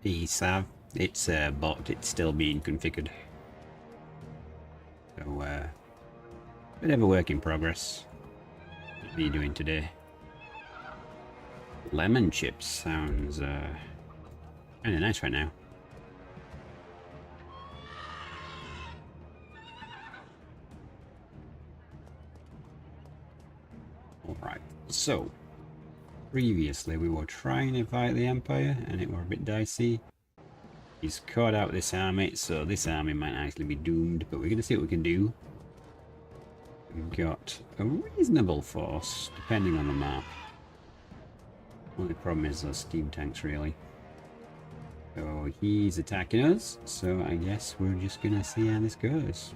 The Sav, it's a bot, it's still being configured. So, bit of a work in progress. What are you doing today? Lemon chips sounds kind of nice right now. Alright, so previously we were trying to fight the Empire and it were a bit dicey. He's caught out this army, so this army might actually be doomed, but we're going to see what we can do. We've got a reasonable force, depending on the map. Only problem is those steam tanks, really. So he's attacking us, so I guess we're just going to see how this goes.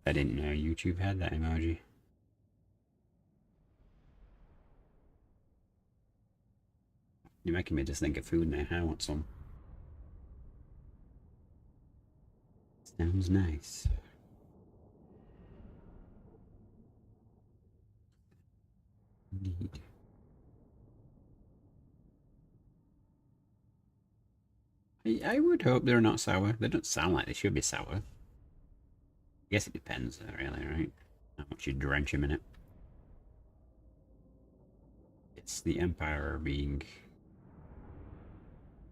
I didn't know YouTube had that emoji. You're making me just think of food now. I want some. Sounds nice. Indeed. I would hope they're not sour. They don't sound like they should be sour. I guess it depends, really, right? How much you drench them in it. It's the Empire being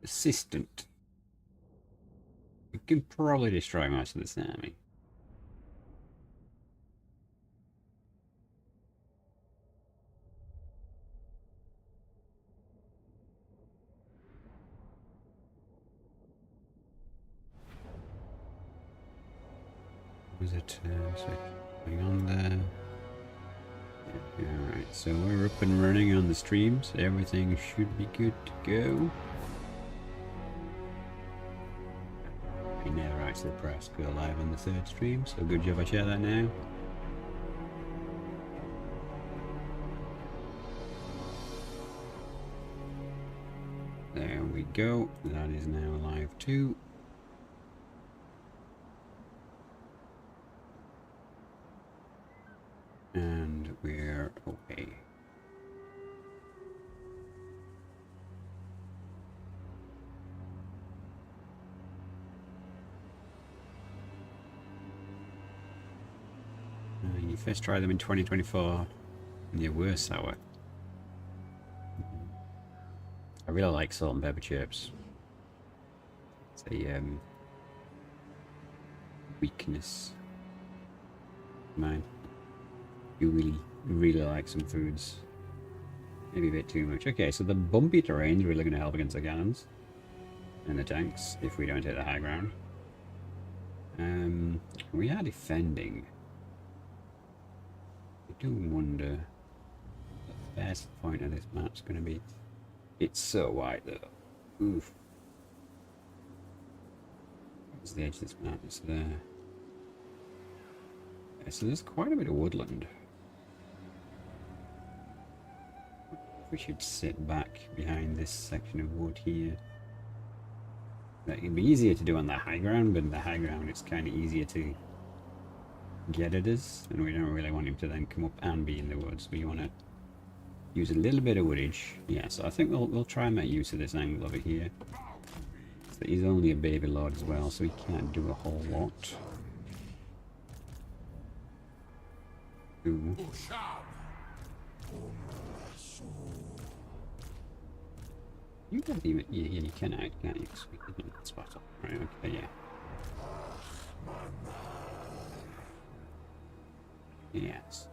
persistent. We can probably destroy most of this army. Was it going on there? Yeah, alright, so we're up and running on the streams. Everything should be good to go. I never actually pressed go live on the third stream, so good job I share that now. There we go. That is now live too. And we're okay. You first tried them in 2024 and they were sour. I really like salt and pepper chips. It's a weakness of mine. You really like some foods. Maybe a bit too much. Okay, so the bumpy terrain is really going to help against the cannons and the tanks if we don't hit the high ground. We are defending. I do wonder the best point of this map's going to be. It's so wide though. Oof. What's the edge of this map? It's there. Okay, so there's quite a bit of woodland. We should sit back behind this section of wood here. That would be easier to do on the high ground, but in the high ground it's kind of easier to get at us, and we don't really want him to then come up and be in the woods. We want to use a little bit of woodage. Yeah, so I think we'll try and make use of this angle over here. So he's only a baby lord as well, so he can't do a whole lot. Ooh. You can't even. Yeah, you can hide, can't you? Sweet, that's spot on. Right, okay, yeah. Yes.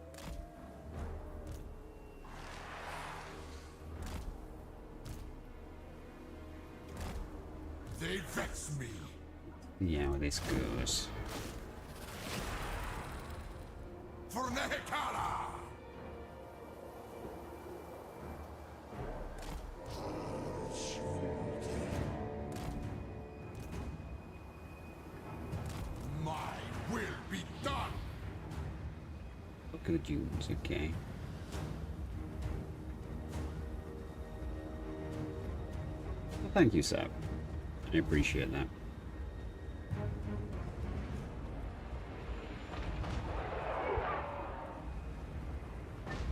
They vex me. Yeah, well, this goes. For Nehekala! My will be done! Look at the dunes, okay. Well, thank you, Sab. I appreciate that.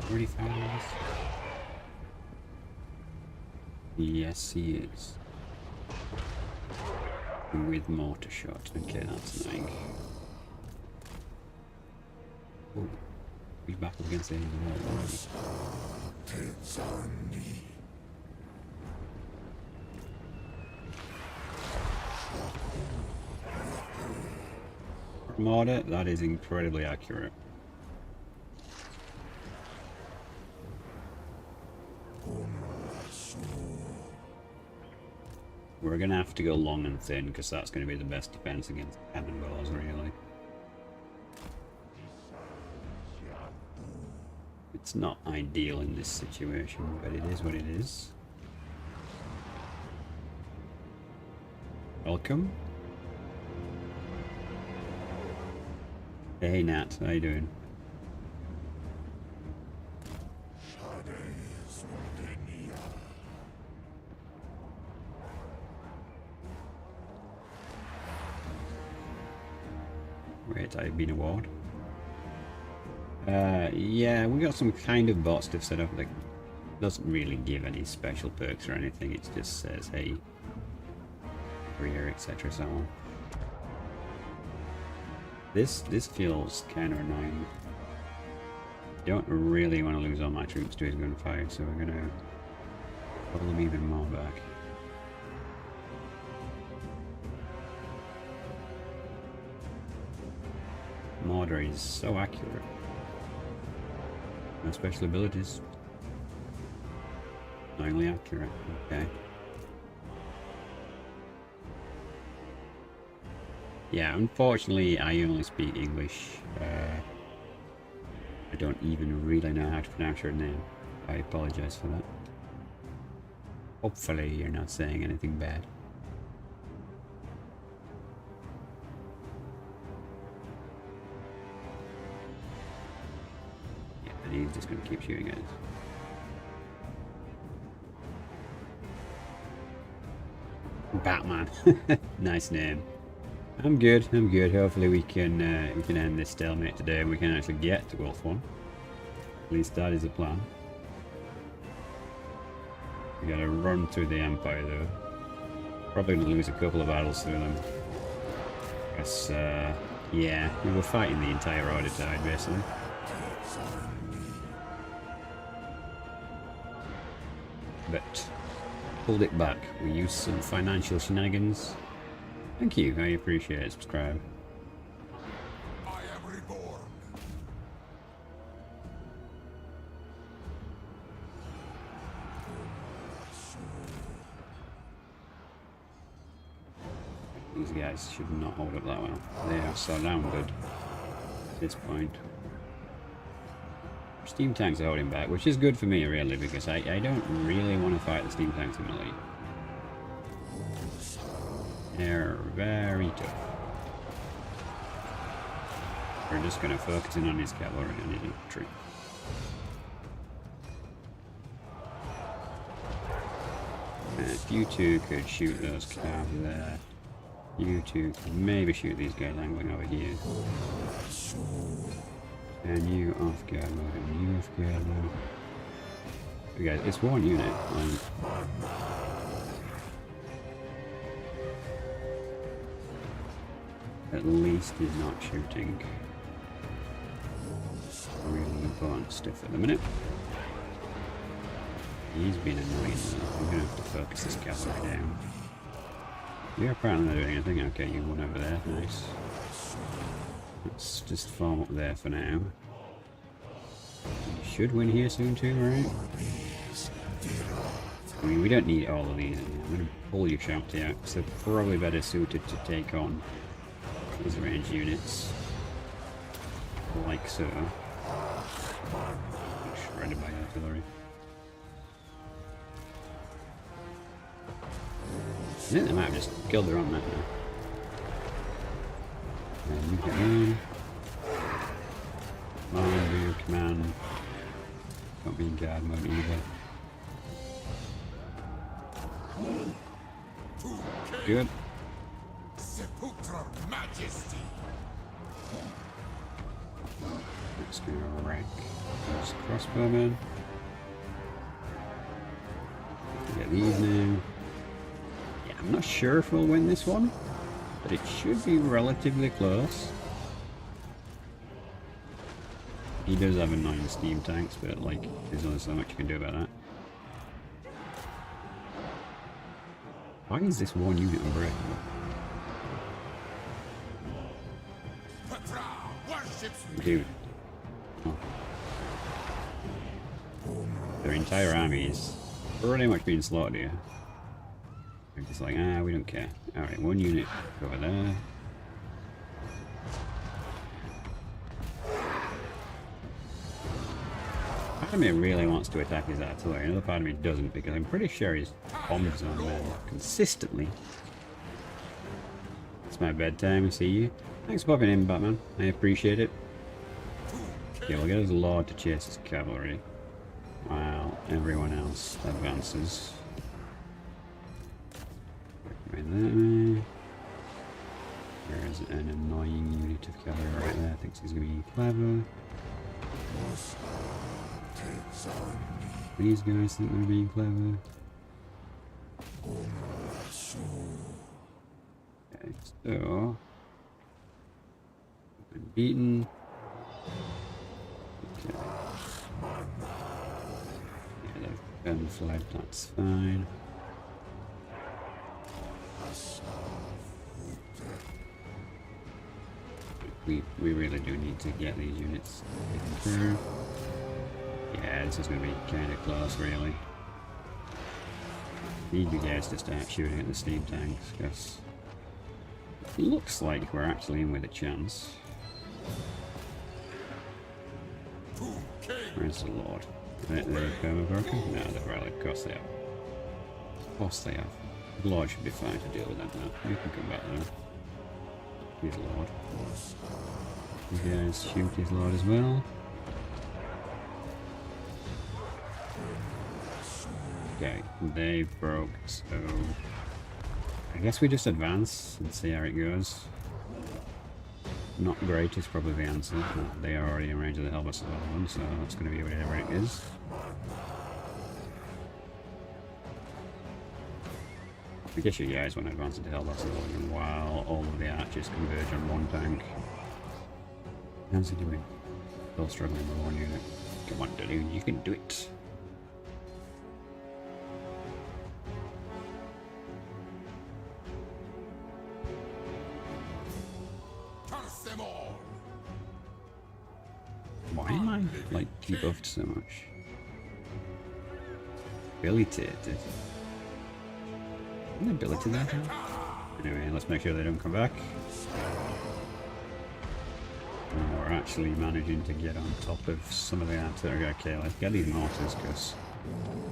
45. Yes, he is. With mortar shot. Okay, that's annoying. Oh, he's back up against the end of the wall. Mortar, that is incredibly accurate. We're gonna have to go long and thin because that's gonna be the best defense against cannonballs, really. It's not ideal in this situation, but it is what it is. Welcome. Hey Nat, how you doing? Wait, I've been a ward. Yeah, we got some kind of bot stuff set up that doesn't really give any special perks or anything. It just says, hey, career, etc. so on. This feels kind of annoying. Don't really want to lose all my troops to his gunfire, so we're gonna pull them even more back. Mortar is so accurate. No special abilities. Annoyingly accurate. Okay. Yeah, unfortunately I only speak English. I don't even really know how to pronounce your name. I apologize for that. Hopefully you're not saying anything bad. Yeah, and he's just going to keep shooting at us. Batman. Nice name. I'm good, I'm good. Hopefully we can end this stalemate today and we can actually get to Gulf 1. At least that is the plan. We gotta run through the Empire though. Probably gonna lose a couple of battles through them. Because, yeah, we were fighting the entire Order tide basically. But pulled it back. We used some financial shenanigans. Thank you, I appreciate it. Subscribe. I am reborn. These guys should not hold up that well. They are surrounded at this point. Steam tanks are holding back, which is good for me really, because I don't really want to fight the steam tanks in the lead. They're very tough. We're just going to focus in on his cavalry and his infantry. If you two could shoot those calves there, you two could maybe shoot these guys angling over here. And you off guard mode, and you off guard mode. Okay, guys, it's one unit. At least he's not shooting really important stuff at the minute. He's been annoying though. I'm gonna have to focus this cavalry down. You're apparently not doing anything. Okay, you won over there. Nice. Let's just farm up there for now. You should win here soon too, right? I mean, we don't need all of these. I'm gonna pull your Shanty out because they're probably better suited to take on these range units, like so. Shredded by artillery. I think they might have just killed their own men now. And you get in. Come on, do your command. Don't be in guard mode either. Good. Sepulchral majesty. That's going to wreck those crossbowmen. Get these now. Yeah, I'm not sure if we'll win this one, but it should be relatively close. He does have annoying steam tanks, but like, there's only so much you can do about that. Why is this one unit unbreakable? Dude. Oh. Their entire army is pretty much being slaughtered here. They're just like, ah, we don't care. Alright, one unit over there. Part of me really wants to attack his artillery, another part of me doesn't, because I'm pretty sure his bombs on them consistently. It's my bedtime, I see you. Thanks for popping in, Batman. I appreciate it. Okay, we'll get his lord to chase his cavalry while everyone else advances. Right there. There is an annoying unit of cavalry right there. Thinks he's going to be clever. These guys think they're being clever. Okay, so been beaten. Okay. Yeah, they've been fled, that's fine. We really do need to get these units taken through. Yeah, this is going to be kind of close, really. Need you guys to start shooting at the steam tanks, because it looks like we're actually in with a chance. Where's the Lord? They're broken? No, they're rallied. Of course they have. Of course they have. The Lord should be fine to deal with that now. You can come back there. His Lord. You guys shoot his Lord as well. Okay, they broke, so I guess we just advance and see how it goes. Not great is probably the answer, but they are already in range of the Hellbus one, so that's going to be whatever it is. I guess you guys want to advance into Hellbus while all of the archers converge on one tank. How's he doing? Still struggling with one unit. Come on, dude, you can do it. Why am I, like, debuffed so much? Abilitated. An ability there? Anyway, let's make sure they don't come back. And we're actually managing to get on top of some of the artillery. Okay, let's get these mortars, because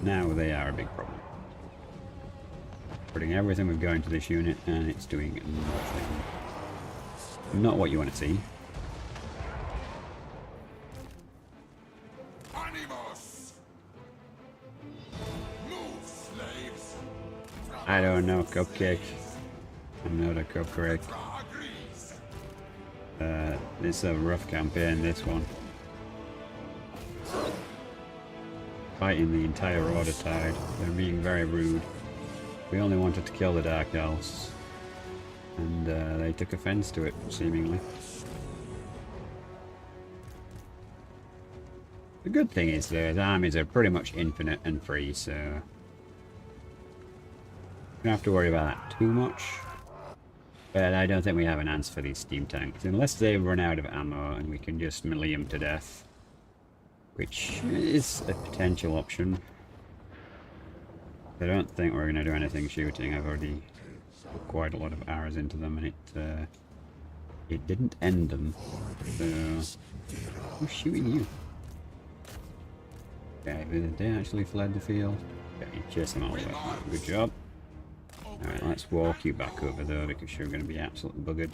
now they are a big problem. Putting everything we've got into this unit, and it's doing nothing. Not what you want to see. I don't know, Cupcake. I'm not a cupcake. This is a rough campaign, this one. Fighting the entire Order Tide. They're being very rude. We only wanted to kill the Dark Elves. And they took offense to it, seemingly. The good thing is the armies are pretty much infinite and free, so don't have to worry about that too much. But I don't think we have an answer for these steam tanks, unless they run out of ammo and we can just melee them to death, which is a potential option. I don't think we're going to do anything shooting. I've already put quite a lot of arrows into them, and it didn't end them. So who's shooting you? Okay, they actually fled the field. Okay, chase them all the way. Good job. Alright, let's walk you back over there, because you're going to be absolutely buggered.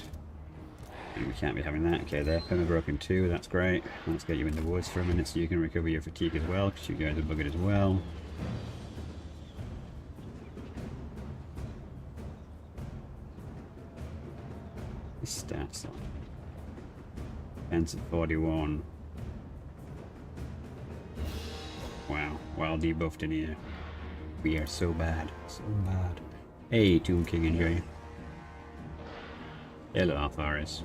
And we can't be having that. Okay, they're broken too, that's great. Let's get you in the woods for a minute so you can recover your fatigue as well, because you guys are buggered as well. This stats on. Defense of 41. while debuffed in here. We are so bad. So bad. Hey, Tomb King and Jay. Hello, Alfaris.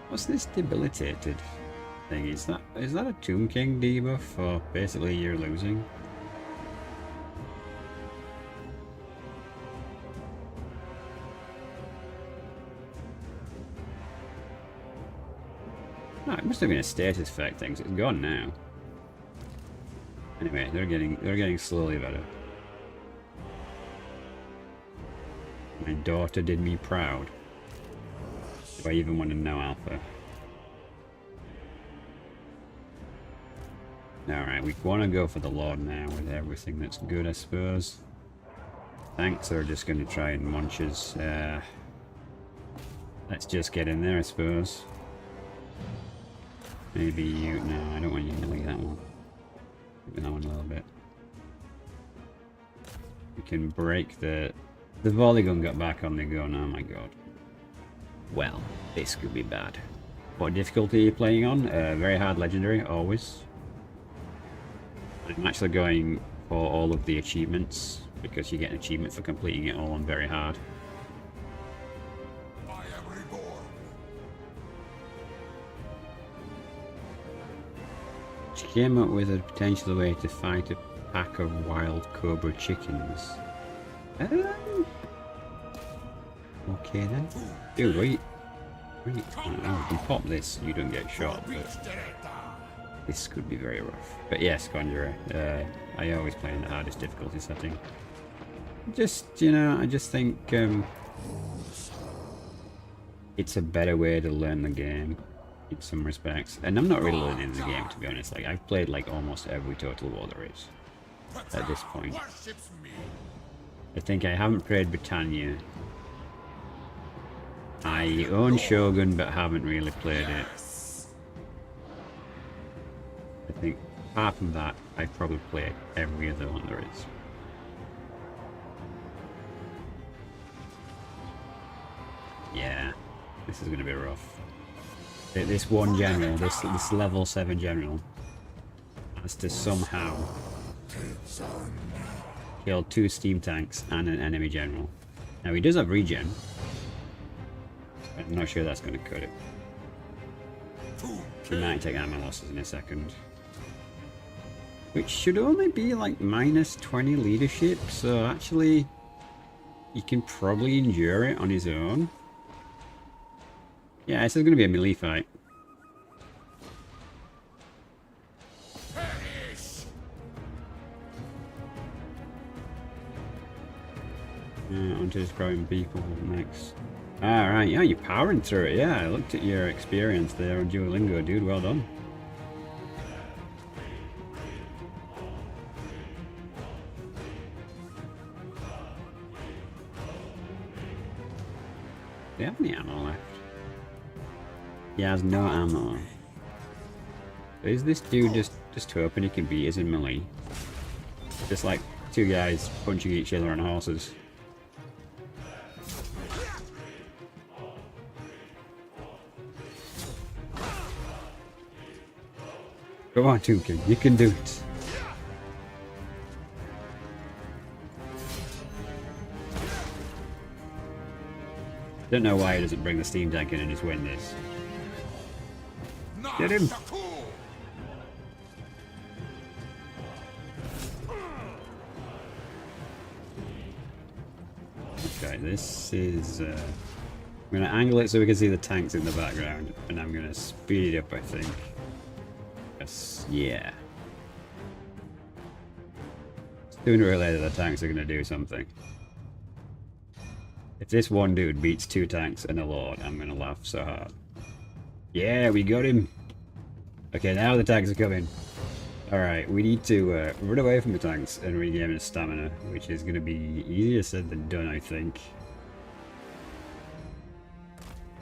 What's this debilitated thing? Is that a Tomb King debuff, or basically you're losing? No, it must have been a status effect thing, so it's gone now. Anyway, they're getting slowly better. My daughter did me proud. Do I even want to know Alpha? Alright, we want to go for the Lord now with everything that's good, I suppose. Tanks are just going to try and munch us. Let's just get in there, I suppose. Maybe you... No, I don't want you to leave that one. Leave that one a little bit. We can break the... The volley gun got back on the gun, oh my god. Well, this could be bad. What difficulty are you playing on? Very hard legendary, always. I'm actually going for all of the achievements, because you get an achievement for completing it all on very hard. I am reborn. She came up with a potential way to fight a pack of wild cobra chickens. Okay then. Dude, wait. Oh, you pop this, you don't get shot, but this could be very rough. But yes, Conjurer, I always play in the hardest difficulty setting. Just, you know, I just think it's a better way to learn the game in some respects. And I'm not really learning the game, to be honest. Like, I've played like almost every Total War there is at this point. I think I haven't played Britannia. I own Shogun, but haven't really played it. I think apart from that, I've probably played every other one there is. Yeah, this is going to be rough. This one general, this level 7 general, has to somehow kill 2 steam tanks and an enemy general. Now he does have regen. I'm not sure that's going to cut it. He might take ammo losses in a second. Which should only be like minus 20 leadership, so actually he can probably endure it on his own. Yeah, this is going to be a melee fight. Onto just growing people next. Alright, yeah, you're powering through it. Yeah, I looked at your experience there on Duolingo, dude. Well done. Do you have any ammo left? He has no ammo. Is this dude just hoping he can beat us in melee? Just like 2 guys punching each other on horses. Go on, Tomb King, you can do it. Don't know why he doesn't bring the steam tank in and just win this. Get him! Okay, this is... I'm going to angle it so we can see the tanks in the background, and I'm going to speed it up, I think. Yes, yeah. Sooner or later the tanks are going to do something. If this one dude beats 2 tanks and a Lord, I'm going to laugh so hard. Yeah, we got him! Okay, now the tanks are coming. Alright, we need to run away from the tanks and regain his stamina, which is going to be easier said than done, I think.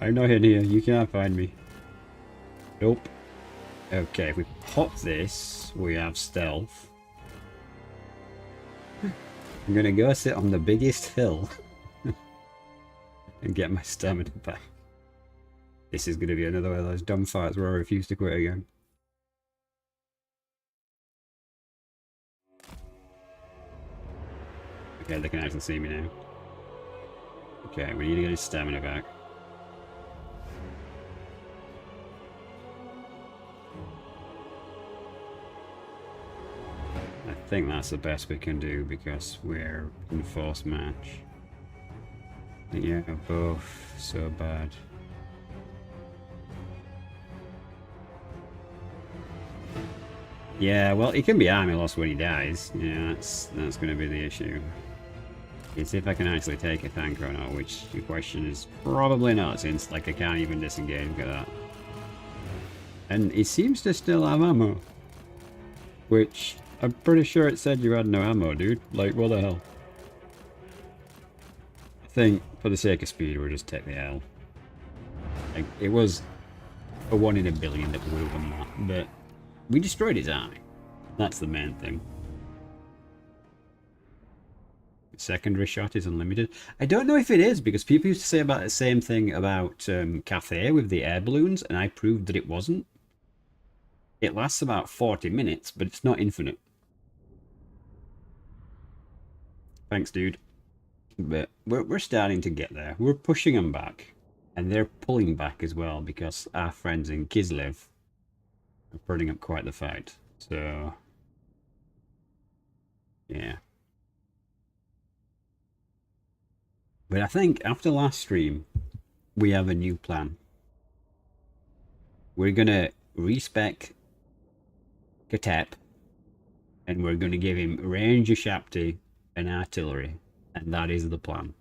I'm not in here, you can't find me. Nope. Okay, if we pop this, we have stealth. I'm going to go sit on the biggest hill and get my stamina back. This is going to be another one of those dumb fights where I refuse to quit again. Okay, they can actually see me now. Okay, we need to get his stamina back. I think that's the best we can do because we're in force match. Yeah, both so bad. Yeah, well, he can be army lost when he dies. Yeah, that's going to be the issue. Let's see if I can actually take a tank or not, which the question is probably not, since like I can't even disengage. Look at that. And he seems to still have ammo, which I'm pretty sure it said you had no ammo, dude. Like, what the hell? I think for the sake of speed, we'll just take the L. Like, it was a 1 in a billion that we would have won that, but we destroyed his army. That's the main thing. Secondary shot is unlimited. I don't know if it is, because people used to say about the same thing about Cathay with the air balloons, and I proved that it wasn't. It lasts about 40 minutes, but it's not infinite. Thanks, dude. But we're starting to get there. We're pushing them back, and they're pulling back as well, because our friends in Kislev are putting up quite the fight. So, yeah. But I think after last stream, we have a new plan. We're going to respec Khatep, and we're going to give him range of Shapti and artillery, and that is the plan.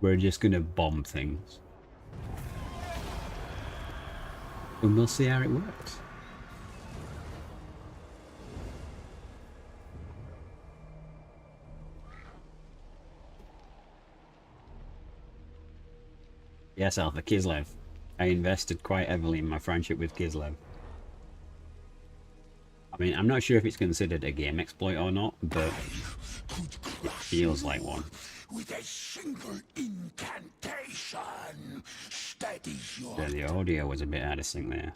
We're just going to bomb things. And we'll see how it works. Yes, Alpha, Kislev. I invested quite heavily in my friendship with Kislev. I mean, I'm not sure if it's considered a game exploit or not, but it feels like one. With a single incantation, steady your... Yeah, the audio was a bit out of sync there.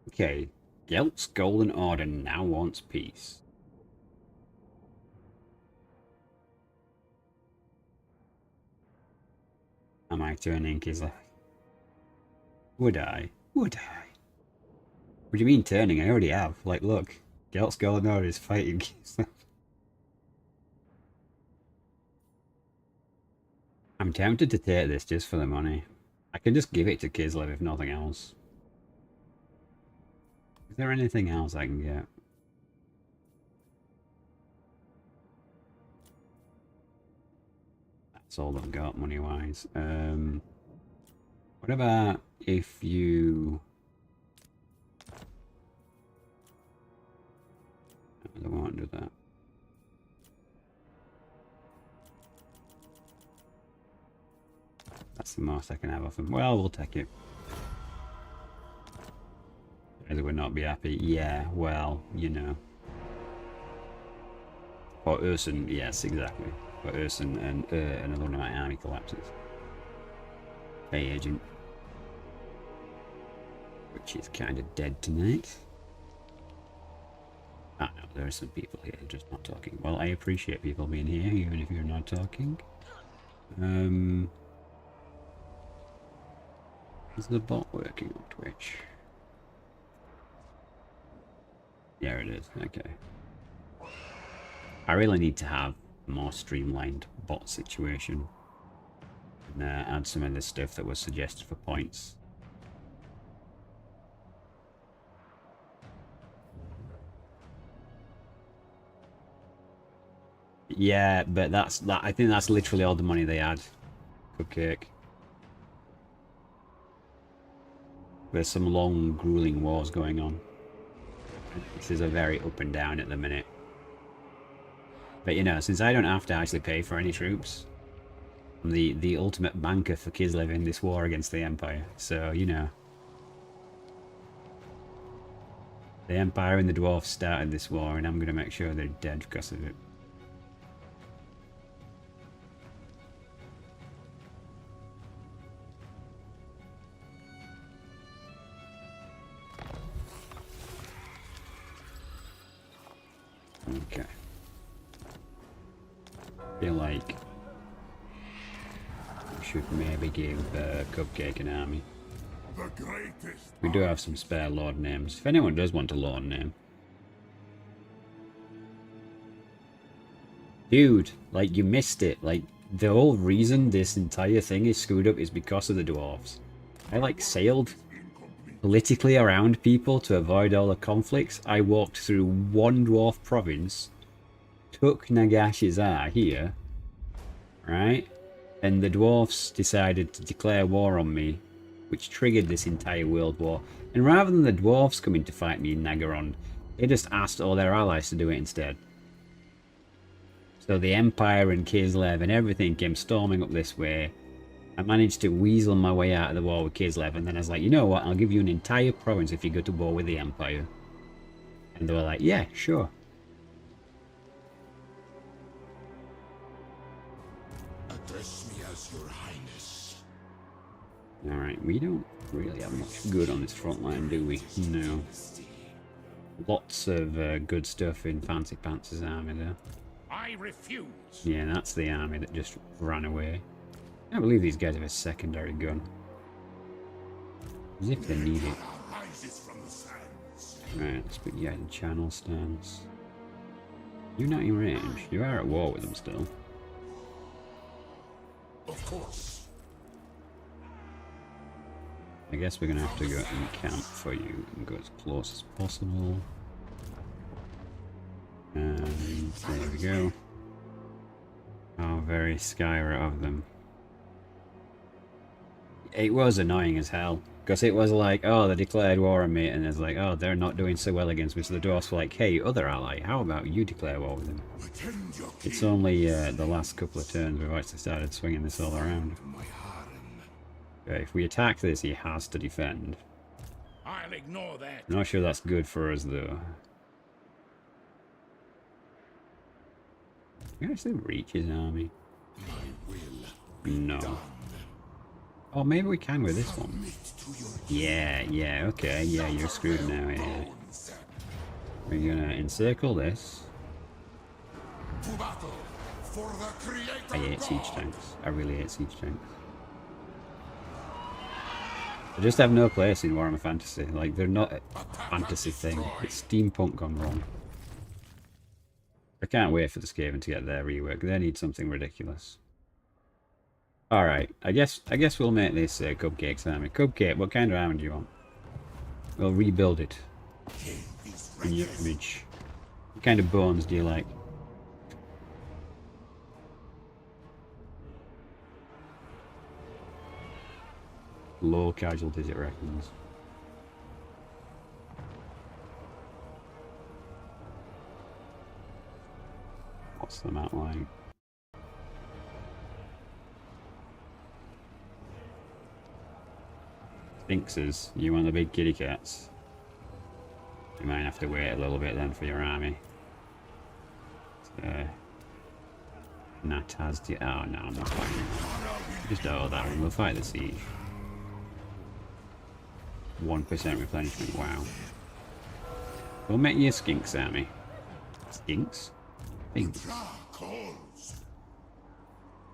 Okay, Gelt's Golden Order now wants peace. Am I turning Kislev? Would I? Would I? What do you mean turning? I already have. Like, look. Gelt's Golden Order is fighting Kislev. I'm tempted to take this just for the money. I can just give it to Kislev if nothing else. Is there anything else I can get? That's all I've got money-wise. What about if you... I won't do that. That's the most I can have of him. Well, we'll take it. Either would not be happy. Yeah, well, you know. For Urson, yes, exactly. For Urson and another one of my army collapses. Hey, agent. Which is kind of dead tonight. Ah, no, there are some people here just not talking. Well, I appreciate people being here, even if you're not talking. Is the bot working on Twitch? Yeah, it is. Okay. I really need to have a more streamlined bot situation. And add some of the stuff that was suggested for points. Yeah, but I think that's literally all the money they had. Cupcake. There's some long, grueling wars going on. This is a very up and down at the minute. But you know, since I don't have to actually pay for any troops, I'm the ultimate banker for Kislev in this war against the Empire. So, you know. The Empire and the Dwarfs started this war, and I'm going to make sure they're dead because of it. Okay. Feel like we should maybe give Cupcake an army. The greatest. We do have some spare lord names. If anyone does want a lord name. Dude, like, you missed it. Like, the whole reason this entire thing is screwed up is because of the dwarves. I, like, sailed politically around people to avoid all the conflicts. I walked through one dwarf province, took Nagashizar here, right? And the dwarfs decided to declare war on me, which triggered this entire world war. And rather than the dwarfs coming to fight me in Nagaron, they just asked all their allies to do it instead. So the Empire and Kislev and everything came storming up this way. I managed to weasel my way out of the war with Kislev, and then I was like, you know what, I'll give you an entire province if you go to war with the Empire. And they were like, yeah, sure. Address me as your highness. Alright, we don't really have much good on this front line, do we? No. Lots of good stuff in Fancy Pants' army there. I refuse. Yeah, that's the army that just ran away. I can't believe these guys have a secondary gun. As if they need it. Rises from the sands. Right, let's put you guys in channel stance. You're not in range. You are at war with them still. Of course. I guess we're going to have to go and camp for you and go as close as possible. And there we go. How very Skyra of them. It was annoying as hell. Because it was like, oh, they declared war on me, and it's like, oh, they're not doing so well against me. So the dwarfs were like, hey, other ally, how about you declare war with them? Attend your It's only the last couple of turns we've actually started swinging this all around. my harem. Okay, if we attack this, he has to defend. I'll ignore that. I'm not sure that's good for us, though. Can we actually reach his army? My will. No. Oh, maybe we can with this one. Submit to your Yeah, okay, yeah, you're screwed now, yeah. We're gonna encircle this. to battle for the creator. I hate siege tanks. I really hate siege tanks. They just have no place in Warhammer Fantasy. Like, they're not a fantasy thing. It's steampunk gone wrong. I can't wait for the Skaven to get their rework. They need something ridiculous. Alright, I guess we'll make this Cupcake's army. Cupcake, what kind of army do you want? We'll rebuild it. In your image. What kind of bones do you like? Low casualties, it reckons. What's the map like? Sphinxes, you want the big kitty cats? You might have to wait a little bit then for your army. Nataz, oh no, I'm not fighting that. Just that one, we'll fight the siege. 1% replenishment, wow. We'll make you a skinks army. Skinks? Sphinx. calls.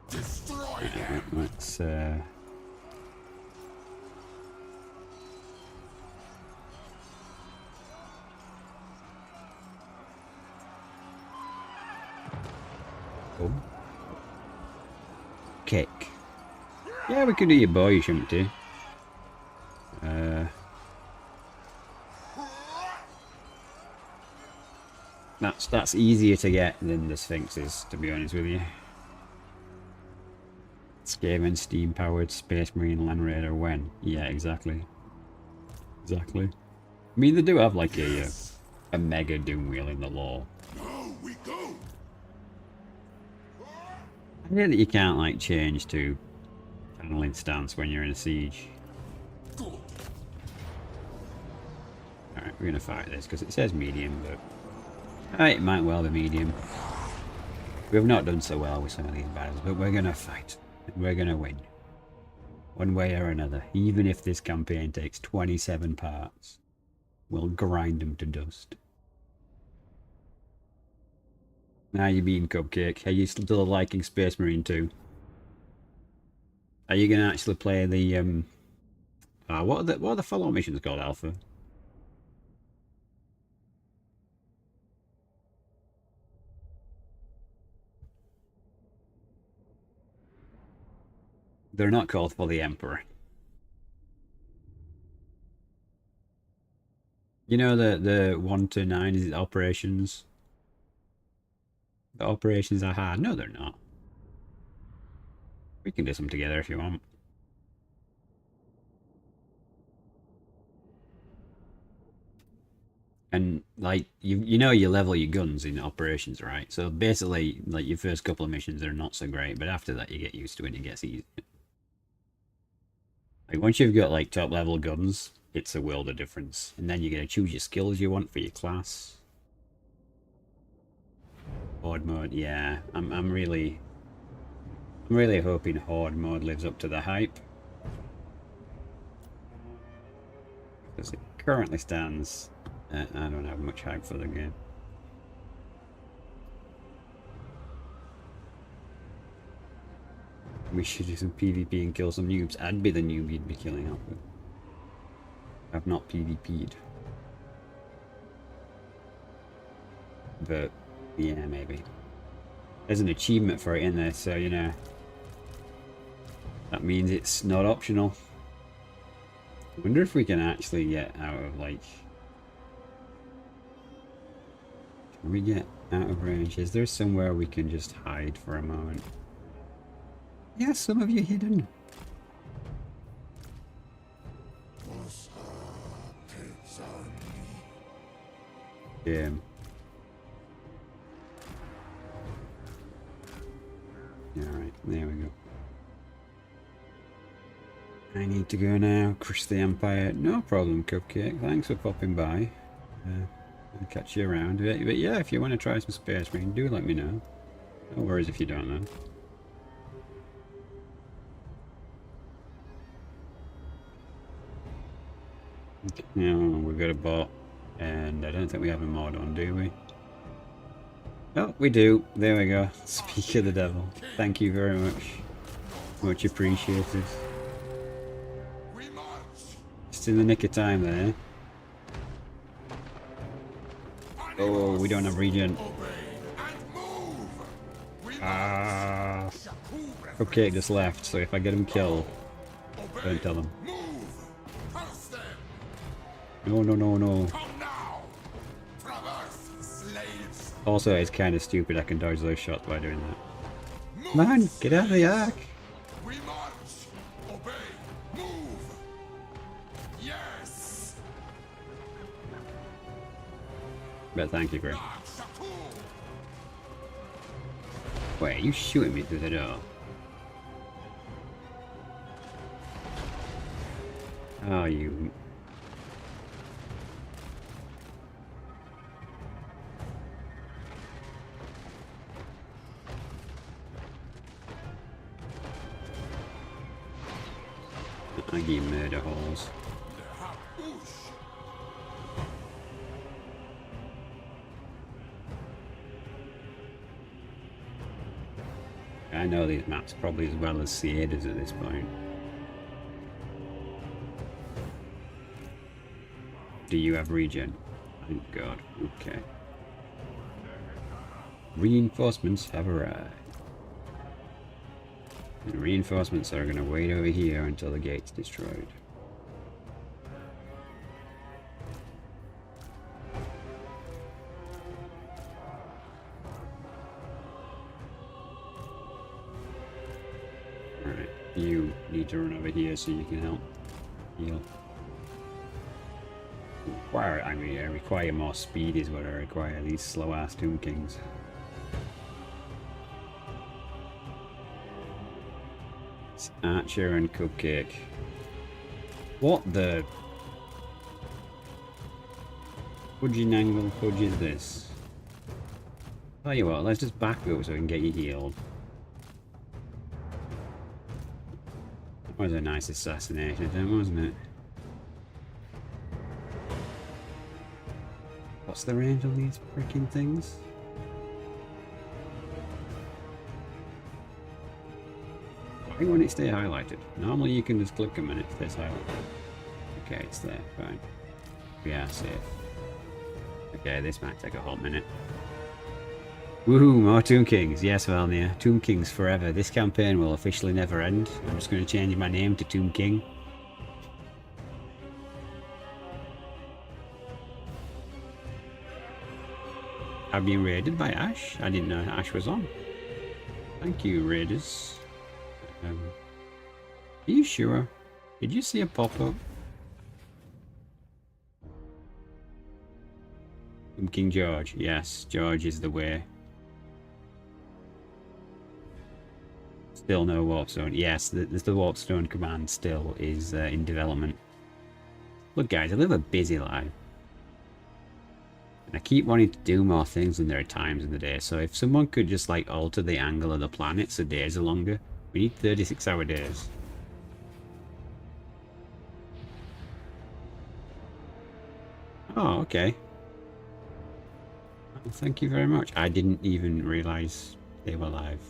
Destroy them. Let's kick. Yeah, we could do your boy, shouldn't we? That's easier to get than the Sphinxes, to be honest with you. Skaven, steam-powered, Space Marine, Land Raider, when? Yeah, exactly. Exactly. I mean, they do have like a mega doom wheel in the lore. Now we go. I know that you can't like change to channeling stance when you're in a siege. Good. Alright, we're gonna fight this because it says medium, but it might well be medium. We've not done so well with some of these battles, but we're gonna fight. And we're gonna win. One way or another. Even if this campaign takes 27 parts, we'll grind them to dust. Now you mean Cupcake. Are you still liking Space Marine 2? Are you gonna actually play the what are the follow-up missions called, Alpha? They're not called for the Emperor. You know the 1 to 9 is operations. The operations are hard. No, they're not. We can do some together if you want. And like you know you level your guns in operations, right? So basically, like your first couple of missions are not so great, but after that you get used to it and it gets easier. Like once you've got like top level guns, it's a world of difference. And then you're gonna choose your skills you want for your class. Horde mode, yeah. I'm really hoping Horde mode lives up to the hype. As it currently stands, I don't have much hype for the game. We should do some PvP and kill some noobs. I'd be the noob you'd be killing up with. I've not PvP'd. But, yeah, maybe. There's an achievement for it in there, so, you know. That means it's not optional. I wonder if we can actually get out of, like... Can we get out of range? Is there somewhere we can just hide for a moment? Yeah, some of you hidden. Yeah. Yeah, right. There we go. I need to go now. Crush the Empire. No problem, Cupcake. Thanks for popping by. I'll catch you around. But yeah, if you want to try some Space Marine, do let me know. No worries if you don't know. Okay, now we've got a bot, and I don't think we have a mod on, do we? Oh, we do. There we go. Speak of the devil. Thank you very much. Much appreciated. Just in the nick of time there. Oh, we don't have regen. Ah. Cupcake just left, so if I get him killed, don't tell him. No, no, no, no. Also, it's kind of stupid I can dodge those shots by doing that. Man, get out of the ark! But thank you, Greg. Wait, are you shooting me through the door? Oh, you... I give murder holes. I know these maps probably as well as Cieda's at this point. Do you have regen? Thank God. Okay. Reinforcements have arrived. And reinforcements are going to wait over here until the gate's destroyed. Alright, you need to run over here so you can help heal. I require more speed is what I require, these slow ass Tomb Kings. It's Archer and Cupcake. What the fudging angle fudge is this? Tell you what, let's just back up so we can get you healed. That was a nice assassination attempt, wasn't it? What's the range on these freaking things? Why won't it stay highlighted? Normally you can just click them and it stays highlighted. Okay, it's there, fine. We are safe. Okay, this might take a hot minute. Woohoo, more Tomb Kings. Yes, Valnir. Tomb Kings forever. This campaign will officially never end. I'm just going to change my name to Tomb King. I've been raided by Ash. I didn't know Ash was on. Thank you, raiders. Are you sure? Did you see a pop-up? From King George. Yes, George is the way. Still no warp stone. Yes, the warp stone command still is in development. Look, guys, I live a busy life. And I keep wanting to do more things than there are times in the day. So if someone could just like alter the angle of the planet so days are longer. We need 36-hour days. Oh, okay. Well, thank you very much. I didn't even realise they were live.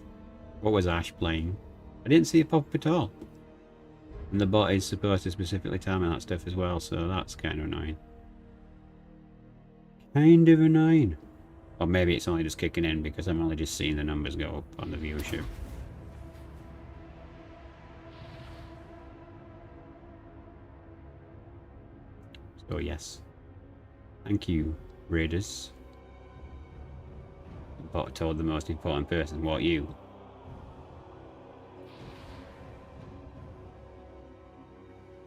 What was Ash playing? I didn't see a pop-up at all. And the bot is supposed to specifically tell me that stuff as well, so that's kind of annoying. Kind of annoying. Or maybe it's only just kicking in because I'm only just seeing the numbers go up on the viewership. So yes. Thank you, raiders. The bot told the most important person, what, you?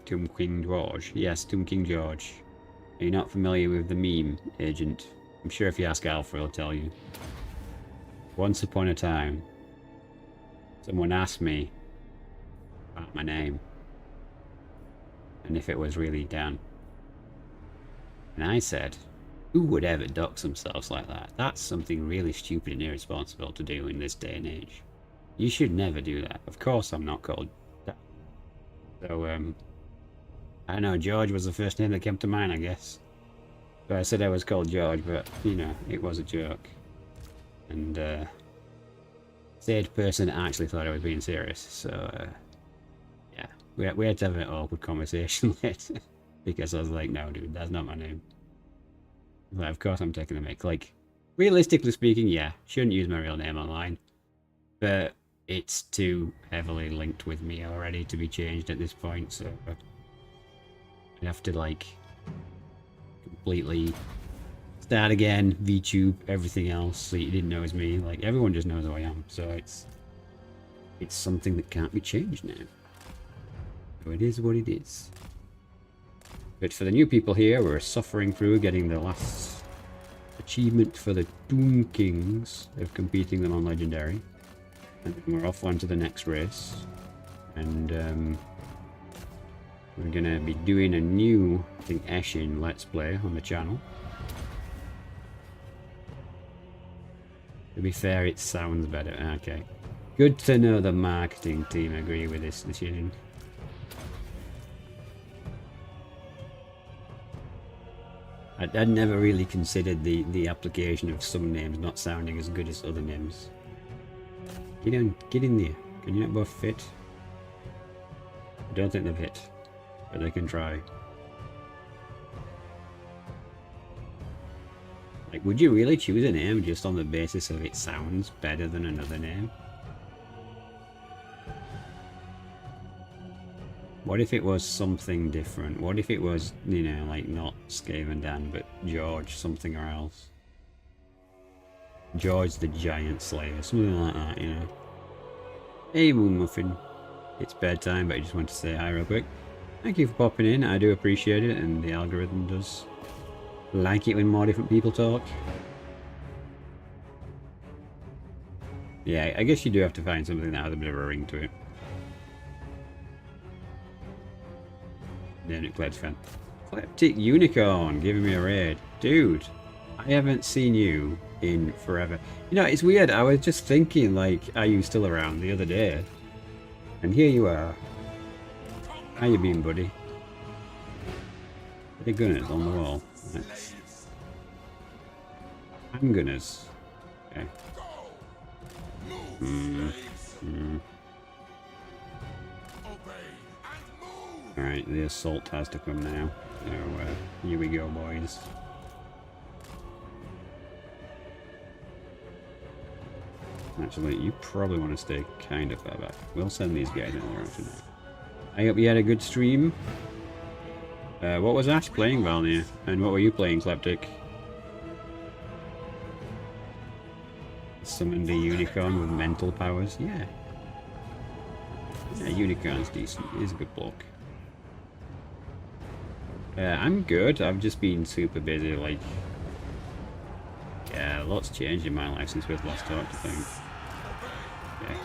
Tomb King George. Yes, Tomb King George. Are you not familiar with the meme, Agent? I'm sure if you ask Alpha, he'll tell you. Once upon a time, someone asked me about my name. And if it was really Dan. And I said, who would ever dox themselves like that? That's something really stupid and irresponsible to do in this day and age. You should never do that. Of course I'm not called Dan. So, I don't know, George was the first name that came to mind, I guess. So I said I was called George, but, you know, it was a joke. And, said person actually thought I was being serious, so, yeah. We had to have an awkward conversation later. Because I was like, no, dude, that's not my name. Like, of course I'm taking the mic. Like, realistically speaking, yeah, shouldn't use my real name online. But it's too heavily linked with me already to be changed at this point, so... I'd have to, like, completely start again, VTube, everything else, so you didn't know it's me. Like, everyone just knows who I am, so it's something that can't be changed now. So it is what it is. But for the new people here, we're suffering through getting the last achievement for the Tomb Kings of competing them on Legendary. And then we're off on to the next race. And, we're gonna be doing a new, I think, Eshin Let's Play on the channel. To be fair, it sounds better. Okay. Good to know the marketing team agree with this decision. I'd never really considered the application of some names not sounding as good as other names. Get in there. Can you not both fit? I don't think they've hit. But they can try. Like, would you really choose a name just on the basis of it sounds better than another name? What if it was something different? What if it was, you know, like not Skaven Dan, but George something or else? George the Giant Slayer, something like that, you know? Hey Moon Muffin. It's bedtime, but I just want to say hi real quick. Thank you for popping in, I do appreciate it, and the algorithm does like it when more different people talk. Yeah, I guess you do have to find something that has a bit of a ring to it. Then it pledge fan. Kleptic Unicorn giving me a raid. Dude, I haven't seen you in forever. You know, it's weird, I was just thinking, like, are you still around the other day? And here you are. How you been, buddy? The gunners on the wall. Nice. Handgunners. Okay. Alright, the assault has to come now. So, here we go, boys. Actually, you probably want to stay kind of far back. We'll send these guys in there tonight. I hope you had a good stream. What was Ash playing, Valnia? And what were you playing, Kleptic? Summoned a unicorn with mental powers? Yeah. Yeah, unicorn's decent. He's a good bloke. I'm good. I've just been super busy, like... Yeah, lots changed in my life since we've last talked, I think. Yeah.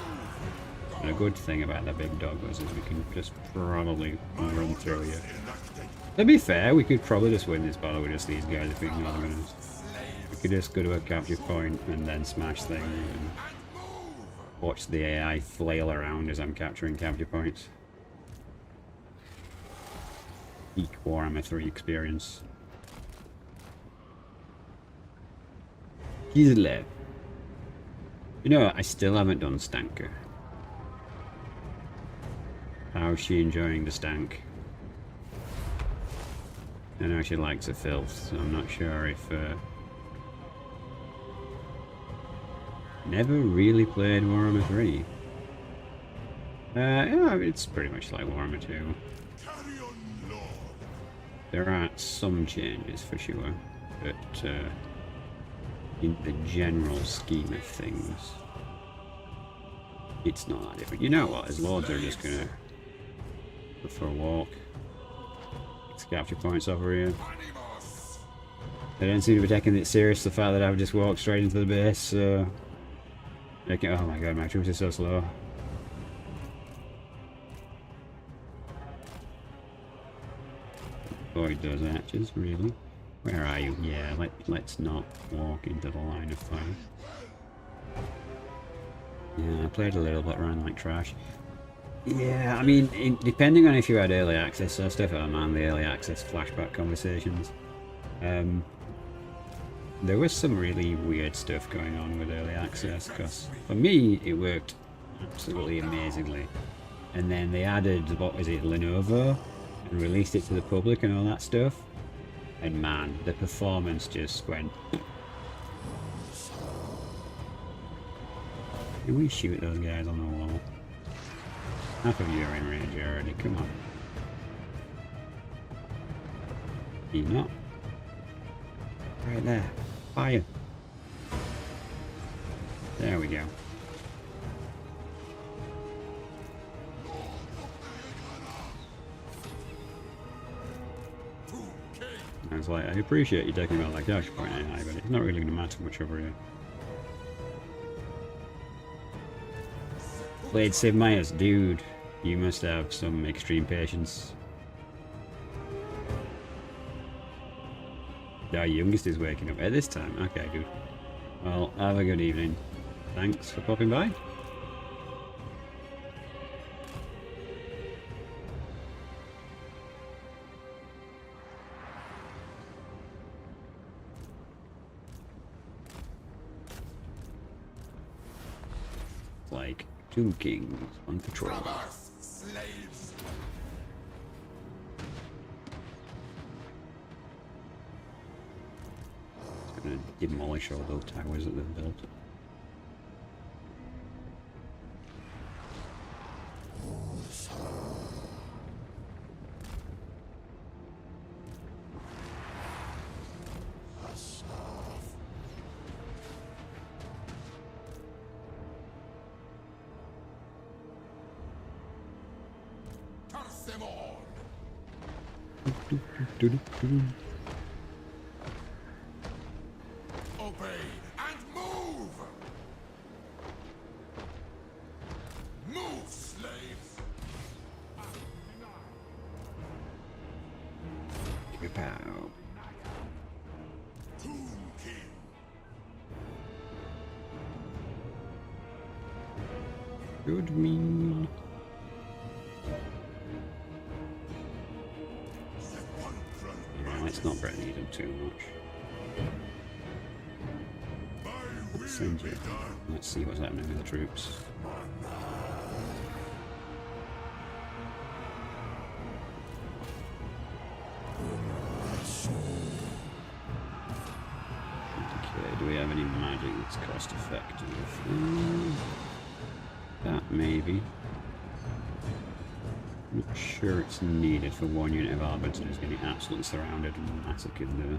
And a good thing about that big dog was is we can just probably run through you. To be fair, we could probably just win this battle with just these guys if we ignore them. We could just go to a capture point and then smash things and watch the AI flail around as I'm capturing capture points. Peak Warhammer 3 experience. He's left. You know, I still haven't done Stanker. How's she enjoying the stank? I know she likes the filth, so I'm not sure if... Never really played Warhammer 3. Yeah, it's pretty much like Warhammer 2. There are some changes for sure, but in the general scheme of things, it's not that different. You know what, as Lords are just gonna go for a walk. Let's capture points over here. They don't seem to be taking it serious, the fact that I've just walked straight into the base, so... Oh my god, my troops are so slow. Avoid those archers, really. Where are you? Yeah, let's not walk into the line of fire. Yeah, I played a little bit around like trash. Yeah, I mean, depending on if you had early access, so stuff on man, the early access flashback conversations. There was some really weird stuff going on with early access, because for me, it worked absolutely amazingly. And then they added, what was it, Lenovo, and released it to the public and all that stuff. And man, the performance just went... Can we shoot those guys on the wall? Half of you are in range already, come on. You not? Right there. Fire. There we go. I was like, I appreciate you taking about that cash point AI, but it's not really going to matter much over here. Played Sid Meier's, dude. You must have some extreme patience. Our youngest is waking up at this time. Okay, good. Well, have a good evening. Thanks for popping by. Like two kings on patrol. Slaves. Gonna demolish all those towers that they've built. Curse them all. Obey and move! Move, slaves! Pow. Tomb King! Good mean. Yeah, let's not bread them too much. Let's send you. Let's see what's happening with the troops. Okay, do we have any magic that's cost effective? That maybe. Not sure it's needed for one unit of arbiters who's getting absolutely surrounded and massacred there.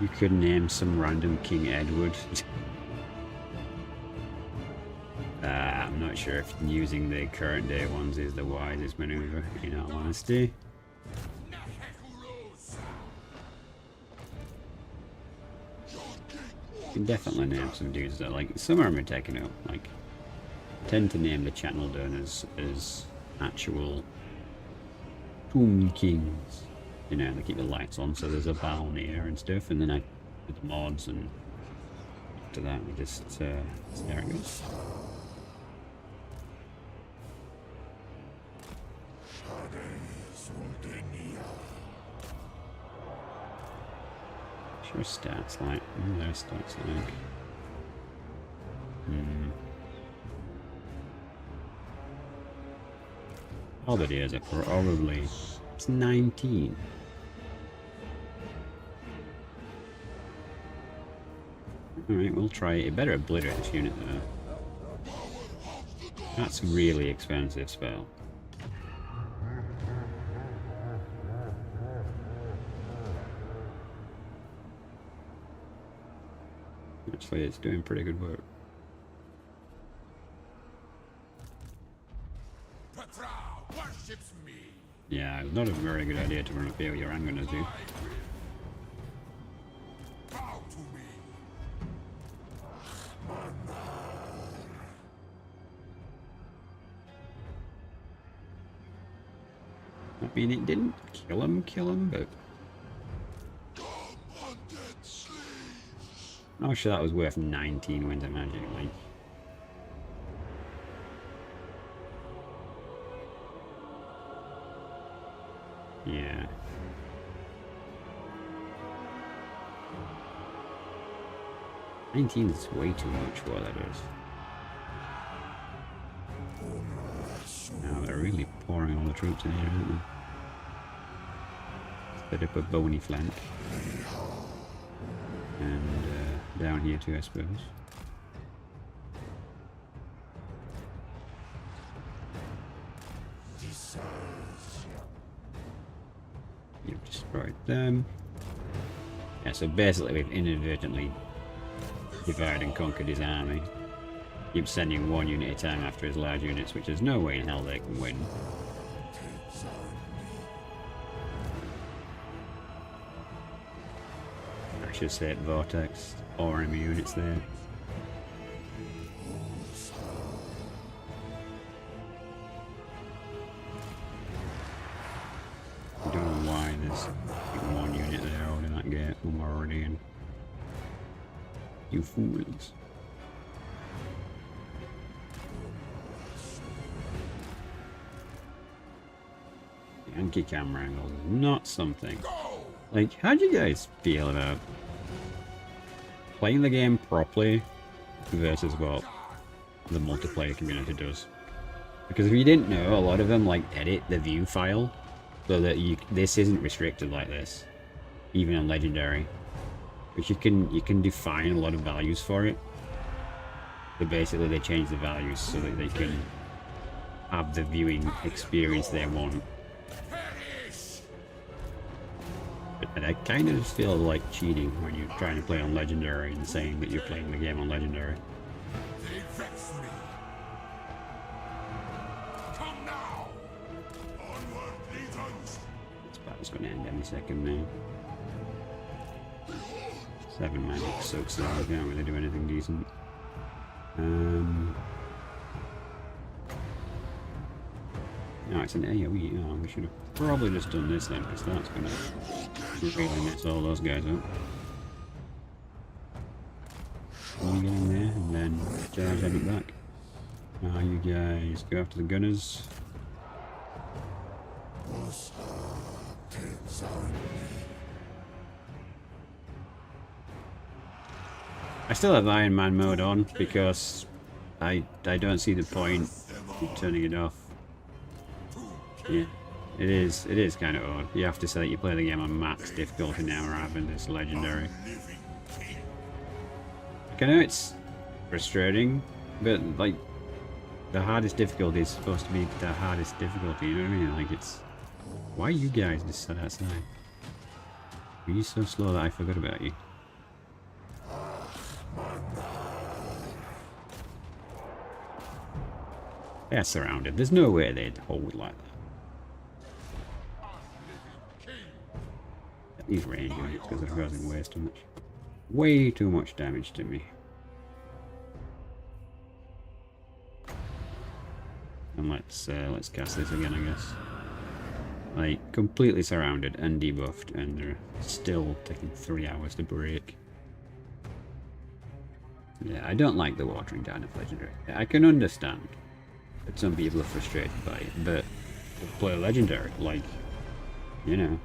You could name some random King Edward. I'm not sure if using the current day ones is the wisest maneuver, in all honesty. You can definitely name some dudes that, like, some of them are taken up, like, tend to name the channel donors as actual Tomb Kings. You know, they keep the lights on so there's a bell near and stuff, and then I put the mods, and after that we just, there it goes. Sure stats like, there's stats like. All the days are probably, it's 19. Alright, we'll try it. It better obliterate this unit though. That's really expensive spell. Actually, it's doing pretty good work. Yeah, not a very good idea to run a failure, I'm gonna do. I mean, it didn't kill him, but... I'm sure that was worth 19 winter magic, like. Yeah. $19 is way too much for what that is. Now they're really pouring all the troops in here, aren't they? Set up a bony flank. And down here too, I suppose. You've destroyed them. Yeah, so basically we've inadvertently divided and conquered his army. Keeps sending one unit at a time after his large units, which there's no way in hell they can win. I should say it Vortex or enemy units there. I don't know why there's one unit there holding that gate when we're already in. You fools. Yankee camera angle is not something. Like, how do you guys feel about playing the game properly versus what the multiplayer community does? Because if you didn't know, a lot of them like edit the view file so that this isn't restricted like this, even on Legendary. Which you can define a lot of values for it. But basically they change the values so that they can have the viewing experience they want. And I kind of feel like cheating when you're trying to play on Legendary and saying that you're playing the game on Legendary. This battle's going to end any second now. 7 magic soaks there, we can't really do anything decent. No, it's an AoE. Oh, we should have probably just done this then, because that's going to really mess all those guys up. You get in there, and then charge it back. Now you guys go after the gunners. I still have Iron Man mode on because I don't see the point in turning it off. Yeah, it is. It is kind of odd. You have to say that you play the game on max difficulty now rather than this legendary. Like, I know it's frustrating, but like the hardest difficulty is supposed to be the hardest difficulty. You know what I mean? Like it's. Why you guys just sat outside? Are you so slow that I forgot about you? They're surrounded. There's no way they'd hold like that. These range units because they're causing way too much damage to me. And let's cast this again, I guess. Like completely surrounded and debuffed, and they're still taking 3 hours to break. Yeah, I don't like the watering down of legendary. I can understand that some people are frustrated by it, but play legendary, like, you know.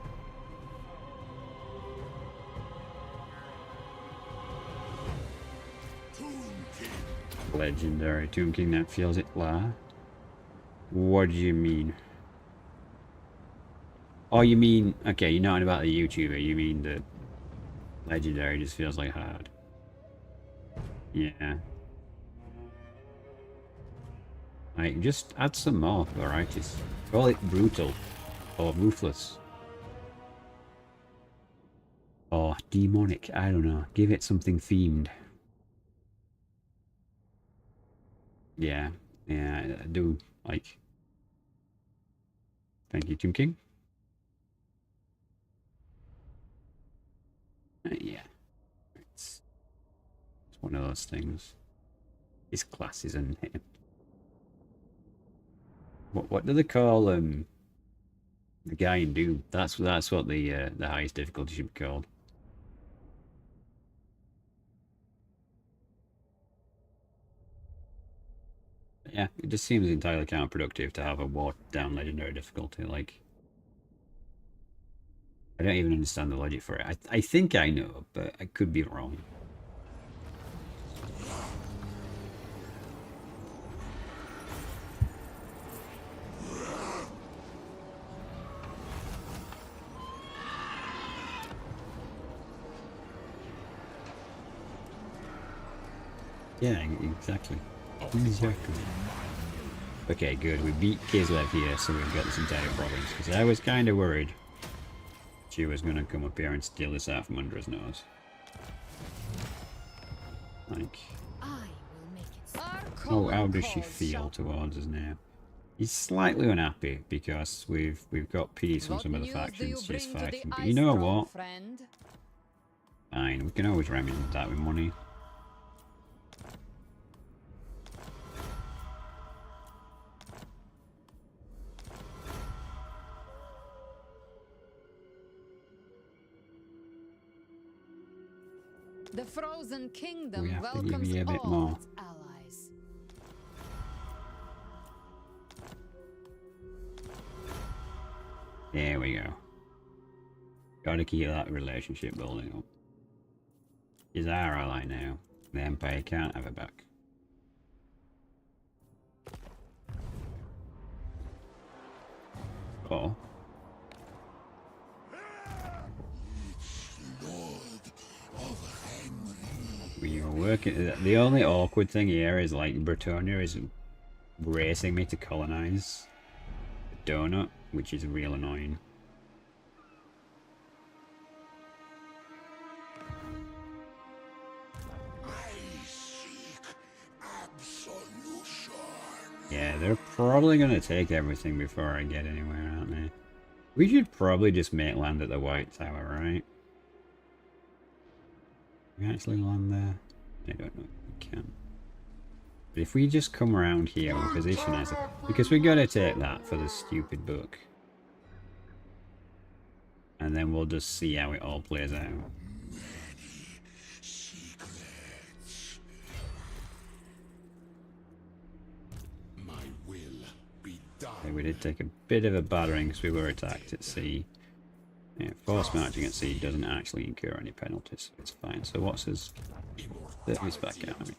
Legendary Tomb King that feels it, la. What do you mean? Oh, you mean, okay, you're not about the YouTuber, you mean the legendary just feels like hard. Yeah. Like, just add some more varieties. Call it brutal. Or ruthless. Or demonic, I don't know. Give it something themed. Yeah, yeah, I do, like... Thank you, Tomb King. Yeah. It's one of those things. His class is unnamed. What do they call the guy in Doom? That's what the highest difficulty should be called. Yeah, it just seems entirely counterproductive to have a watered down legendary difficulty. Like, I don't even understand the logic for it. I think I know, but I could be wrong. Yeah, exactly. Exactly. Okay, good. We beat Kislev here, so we've got this entire province. Because I was kind of worried she was going to come up here and steal this out from under his nose. Like... Oh, how does she feel towards us now? He's slightly unhappy because we've got peace from some of the factions she's fighting. But you know what? Fine, we can always remedy that with money. The Frozen Kingdom We have to give welcomes you a bit all more. its allies. There we go. Gotta keep that relationship building up. He's our ally now. The Empire can't have it back. Oh. We were working. The only awkward thing here is like Bretonia is racing me to colonize the donut, which is real annoying. Yeah, they're probably gonna take everything before I get anywhere, aren't they? We should probably just make land at the White Tower, right? Can we actually land there? I don't know if we can. But if we just come around here and position ourselves... Because we gotta take that for the stupid book. And then we'll just see how it all plays out. Okay, we did take a bit of a battering because we were attacked at sea. Yeah, force marching at sea doesn't actually incur any penalties, so it's fine. So what's his service back army?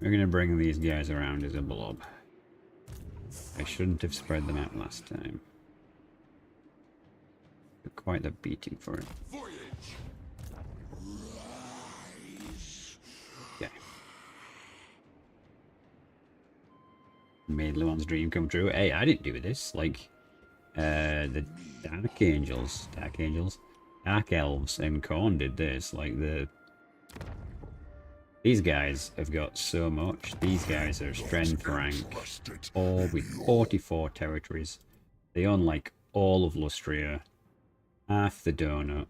We're going to bring these guys around as a blob. I shouldn't have spread them out last time. Took quite the beating for it. Okay. Made Luan's dream come true. Hey, I didn't do this. Like, the Dark Elves and Khorne did this. Like, these guys have got so much. These guys are strength rank, all with 44 territories. They own like all of Lustria, half the donut,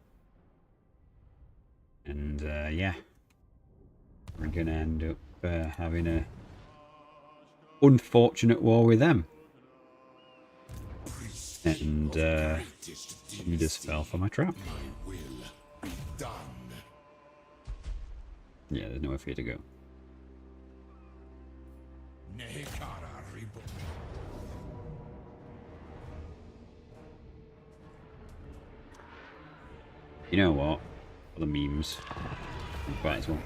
and yeah, we're gonna end up having a unfortunate war with them. And he just fell for my trap. Yeah, there's nowhere for you to go. You know what? For the memes. Quite as well.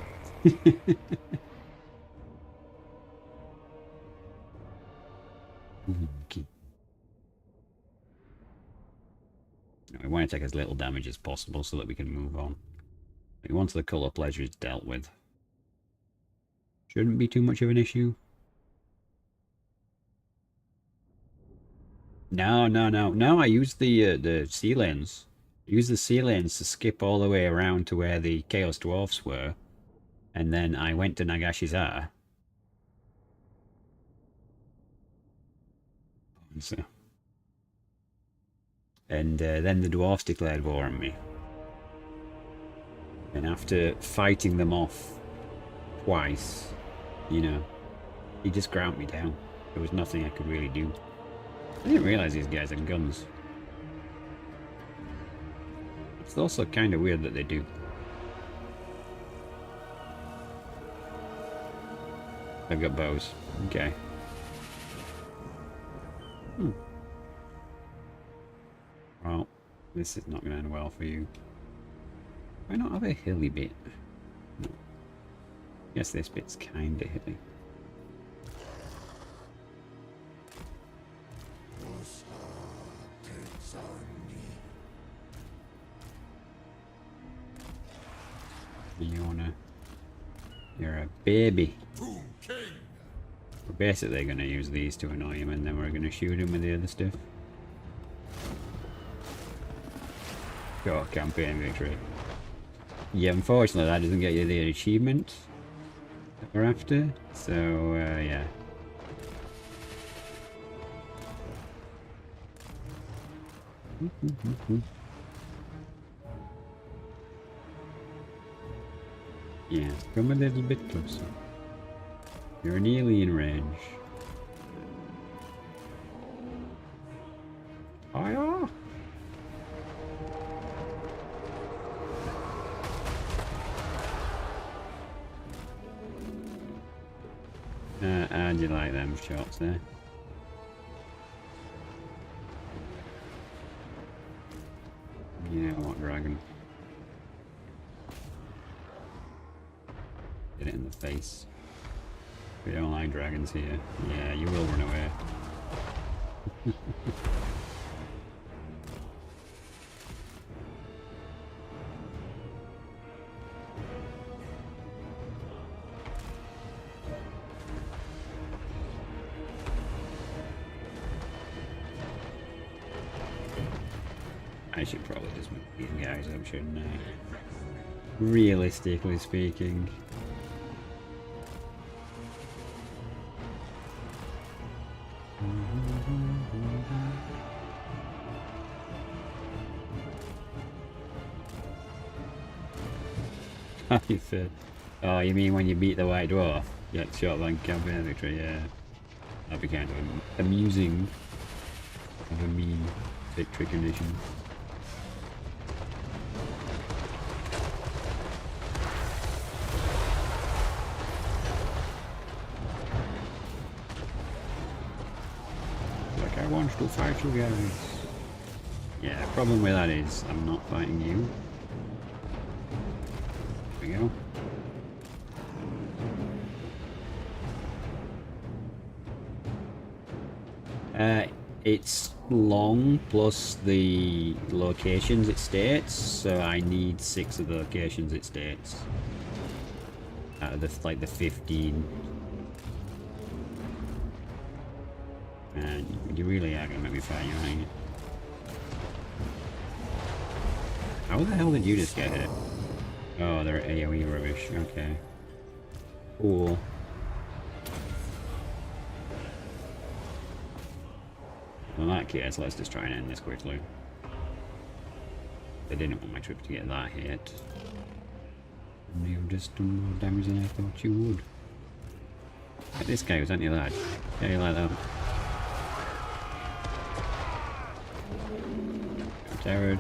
Okay. We want to take as little damage as possible so that we can move on. Once the colour pleasure is dealt with, shouldn't be too much of an issue. No, I used the sea lanes. I used the sea lanes to skip all the way around to where the Chaos Dwarfs were, and then I went to Nagashizar. So, and then the dwarfs declared war on me. And after fighting them off twice, you know, he just ground me down. There was nothing I could really do. I didn't realize these guys had guns. It's also kind of weird that they do. They've got bows. Okay. Well, this is not going to end well for you. Why not have a hilly bit? No. Guess this bit's kind of hilly. You're a baby. We're basically going to use these to annoy him, and then we're going to shoot him with the other stuff. Go, campaign victory. Yeah, unfortunately that doesn't get you the achievement that we're after, so yeah. Yeah, come a little bit closer. You're nearly in range. Hiya! How'd you like them shots there? You know what, dragon? Get it in the face. We don't like dragons here. Yeah, you will run away. I should probably just move these guys up, shouldn't I? Realistically speaking. You said, oh, you mean when you beat the White Dwarf? Yeah, short line campaign victory, yeah. That'd be kind of amusing. Of a mean victory condition. Like, I want to fight you guys. Yeah, the problem with that is I'm not fighting you. There we go. It's long plus the locations it states, so I need 6 of the locations it states. Out of the, like the 15. And you really are gonna make me fight you, aren't you? How the hell did you just get hit? Oh, they're AoE rubbish. Okay. Cool. Well, in that case, let's just try and end this quickly. They didn't want my trip to get that hit. And you've just done more damage than I thought you would. Like this guy was anti-large. Yeah, you like that. I'm tired.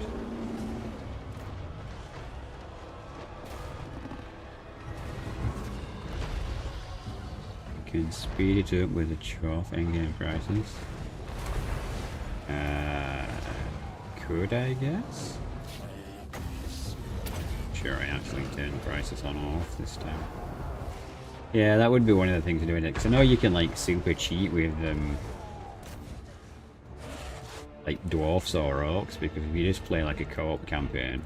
You can speed it up with the trough endgame prices. Could I guess? Sure, I actually turn prices on or off this time. Yeah, that would be one of the things to do with it, because I know you can like super cheat with like dwarfs or orcs, because if you just play like a co-op campaign,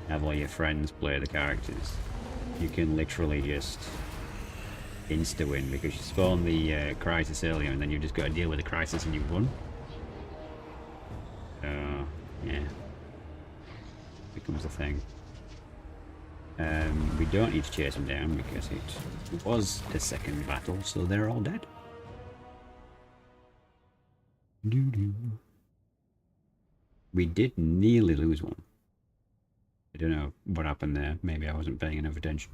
have all your friends play the characters, you can literally just insta-win, because you spawn the crisis earlier and then you've just got to deal with the crisis and you've won. So, yeah. Becomes a thing. We don't need to chase them down because it was a second battle, so they're all dead. Doo-doo. We did nearly lose one. I don't know what happened there. Maybe I wasn't paying enough attention.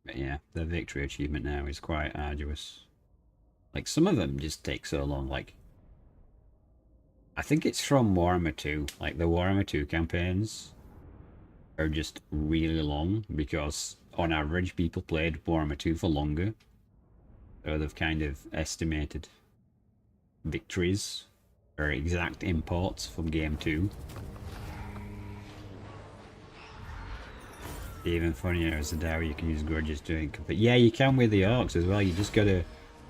But yeah, the victory achievement now is quite arduous. Like, some of them just take so long. Like, I think it's from Warhammer 2. Like, the Warhammer 2 campaigns are just really long because, on average, people played Warhammer 2 for longer. So they've kind of estimated victories or exact imports from game 2. Even funnier is the how you can use grudges doing. But yeah, you can with the orcs as well. You just gotta,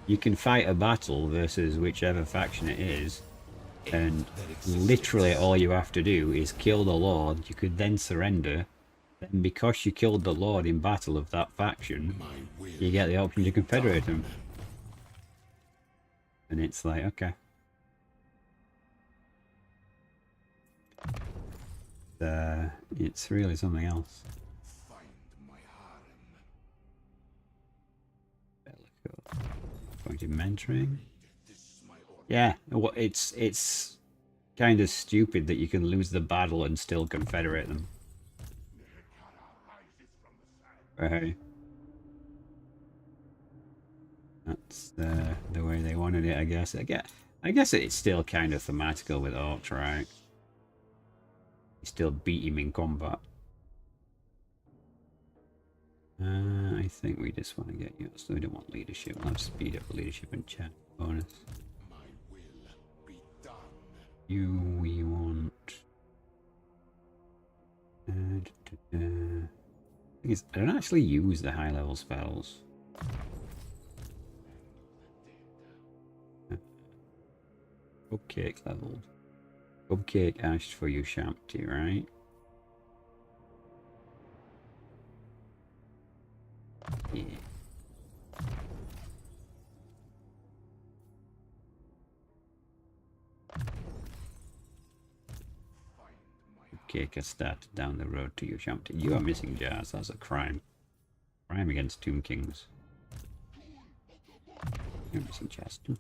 you can fight a battle versus whichever faction it is, and literally all you have to do is kill the lord. You could then surrender. Then because you killed the lord in battle of that faction, you get the option to confederate them. And it's like, okay. It's really something else. Going to mentoring. Yeah, well, it's kind of stupid that you can lose the battle and still confederate them. Right. That's the way they wanted it, I guess. I guess it's still kind of thematical with orcs, right? You still beat him in combat. I think we just want to get you, so we don't want leadership. We'll have speed up leadership and chat bonus. My will be done. You, we want. I don't actually use the high level spells. Cupcake leveled. Cupcake asked for you, Shampty, right? Yeah. Cake has started down the road to you, Shampty. You are missing jars. That's a crime. Crime against Tomb Kings. You're missing jars too.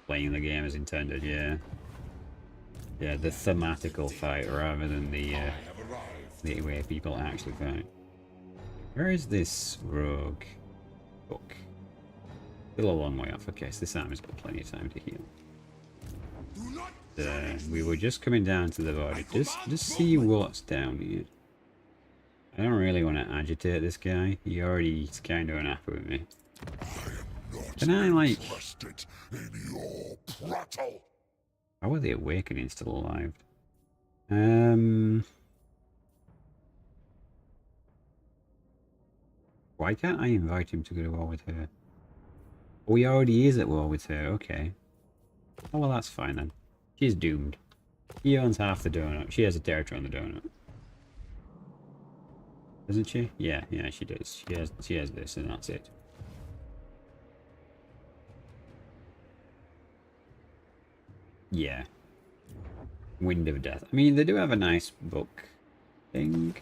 Playing the game as intended, yeah. Yeah, the thematical fight rather than the way people actually fight. Where is this rogue book? Still a long way off. Okay, so this army's got plenty of time to heal. We were just coming down to the border. Just see what's down here. I don't really want to agitate this guy. He already is kind of unhappy with me. Can I, like... Interested in your prattle. How are the Awakening still alive? Why can't I invite him to go to war with her? Oh, he already is at war with her, okay. Oh, well, that's fine then. She's doomed. He owns half the donut. She has a territory on the donut. Doesn't she? Yeah, yeah, she does. She has this, and that's it. Yeah. Wind of Death. I mean, they do have a nice book thing.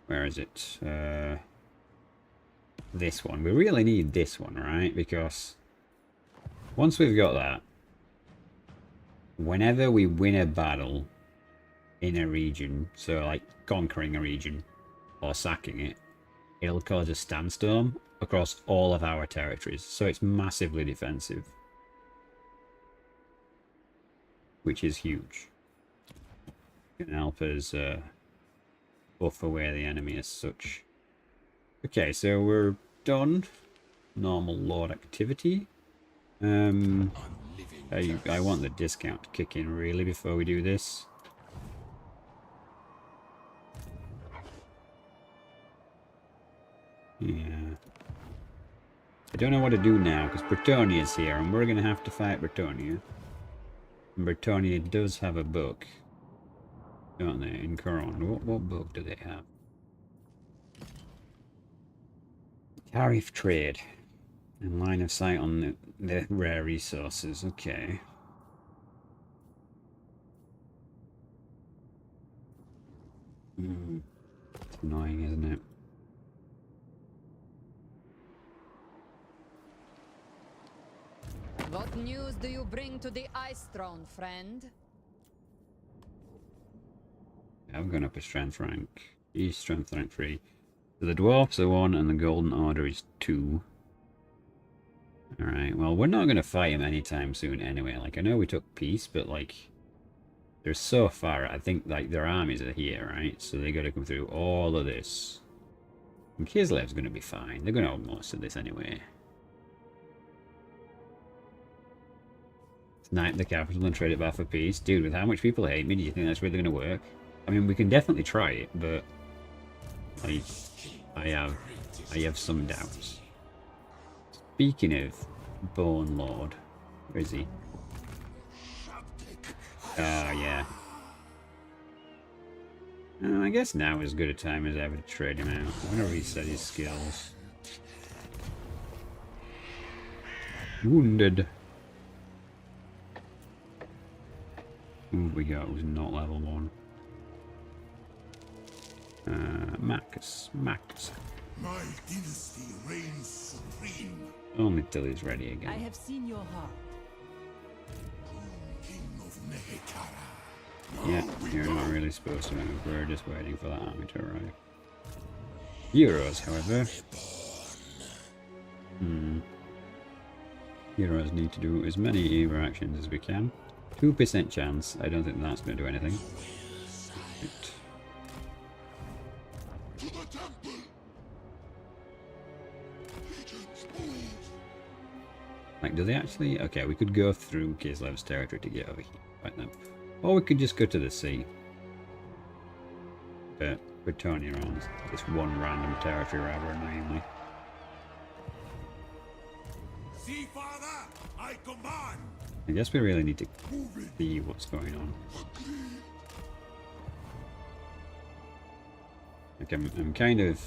Where is it? This one. We really need this one, right? Because once we've got that, whenever we win a battle in a region, so like conquering a region or sacking it, it'll cause a standstorm across all of our territories. So it's massively defensive, which is huge. It can help us buff away the enemy as such. Okay, so we're done. Normal Lord activity. I want the discount to kick in really before we do this. Yeah. I don't know what to do now because Bretonia's here and we're going to have to fight Bretonia. And Bretonia does have a book, don't they, in Coron? What book do they have? Tariff trade and line of sight on the rare resources. Okay. It's annoying, isn't it? What news do you bring to the Ice Throne, friend? I've gone up a strength rank. He's strength rank 3. So the dwarfs are 1 and the Golden Order is 2. Alright, well, we're not going to fight him anytime soon anyway. Like, I know we took peace, but, like, they're so far. I think, like, their armies are here, right? So they got to come through all of this. And Kislev's going to be fine. They're going to have most of this anyway. Snipe the capital and trade it back for peace. Dude, with how much people hate me, do you think that's really going to work? I mean, we can definitely try it, but I have some doubts. Speaking of Bone Lord, where is he? Oh, yeah. I guess now is as good a time as ever to trade him out. I want to reset his skills. Wounded. Who we got was not level 1. Marcus. My dynasty reigns supreme. Only till he's ready I again. have seen your heart. King of Nehekara. Yeah, you're not really supposed to move. We're just waiting for that army to arrive. Heroes, however. Heroes need to do as many hero actions as we can. 2% chance. I don't think that's going to do anything. Right. To the temple. Legions move. Like, do they actually... Okay, we could go through Kislev's territory to get over here. Right then. Or we could just go to the sea. But Bretonia owns this one random territory rather annoyingly. See, father, I command. I guess we really need to see what's going on. Like, I'm kind of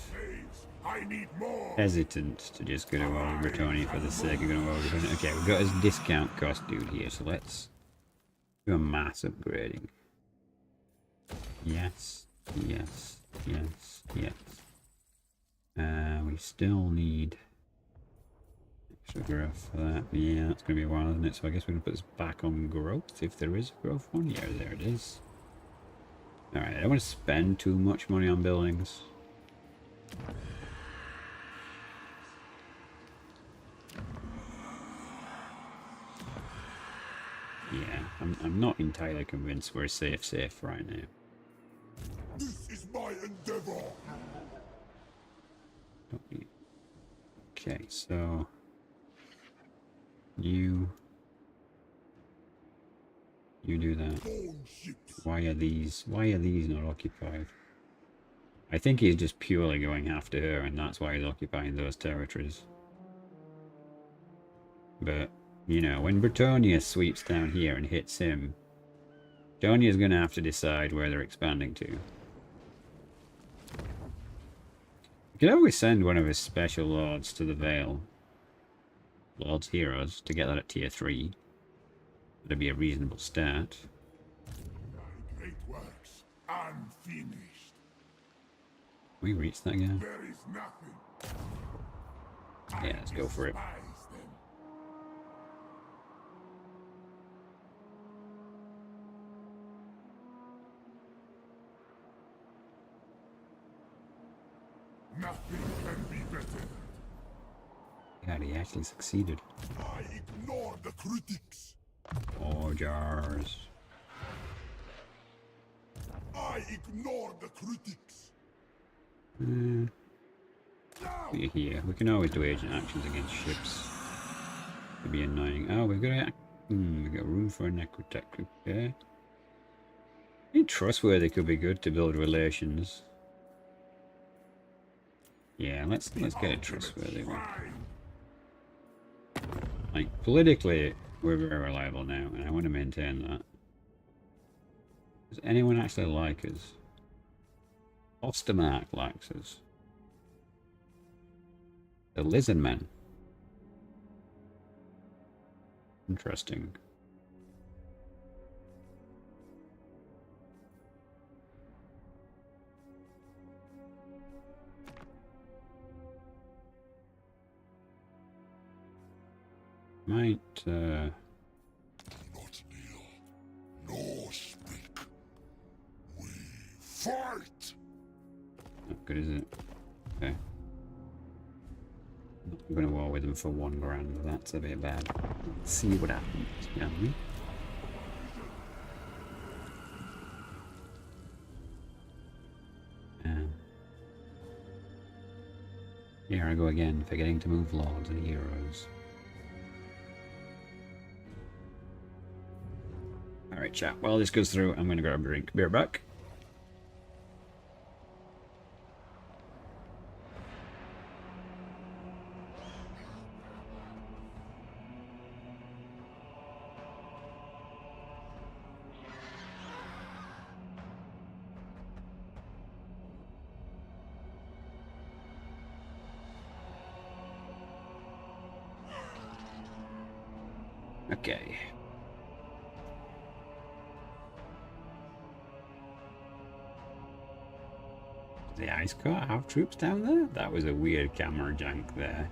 I need more. hesitant to just go to war with Bretonia for the sake of going to war with Bretonia. Okay, we've got his discount cost dude here, so let's do a mass upgrading. Yes, yes, yes, yes. We still need extra growth for that. But yeah, that's going to be a while, isn't it? So I guess we're going to put this back on growth, if there is a growth one. Yeah, there it is. Alright, I don't want to spend too much money on buildings. Yeah, I'm not entirely convinced we're safe right now. This is my endeavor. Don't we? Okay, so you do that. Why are these not occupied? I think he's just purely going after her, and that's why he's occupying those territories. But, you know, when Britannia sweeps down here and hits him, Britannia's going to have to decide where they're expanding to. You could always send one of his special lords to the Vale. Lord's Heroes, to get that at tier 3. That'd be a reasonable start. Thy great works unfinished. We reached that again. There is nothing. Yeah, let's go for it. Despise them. Nothing can be better. God, he actually succeeded. I ignore the critics. Oh, jars. I ignore the critics. We're here. We can always do agent actions against ships. It'd be annoying. Oh, we've got we got room for a necrotech. Okay. Being trustworthy could be good to build relations. Yeah, let's get a trustworthy one. Like politically, we're very reliable now, and I want to maintain that. Does anyone actually like us? Ostermark likes us. The Lizard Men. Interesting. Might, Not kneel, nor speak. We fight! not good, is it? Okay. I'm gonna war with them for 1 grand. That's a bit bad. Let's see what happens, shall we? Here I go again, forgetting to move lords and heroes. Alright, chat. While this goes through, I'm gonna grab a drink. Be right back. Okay. The Ice Court have troops down there? That was a weird camera jank there.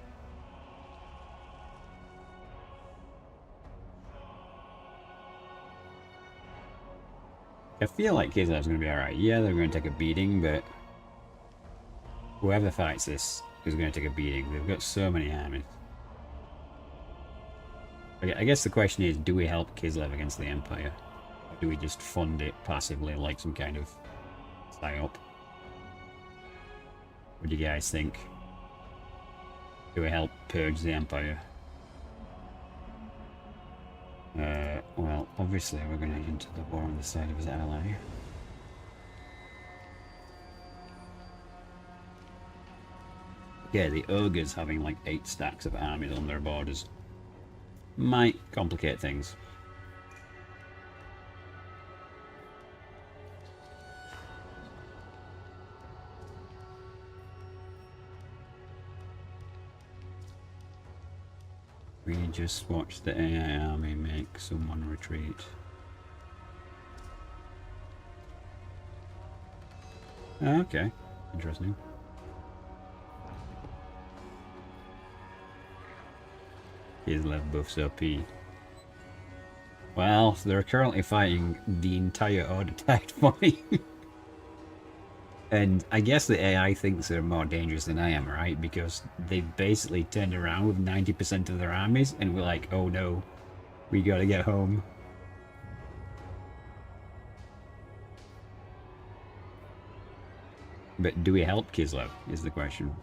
I feel like Kislev's going to be alright. Yeah, they're going to take a beating, but whoever fights this is going to take a beating. They've got so many armies. I guess the question is, do we help Kislev against the Empire? Or do we just fund it passively like some kind of psyop? What do you guys think? Do we help purge the Empire? Well, obviously we're going to enter the war on the side of his ally. Yeah, the ogres having like 8 stacks of armies on their borders might complicate things. We just watched the AI army make someone retreat. Okay, interesting. Kislev buffs OP. Well, they're currently fighting the entire Order Tide for me. And I guess the AI thinks they're more dangerous than I am, right? Because they basically turned around with 90% of their armies, and we're like, oh no, we gotta get home. But do we help Kislev, is the question.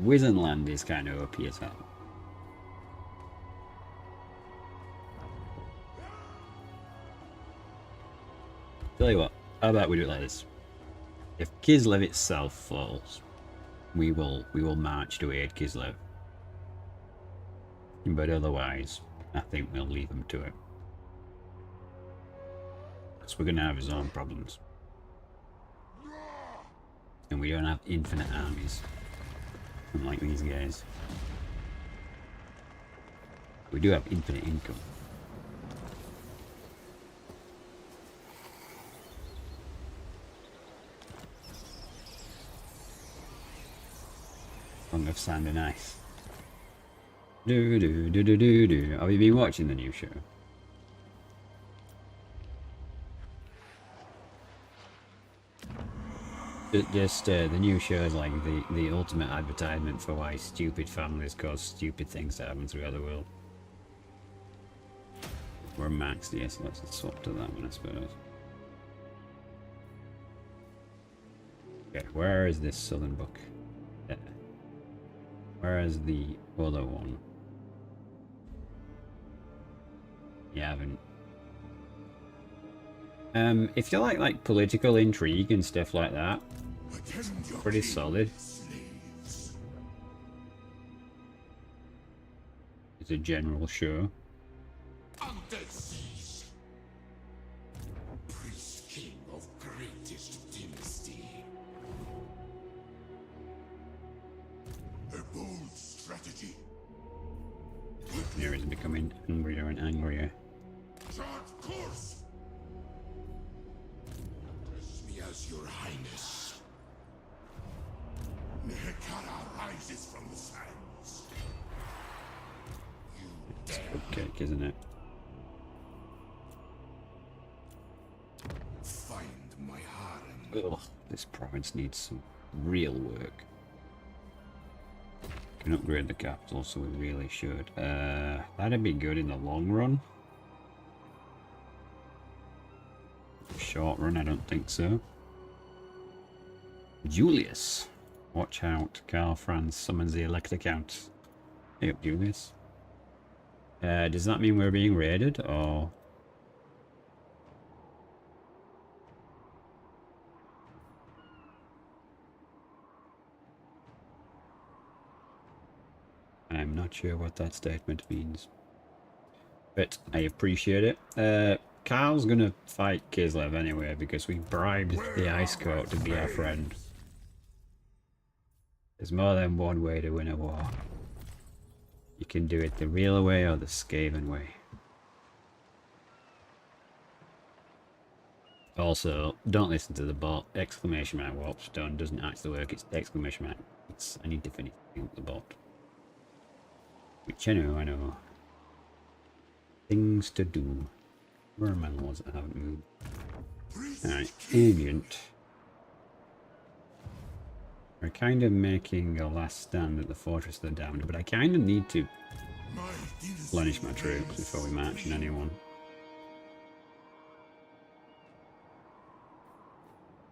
Wizenland is kind of OP as hell. Tell you what, how about we do it like this? If Kislev itself falls, we will march to aid Kislev. But otherwise, I think we'll leave them to it. Because we're going to have his own problems. And we don't have infinite armies. Unlike these guys. We do have infinite income. Long of sand and ice. Do do do do do do. Have you been watching the new show? Just the new show is like the ultimate advertisement for why stupid families cause stupid things to happen throughout the world. We're maxed, yes, let's swap to that one, I suppose. Okay, where is this southern book? There. Where is the other one? You haven't. If you like political intrigue and stuff like that, pretty solid. It's a general show. Priest king of greatest dynasty. A bold strategy. Here is becoming angrier and angrier. Chart course. Address me as your highness. Nehekara rises from the sands. You dare Cake, isn't it? find my harem. Ugh, this province needs some real work. Can upgrade the capital, so we really should. That'd be good in the long run. Short run, I don't think so. Julius. Watch out. Karl Franz summons the Elector Count. Hey up, Julius. Does that mean we're being raided, or... I'm not sure what that statement means. But I appreciate it. Karl's gonna fight Kislev anyway because we bribed the Ice Court to be our friend. There's more than one way to win a war. You can do it the real way or the Skaven way. Also, don't listen to the bot. Exclamation mark warp stone doesn't actually work. It's exclamation mark. I need to finish the bot. Which I know. Things to do. Where are my laws that haven't moved? Alright, agent. We're kind of making a last stand at the Fortress of the Damned, but I kind of need to replenish my troops before we march on anyone.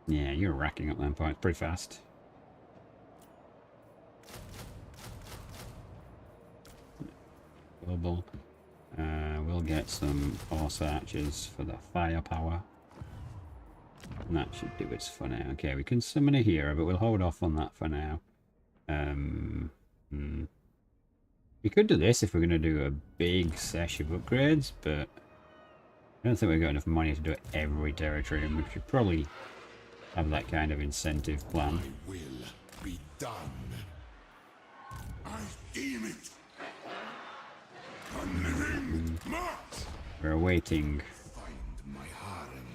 Yeah, you're racking up them points pretty fast. Global. We'll get some horse archers for the firepower. And that should do it for now. Okay, we can summon a hero, but we'll hold off on that for now. We could do this if we're going to do a big sesh of upgrades, but I don't think we've got enough money to do it every territory, and we should probably have that kind of incentive plan. My will be done. I deem it. Unliving march. We're awaiting. Find my harem.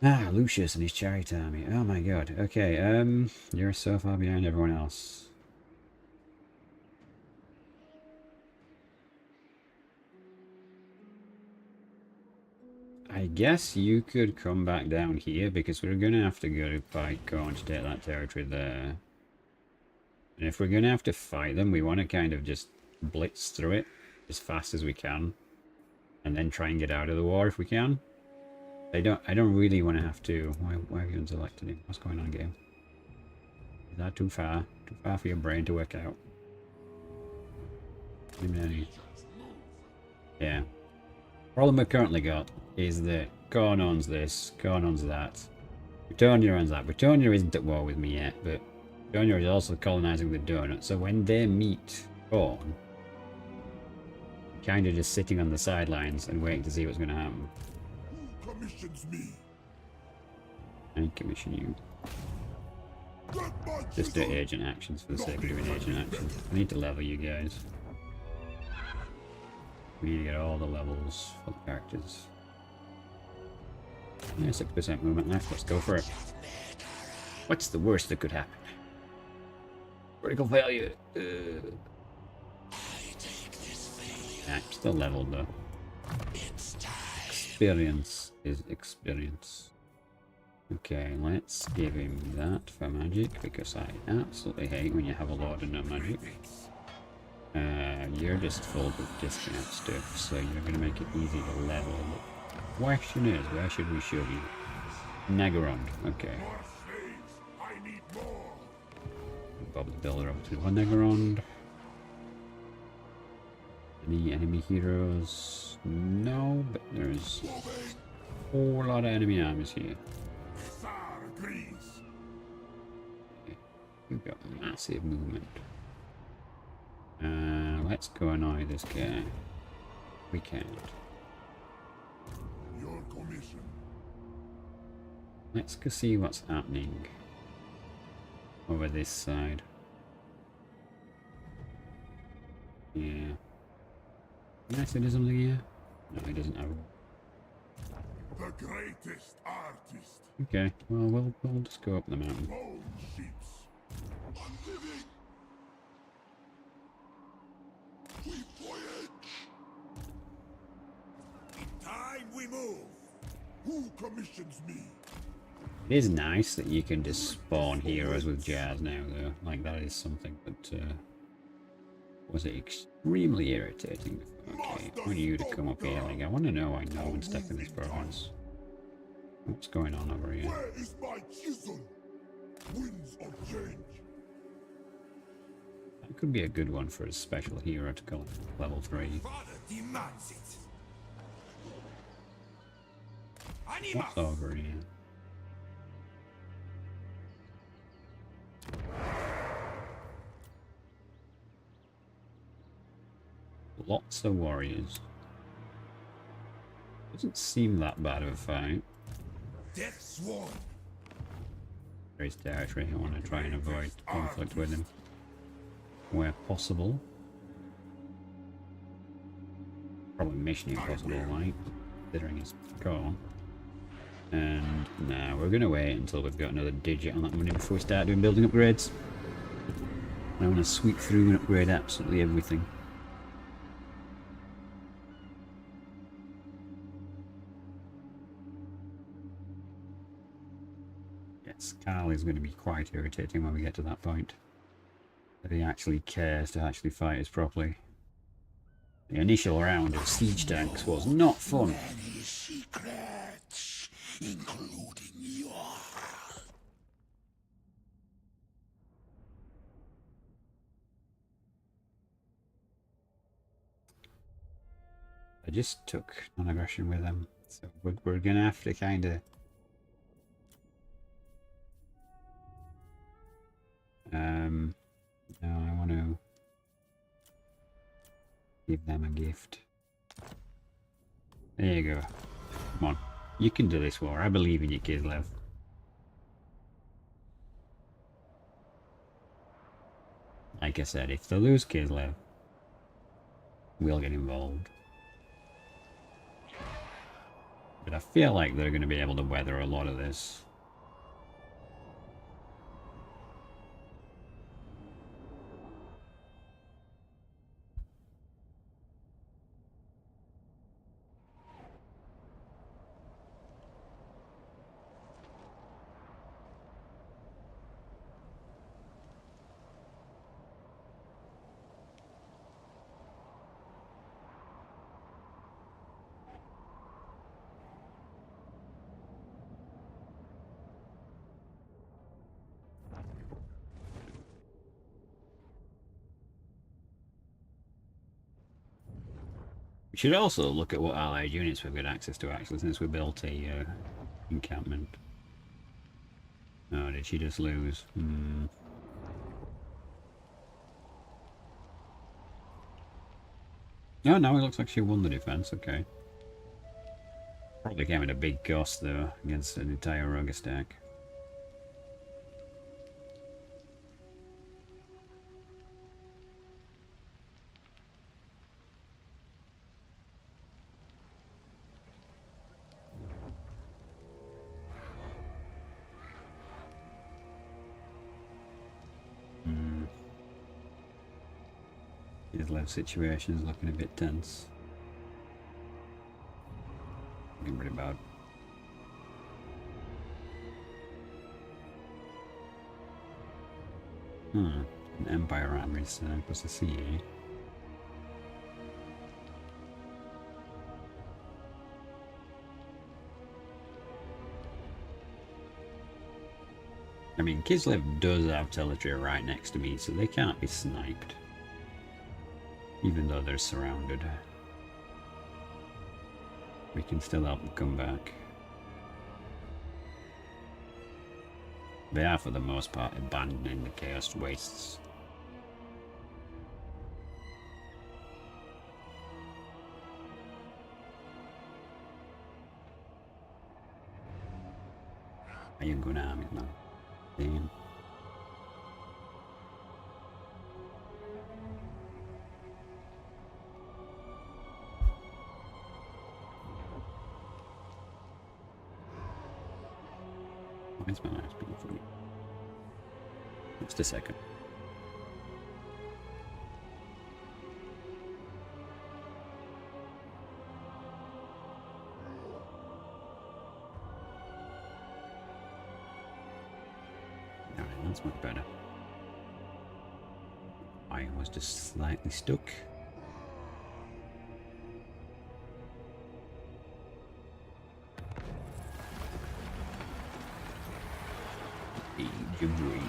Ah, Lucius and his chariot army. Oh my god. Okay, you're so far behind everyone else. I guess you could come back down here because we're going to have to go to fight Khorne to take that territory there. And if we're going to have to fight them, we want to kind of just blitz through it as fast as we can. And then try and get out of the war if we can. I don't really want to have to... Why have you unselected him? What's going on, game? Is that too far? Too far for your brain to work out. Yeah. Problem we've currently got is that Khorne owns this, Khorne owns that. Bretonnia owns that. Bretonnia isn't at war with me yet, but Bretonnia is also colonizing the donut, so when they meet Khorne, kind of just sitting on the sidelines and waiting to see what's going to happen. Who commissions me? I commission you. Just do agent actions for the sake of doing agent actions. I need to level you guys. We need to get all the levels for the characters. Yeah, 6% movement left. Let's go for it. What's the worst that could happen? Critical failure. I'm still leveled though. Experience is experience. Okay, let's give him that for magic, because I absolutely hate when you have a lot of no magic. You're just full of discount stuff, so you're going to make it easy to level. The question is, where should we shove you? Nagarond, okay. Bob the Builder over to one Nagarond. Any enemy heroes? No, but there's a whole lot of enemy armies here. Okay. We've got massive movement. Let's go annoy this guy. We can't. Your commission. Let's go see what's happening over this side. Yeah. Can I say do something here? No, he doesn't have. The greatest artist. Okay, well, we'll just go up the mountain. Bone ships. Unliving. We voyage. Time we move. Who commissions me? It is nice that you can just spawn heroes with jars now, though. Like, that is something that was extremely irritating before. Okay, I want you to come up here. Like, I want to know why no one's taking this province. What's going on over here? Where is my chisel? Winds of change. That could be a good one for a special hero to call level 3. Father demands it. What's over here? Lots of warriors. Doesn't seem that bad of a fight. Death sworn. His territory. I want to try and avoid conflict with him where possible. Probably mission impossible, right? Considering he's gone. And now we're going to wait until we've got another digit on that money before we start doing building upgrades. I want to sweep through and upgrade absolutely everything. Yes, Carl is going to be quite irritating when we get to that point. That he actually cares to actually fight us properly. The initial round of siege tanks was not fun. Many secrets, including yours. I just took non-aggression with them, so we're gonna have to kind of no, I want to give them a gift. There you go. Come on, you can do this war. I believe in you, Kislev. Like I said, if they lose Kislev, we'll get involved. But I feel like they're going to be able to weather a lot of this. We should also look at what allied units we've got access to, actually, since we built a encampment. Oh, did she just lose? Hmm. Oh, no, it looks like she won the defense. Okay. Probably came at a big cost, though, against an entire rogue stack. His life situation is looking a bit tense. Looking pretty bad. An Empire army is plus a CA. I mean, Kislev does have territory right next to me, so they can't be sniped. Even though they're surrounded. We can still help them come back. They are, for the most part, abandoning the Chaos Wastes. Are you going to army now? Damn. Where's my mouse being funny? Just a second. Alright, that's much better. I was just slightly stuck. Age of Rage.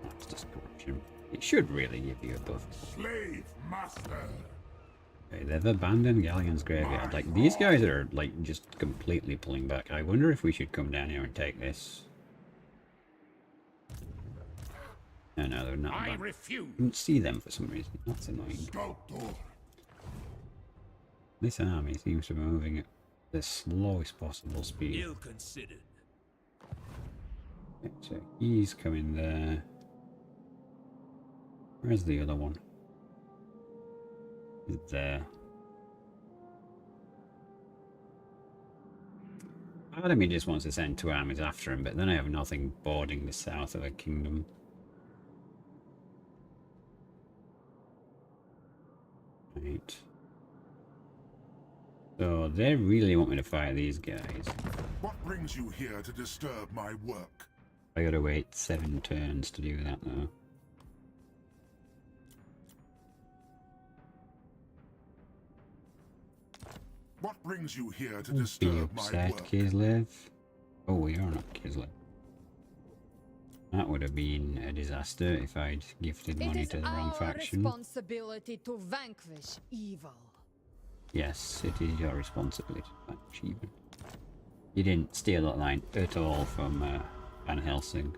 That's just corruption. It should really give you a buff. Slave master. Okay, they've abandoned Galleon's graveyard. Like, these guys are, like, just completely pulling back. I wonder if we should come down here and take this. No, no, they're not. I I refuse. didn't see them for some reason. That's annoying. This army seems to be moving at the slowest possible speed. Ill considered. Okay, so he's coming there. Where's the other one? He's there. Part of me just wants to send 2 armies after him, but then I have nothing boarding the south of a kingdom. Right. So they really want me to fight these guys. What brings you here to disturb my work? I gotta wait 7 turns to do that though. What brings you here to Don't be disturb my upset, work? Kislev. Oh, we are not Kislev. That would have been a disaster if I'd gifted money to the wrong faction. Responsibility to vanquish evil. Yes, it is your responsibility to vanquish evil. You didn't steal that line at all from Van Helsing.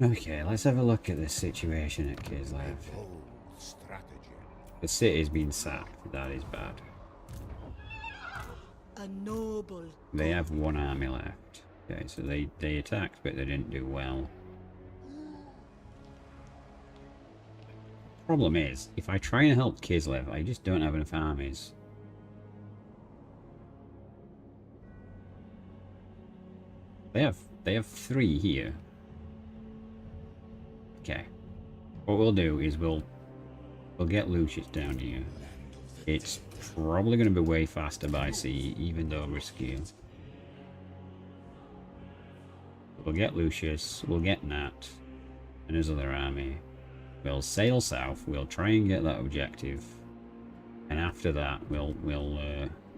Okay, let's have a look at this situation at Kislev. The city's been sacked, that is bad. A noble. They have 1 army left. Okay, so they attacked, but they didn't do well. Problem is, if I try and help Kislev, I just don't have enough armies. They have 3 here. Okay. What we'll do is we'll get Lucius down here. It's probably going to be way faster by sea, even though riskier. We'll get Lucius, we'll get Nat, and his other army. We'll sail south, we'll try and get that objective. And after that, we'll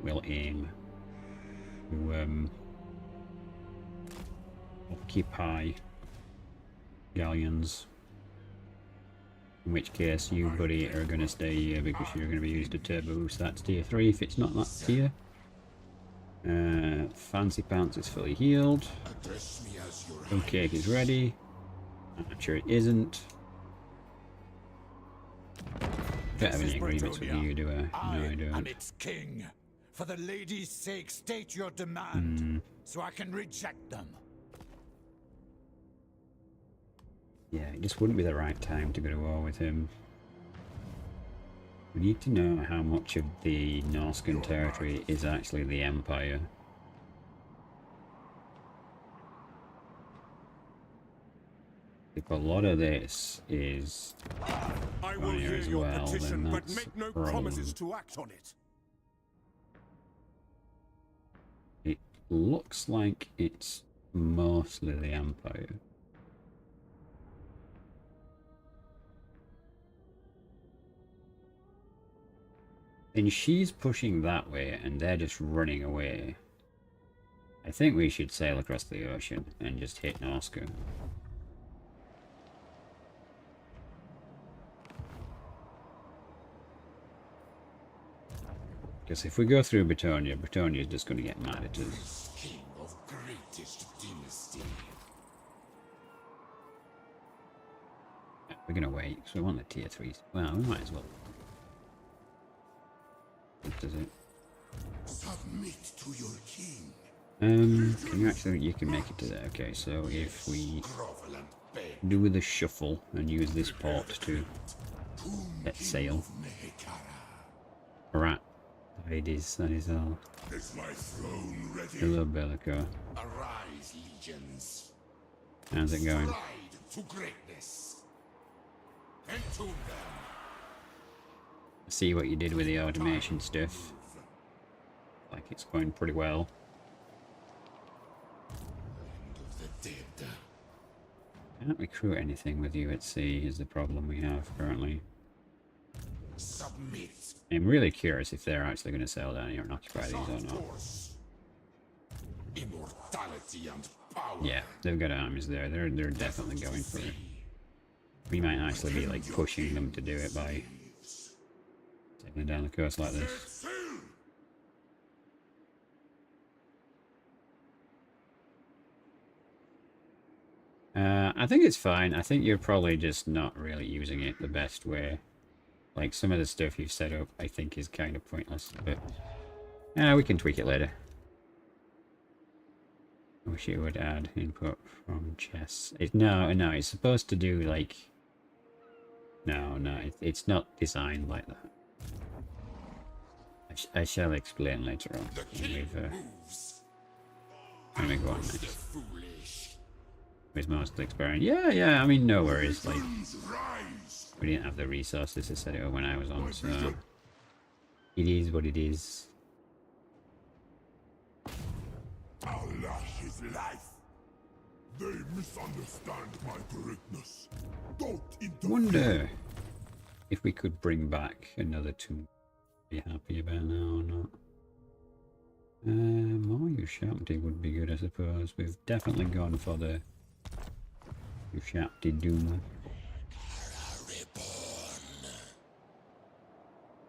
will aim to occupy galleons. In which case you, buddy, are going to stay here because you're going to be used to turbo boost. That's tier 3 if it's not that tier. Fancy Pants is fully healed. Okay, if he's ready. I'm sure it isn't. Don't have any agreements with you, do I? No, I don't. And its king. For the lady's sake, state your demand, so I can reject them. Yeah, it just wouldn't be the right time to go to war with him. We need to know how much of the Norscan territory is actually the Empire. If a lot of this is I will on here hear as your well, petition, then but that's make no a problem. promises to act on it. It looks like it's mostly the Empire. And she's pushing that way, and they're just running away. I think we should sail across the ocean and just hit Norska. Because if we go through Bretonia, Bretonia is just going to get mad at us. King of greatest dynasty. Yeah, we're going to wait, because we want the tier 3s. Well, we might as well. What does it? Submit to your king. Can you actually, you can make it to there. Okay, so if we Grovel and beg. do the shuffle and use this port to set sail. Alright, that is all. Is my throne ready? Hello, Bellico. Arise, legions. How's it going? Stride to greatness. Entomb them. See what you did with the automation stuff. Like it's going pretty well. Land of the dead. Can't recruit anything with you at sea is the problem we have currently. Submit. I'm really curious if they're actually going to settle down here and occupy these or not. Force. Immortality and power. Yeah, they've got armies there. They're definitely going for it. We might actually be like pushing them to do it by taking down the coast like this. I think it's fine. I think you're probably just not really using it the best way. Like some of the stuff you've set up, I think is kind of pointless. But we can tweak it later. I wish it would add input from chess. No, it's supposed to do like. No, it's not designed like that. I shall explain later on. Let me go on next. With most experiment. Yeah, I mean, no worries. Like, we didn't have the resources to set it up when I was on, so it is what it is. Allah his life. They misunderstand my greatness. Don't interfere. Wonder if we could bring back another two. Be happy about now or not. More Ushabti would be good, I suppose. We've definitely gone for the Ushabti Doom.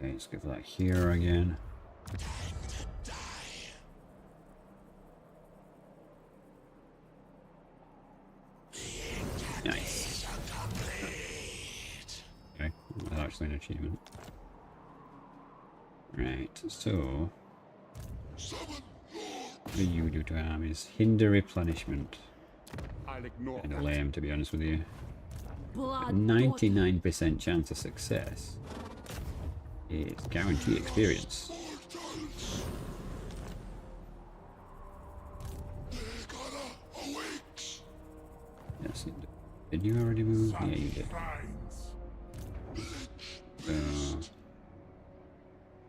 Okay, let's go for that here again. Nice. Okay, that's actually an achievement. Right, so what do you do to armies? Hinder replenishment. I'll ignore Kind of that. lame, to be honest with you. Blood 99% chance of success is guaranteed experience. Yes, did you already move? Yeah, you did. So,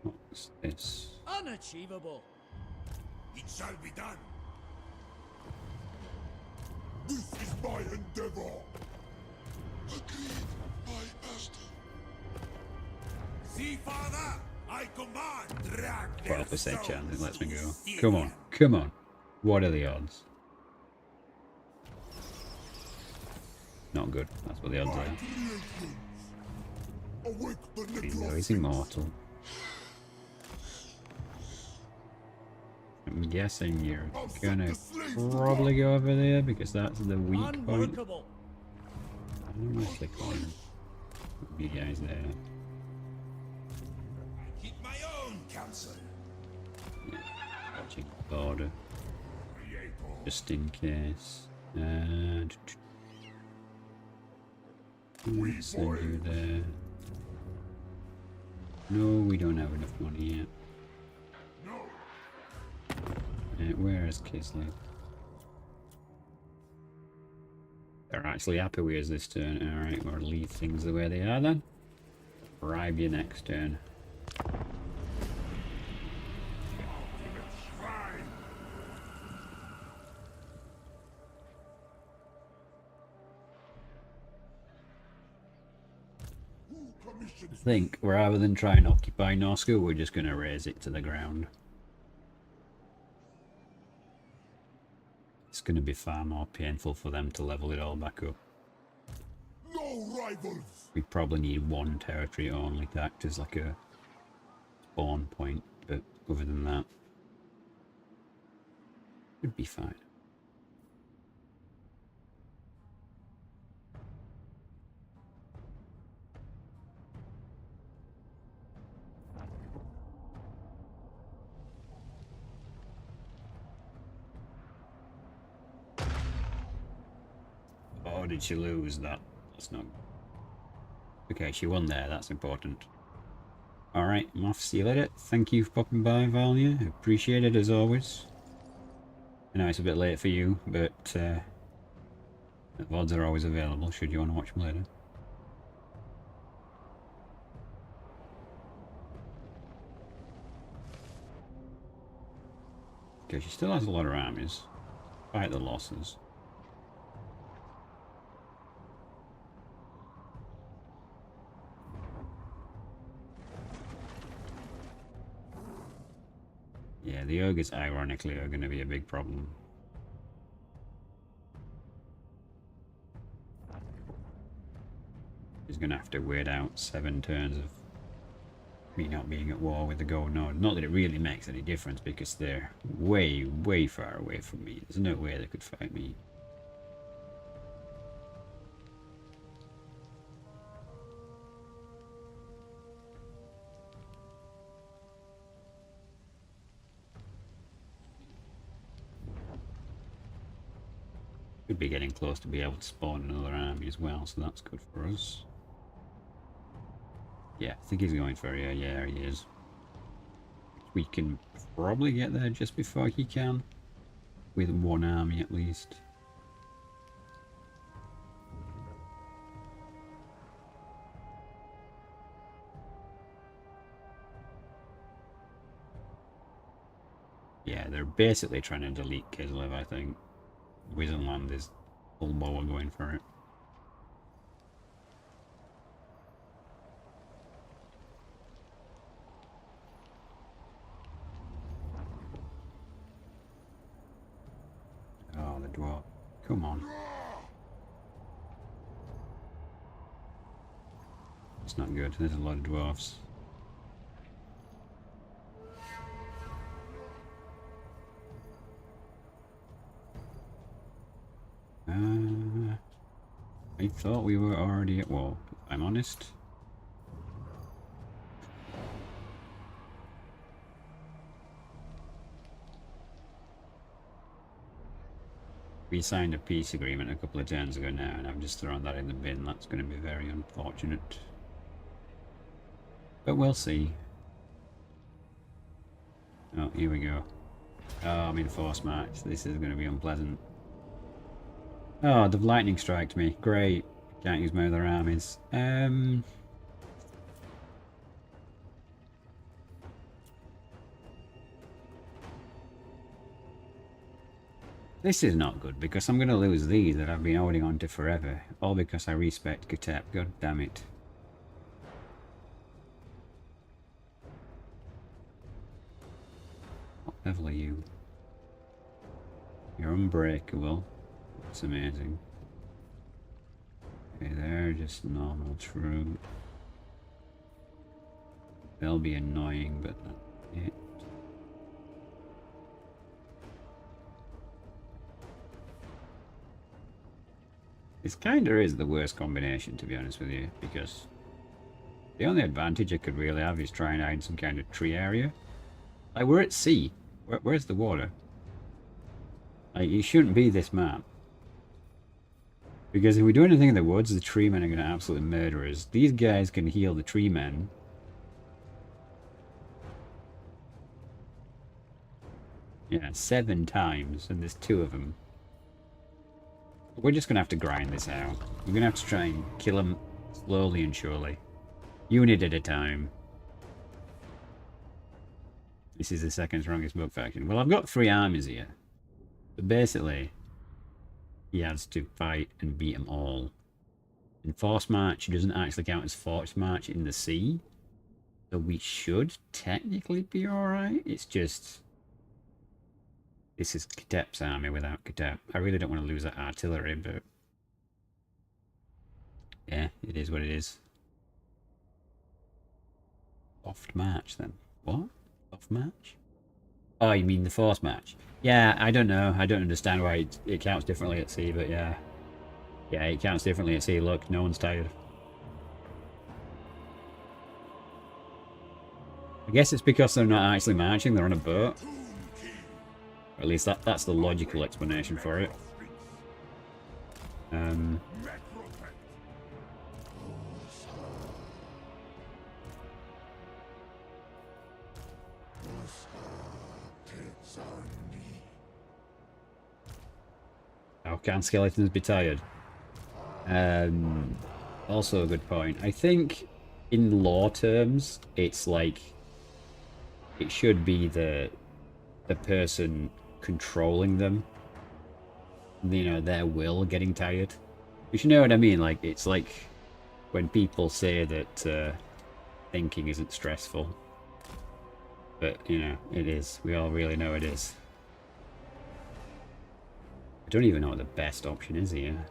what's this? Unachievable. It shall be done. This is my endeavor. Agreed, my master. See, father, I command. Drag their 12% chance it lets me go. souls. Come on, come on. What are the odds? Not good. That's what the odds are. Awake the Even though he's immortal. I'm guessing you're gonna probably go over there because that's the weak point. Unworkable. I don't know if they call him. You guys there. Keep my own counsel. Yeah, watching the border. Just in case. Send you there. No, we don't have enough money yet. Where is Kisley? They're actually happy with us this turn. Alright, we'll leave things the way they are then. Bribe you next turn. I think rather than try and occupy Norska, we're just going to raise it to the ground. It's going to be far more painful for them to level it all back up. No rivals. We probably need one territory only to act as like a spawn point, but other than that, it'd be fine. Oh, did she lose that? That's not... Okay, she won there, that's important. Alright, I'm off, see you later. Thank you for popping by, Valia. Appreciate it as always. I know it's a bit late for you, but the VODs are always available should you want to watch them later. Okay, she still has a lot of armies, despite the losses. Yeah, the ogres ironically are going to be a big problem. He's going to have to wait out 7 turns of me not being at war with the Gold Nord. Not that it really makes any difference because they're way, way far away from me. There's no way they could fight me. Could be getting close to be able to spawn another army as well, so that's good for us. Yeah, I think he's going for it. Yeah, he is. We can probably get there just before he can, with one army at least. Yeah, they're basically trying to delete Kislev, I think. Wizenland is full bower going for it. Oh, the dwarf. Come on. It's not good. There's a lot of dwarfs. I thought we were already at war, if I'm honest. We signed a peace agreement a couple of turns ago now, and I've just thrown that in the bin. That's going to be very unfortunate. But we'll see. Oh, here we go. Oh, I'm in force march. This is going to be unpleasant. Oh, they've lightning striked me. Great. Can't use my other armies. This is not good because I'm going to lose these that I've been holding on to forever. All because I respect Khatep. God damn it. level are you? You're unbreakable. That's amazing. Okay, they're just normal true. They'll be annoying, but that's it. This kinda is the worst combination, to be honest with you, because the only advantage I could really have is try and hide some kind of tree area. Like, we're at sea. Where's the water? Like, it shouldn't be this map. Because if we do anything in the woods, the tree men are going to absolutely murder us. These guys can heal the tree men. Yeah, 7 times, and there's 2 of them. We're just going to have to grind this out. We're going to have to try and kill them slowly and surely. Unit at a time. This is the second strongest book faction. Well, I've got 3 armies here. But basically, he has to fight and beat them all. And Force March doesn't actually count as Force March in the sea. So we should technically be alright. It's just... this is Khatep's army without Khatep. I really don't want to lose that artillery, but... yeah, it is what it is. Soft March, then. What? Soft March? Oh, you mean the Force March? Yeah, I don't know. I don't understand why it counts differently at sea, but yeah. Yeah, it counts differently at sea. Look, no one's tired. I guess it's because they're not actually marching, they're on a boat. Or at least that's the logical explanation for it. How can skeletons be tired? Also a good point. I think in lore terms, it's like it should be the person controlling them, you know, their will getting tired. You know what I mean? Like, it's like when people say that thinking isn't stressful. But, you know, it is. We all really know it is. I don't even know what the best option is here.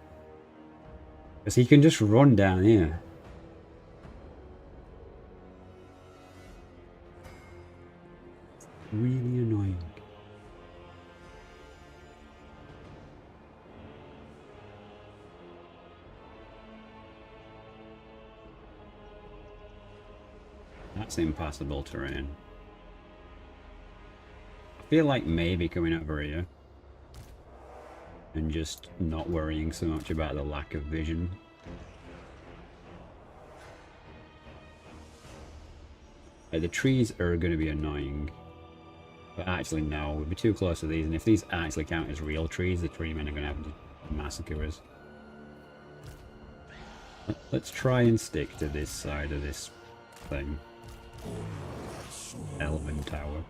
Because he can just run down here. Really annoying. That's impassable terrain. I feel like maybe coming over here and just not worrying so much about the lack of vision. Like, the trees are going to be annoying. But actually no, we'd be too close to these, and if these actually count as real trees, the tree men are going to have to massacre us. Let's try and stick to this side of this thing. Elven Tower.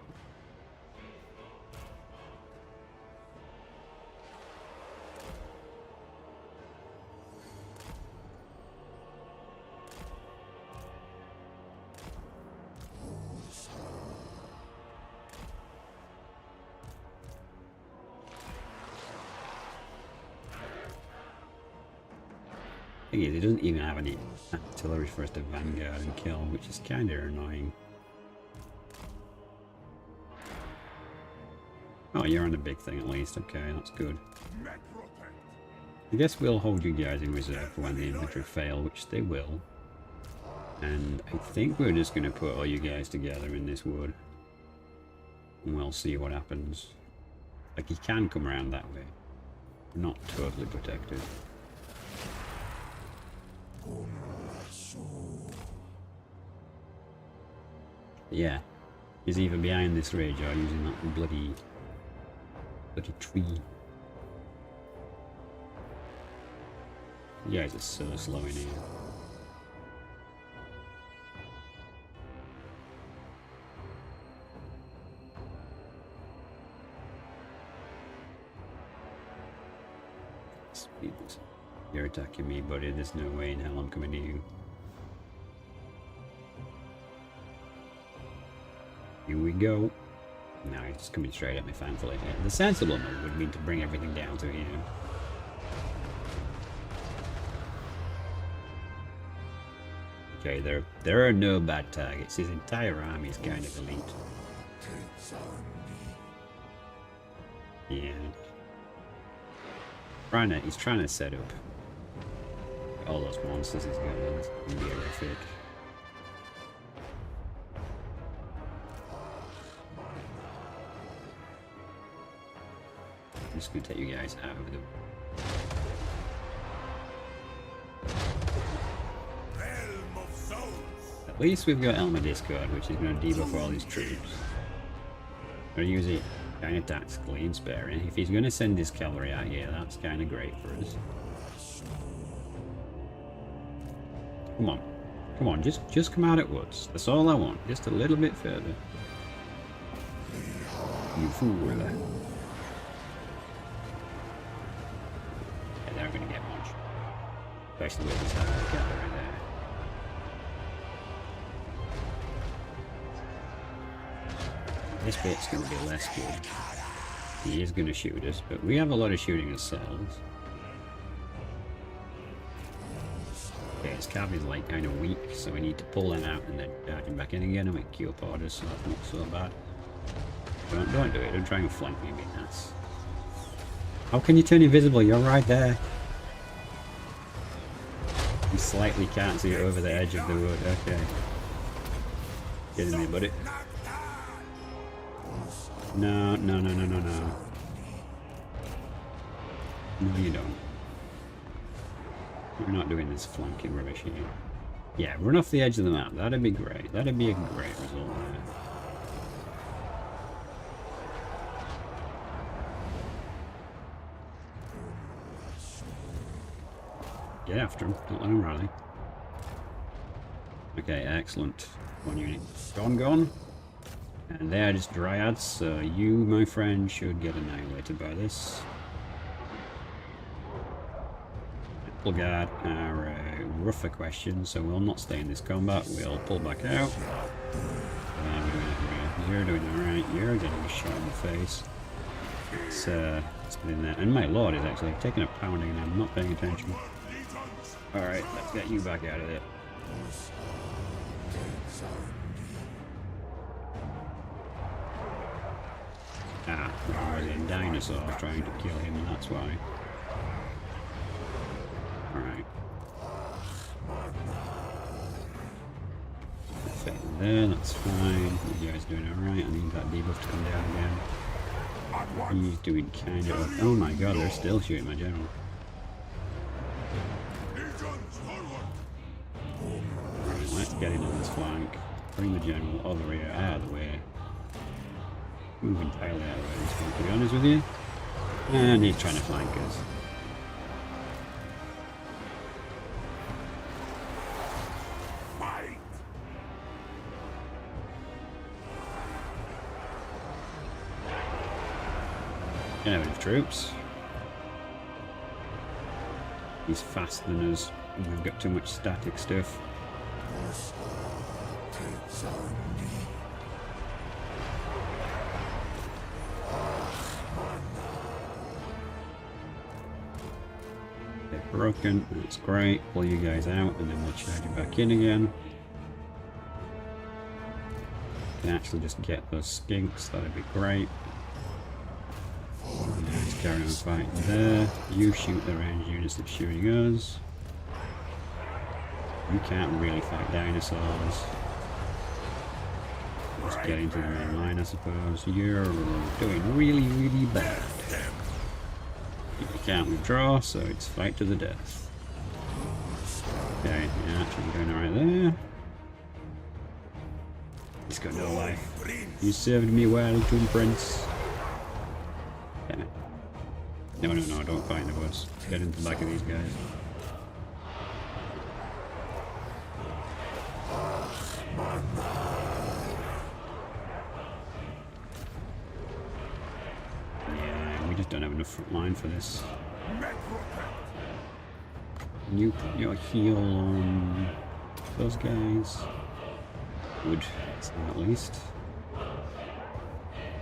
Thing is, it doesn't even have any artillery for us to vanguard and kill, which is kind of annoying. Oh, you're on a big thing at least. Okay, that's good. I guess we'll hold you guys in reserve for when the infantry fail, which they will. And I think we're just going to put all you guys together in this wood. And we'll see what happens. Like, you can come around that way. We're not totally protected. Yeah, he's either behind this ridge or using that bloody tree. You guys are so slow in here. Speed this. You're attacking me, buddy. There's no way in hell I'm coming to you. Here we go. No, he's just coming straight at me, thankfully. Yeah, the sensible move would be to bring everything down to here. Okay, there are no bad targets. His entire army is kind of elite. Yeah. He's trying to set up all those monsters he's got. It's gonna be horrific. I'm just gonna take you guys out of the. At least we've got Elmer Discord, which is going to debuff all his troops. I'm going to use it kind of tactically and sparing. If he's going to send his cavalry out here, that's kind of great for us. Come on. Come on, just come out at once. That's all I want. Just a little bit further. You fool. Yeah, they're going to get much. Especially with this cavalry there. This bit's going to be less good. He is going to shoot us, but we have a lot of shooting ourselves. Okay, his cav is like kind of weak, so we need to pull them out and then charge him back in again and make Q orders, so that's not so bad. Don't do it, don't try and flank me, be nuts. How can you turn invisible? You're right there. You slightly can't see it over the edge of the wood, okay. Get in there, buddy. No. No, you don't. We're not doing this flanking rubbish here. Yeah, run off the edge of the map. That'd be great. That'd be a great result there. Get after him. Don't let him rally. Okay, excellent. One unit. Gone. And they are just dryads, so you, my friend, should get annihilated by this. Guard are rougher questions, so we'll not stay in this combat. We'll pull back out. You're doing alright. You're getting shot in the face. It's been there. And my lord is actually taking a pounding and I'm not paying attention. Alright, let's get you back out of there. Ah, there was a dinosaur trying to kill him, and that's why. Alright. Perfect there, that's fine. You guys doing alright? I need that debuff to come down again. He's doing kind of. Oh my god, they're still shooting my general. Right, let's get in on this flank. Bring the general over here, out of the way. Move entirely out of the way, this one, to be honest with you. And he's trying to flank us. Get out of troops. He's faster than us. We've got too much static stuff. They're broken. That's great. Pull you guys out and then we'll charge you back in again. Can actually just get those skinks. That'd be great. Just carry on fighting there. You shoot the ranged units that's shooting us. You can't really fight dinosaurs. Just get into the main line, I suppose. You're doing really, really bad. You can't withdraw, so it's fight to the death. Okay, yeah, actually doing alright there. He's got no life. You served me well, Toon Prince. Damn it. No, don't fight in the woods. Get into the back of these guys. Yeah, we just don't have enough front line for this. Can you put your heel on those guys? Would, at least.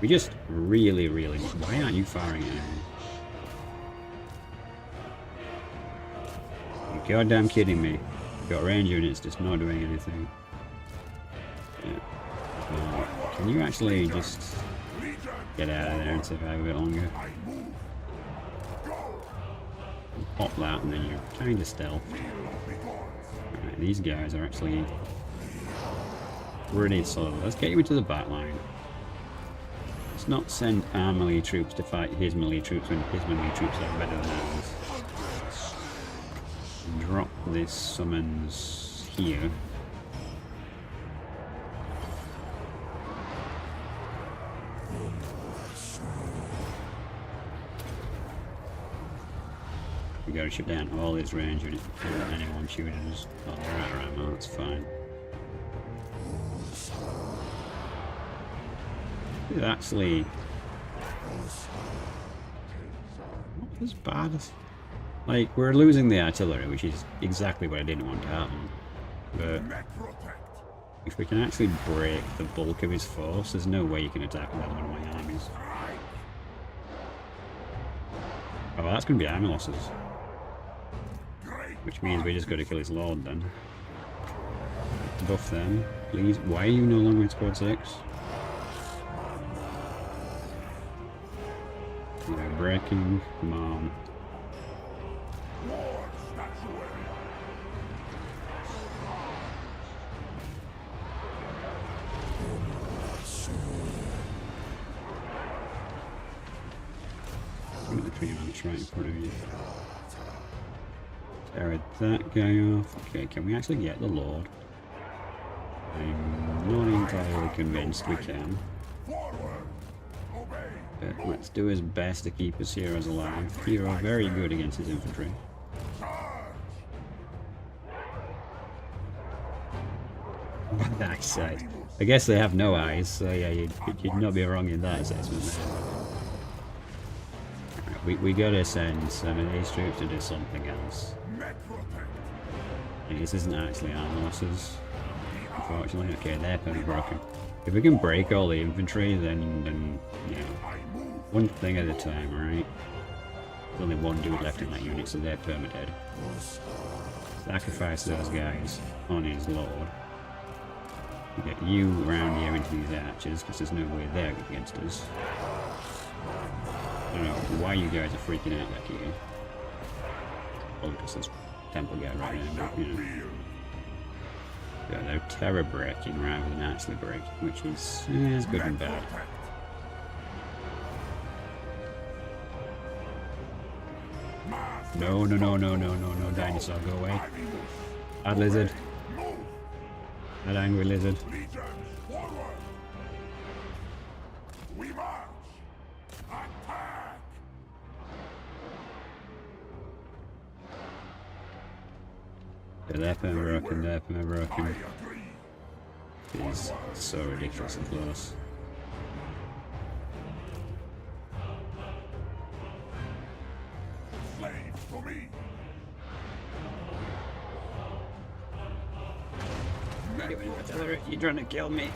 We just really, really... Why aren't you firing at him? You're goddamn kidding me. You've got range units just not doing anything. Yeah. Can you actually just get out of there and survive a bit longer? Pop that and then you're kind of stealth. Alright, these guys are actually pretty slow. Let's get you into the back line. Let's not send our melee troops to fight his melee troops when his melee troops are better than ours. Drop this summons here. We gotta shoot down all his range units before anyone shooting us. Oh, they're out of ammo, that's fine. It's actually not as bad as... Like, we're losing the artillery, which is exactly what I didn't want to happen. But if we can actually break the bulk of his force, there's no way you can attack another one of my armies. Oh, well, that's going to be army losses. Which means we just got to kill his lord then. Buff them, please. Why are you no longer in squad 6? You're breaking. Come on. Look at the tree ranch right in front of you. Tear that guy off. Okay, can we actually get the Lord? I'm not entirely convinced we can. But let's do his best to keep his heroes alive. Hero very good against his infantry. Nice side. I guess they have no eyes, so yeah, you'd not be wrong in that assessment there. Right, we gotta send some of these troops to do something else. This isn't actually armor losses, unfortunately. Okay, they're pretty broken. If we can break all the infantry, then you know, one thing at a time, right? There's only one dude left in that unit, so they're perma-dead. Sacrifice those guys on his lord. Get you around here into these archers, because there's no way they're against us. I don't know why you guys are freaking out back here. Probably because there's temple guy right now, but, you know. Yeah, they're terror breaking rather than actually breaking, which is good and bad. No, dinosaur, go away. Bad lizard. That angry lizard. Yeah, they're broken, they're broken. It is so ridiculously close. You're trying to kill me.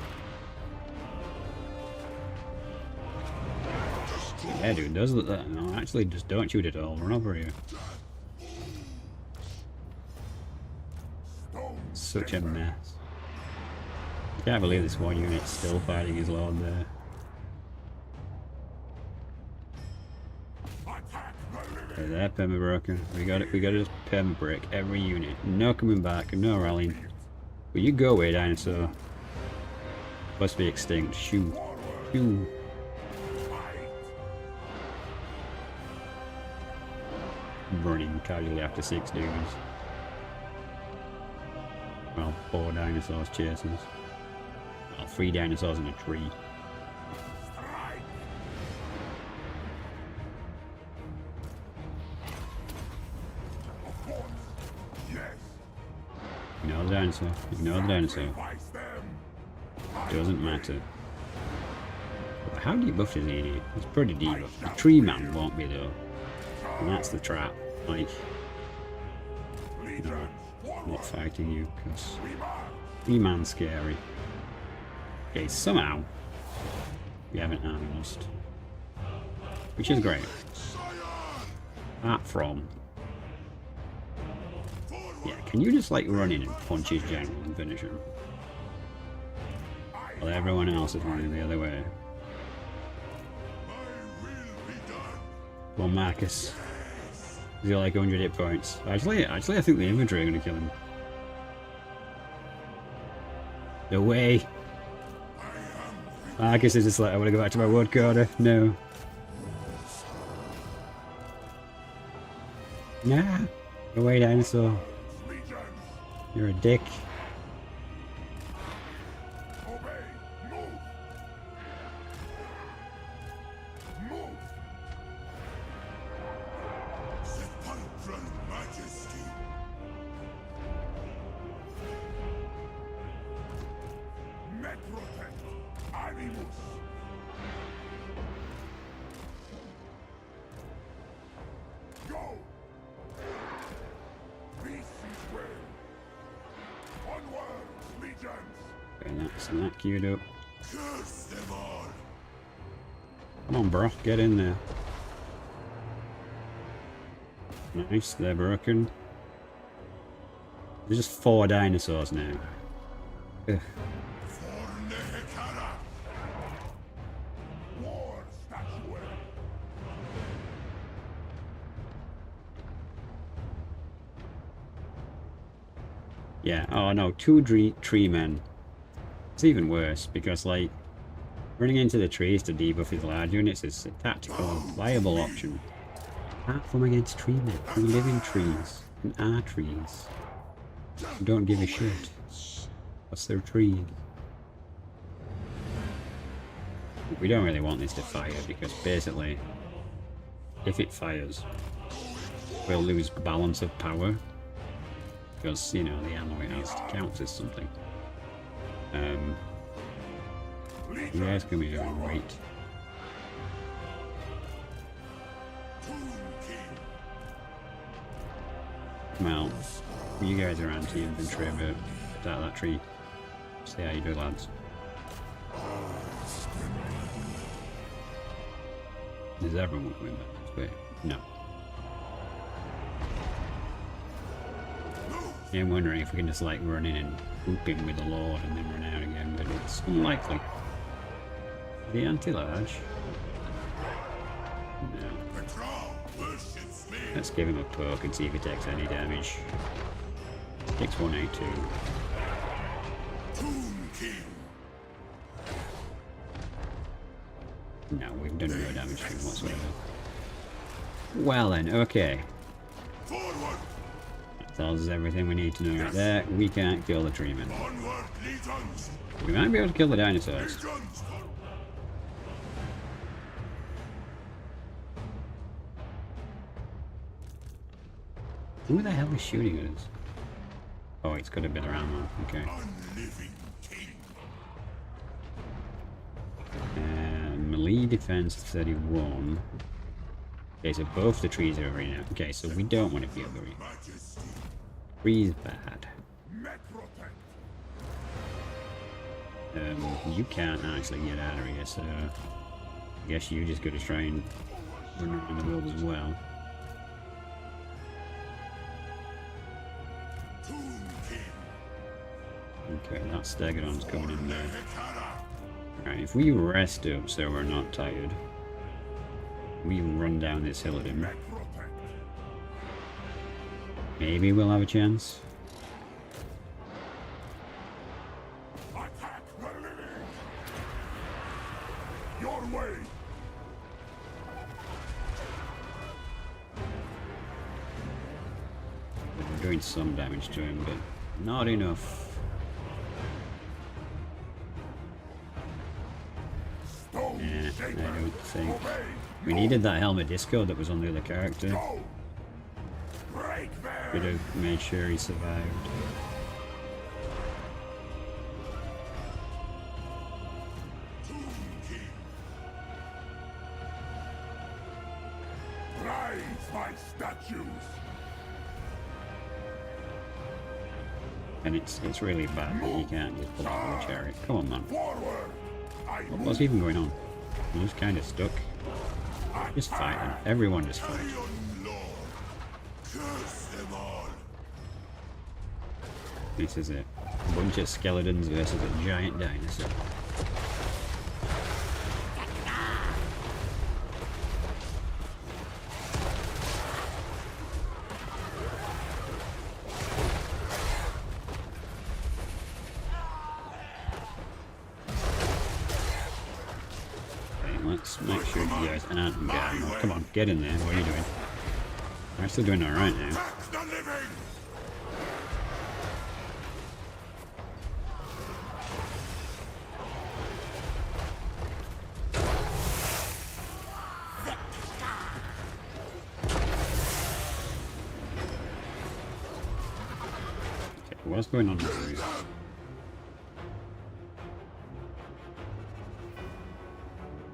Yeah, dude, does look that. No, actually, just don't shoot at all. Run over here. Such a mess. I can't believe this one unit's still fighting his lord there. Okay, they're perma-broken. We gotta just perma-break every unit. No coming back, no rallying. Will you go away, dinosaur? Must be extinct. Shoo. Shoo. Running casually after 6 dudes. Well, 4 dinosaurs chase us. Well, 3 dinosaurs in a tree. Ignore the dinosaur. Ignore the dinosaur. Doesn't matter. How debuffed is he? He's pretty debuffed. The tree man won't be though. And that's the trap. Like, no, I'm not fighting you because tree man's scary. Okay, somehow We haven't army lost. Which is great. Apart from... Yeah, can you just like run in and punch his general and finish him? While everyone else is running the other way. Come on, Marcus. He's got like 100 hit points. Actually, I think the infantry are going to kill him. No way! Marcus is just like, I want to go back to my wood corner. No. Nah. Go away, dinosaur. You're a dick. Okay, that's that queued up. Come on, bro, get in there. Nice, they're broken. There's just 4 dinosaurs now. Ugh. Yeah, oh no, 2 tree men. It's even worse, because like, running into the trees to debuff his large units is a tactical and viable option. Apart from against tree men, who live in trees, and are trees. Who don't give a shit. What's their trees? We don't really want this to fire, because basically, if it fires, we'll lose balance of power. Because, you know, the ammo it has counts as something. You guys come here and wait. Well, you guys are anti-infantry, but attack that tree. See how you do, lads. Is everyone coming back? Wait, no. Yeah, I'm wondering if we can just like run in and whoop in with the Lord and then run out again, but it's unlikely. The anti-large? No. Let's give him a poke and see if he takes any damage. Takes 182. No, we've done no damage to him whatsoever. Well then, okay. That tells us everything we need to know right there. We can't kill the tree men. We might be able to kill the dinosaurs. Who the hell is shooting at us? Oh, it's got a bit around one. Okay. Melee defense 31. Okay, so both the trees are over now. Okay, so we don't want to be over here. Tree's bad. You can't actually get out of here, so I guess you just got to try and run around the world as well. Okay, that Stegodon's coming in there. Alright, if we rest up so we're not tired, we run down this hill at him. Maybe we'll have a chance. Your way. We're doing some damage to him, but not enough. Yeah, I don't think. We needed that helmet disco that was on the other character. Could have made sure he survived. Rise, my statues. And it's really bad that you can't just pull out of the chariot. Come on, man. Forward. What's even going on? I'm just kind of stuck. Just fight them. Everyone just fight. Iron Lord, curse them all. This is it. A bunch of skeletons versus a giant dinosaur. Let's make sure you guys aren't in guard mode. Come on, get in there. What are you doing? We're actually doing alright now. Attack the living. Okay, what's going on here?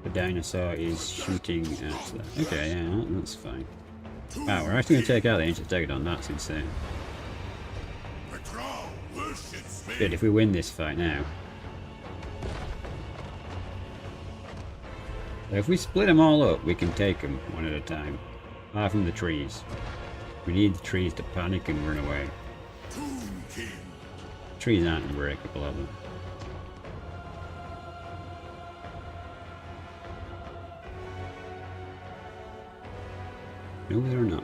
The dinosaur is shooting at that. Okay, yeah, that's fine. Wow, we're actually going to take out the ancient Tegadon. That's insane. The crown worships me. Good, if we win this fight now. If we split them all up, we can take them one at a time. Apart from the trees. We need the trees to panic and run away. Tomb King. Trees aren't unbreakable, are they? No, they're not.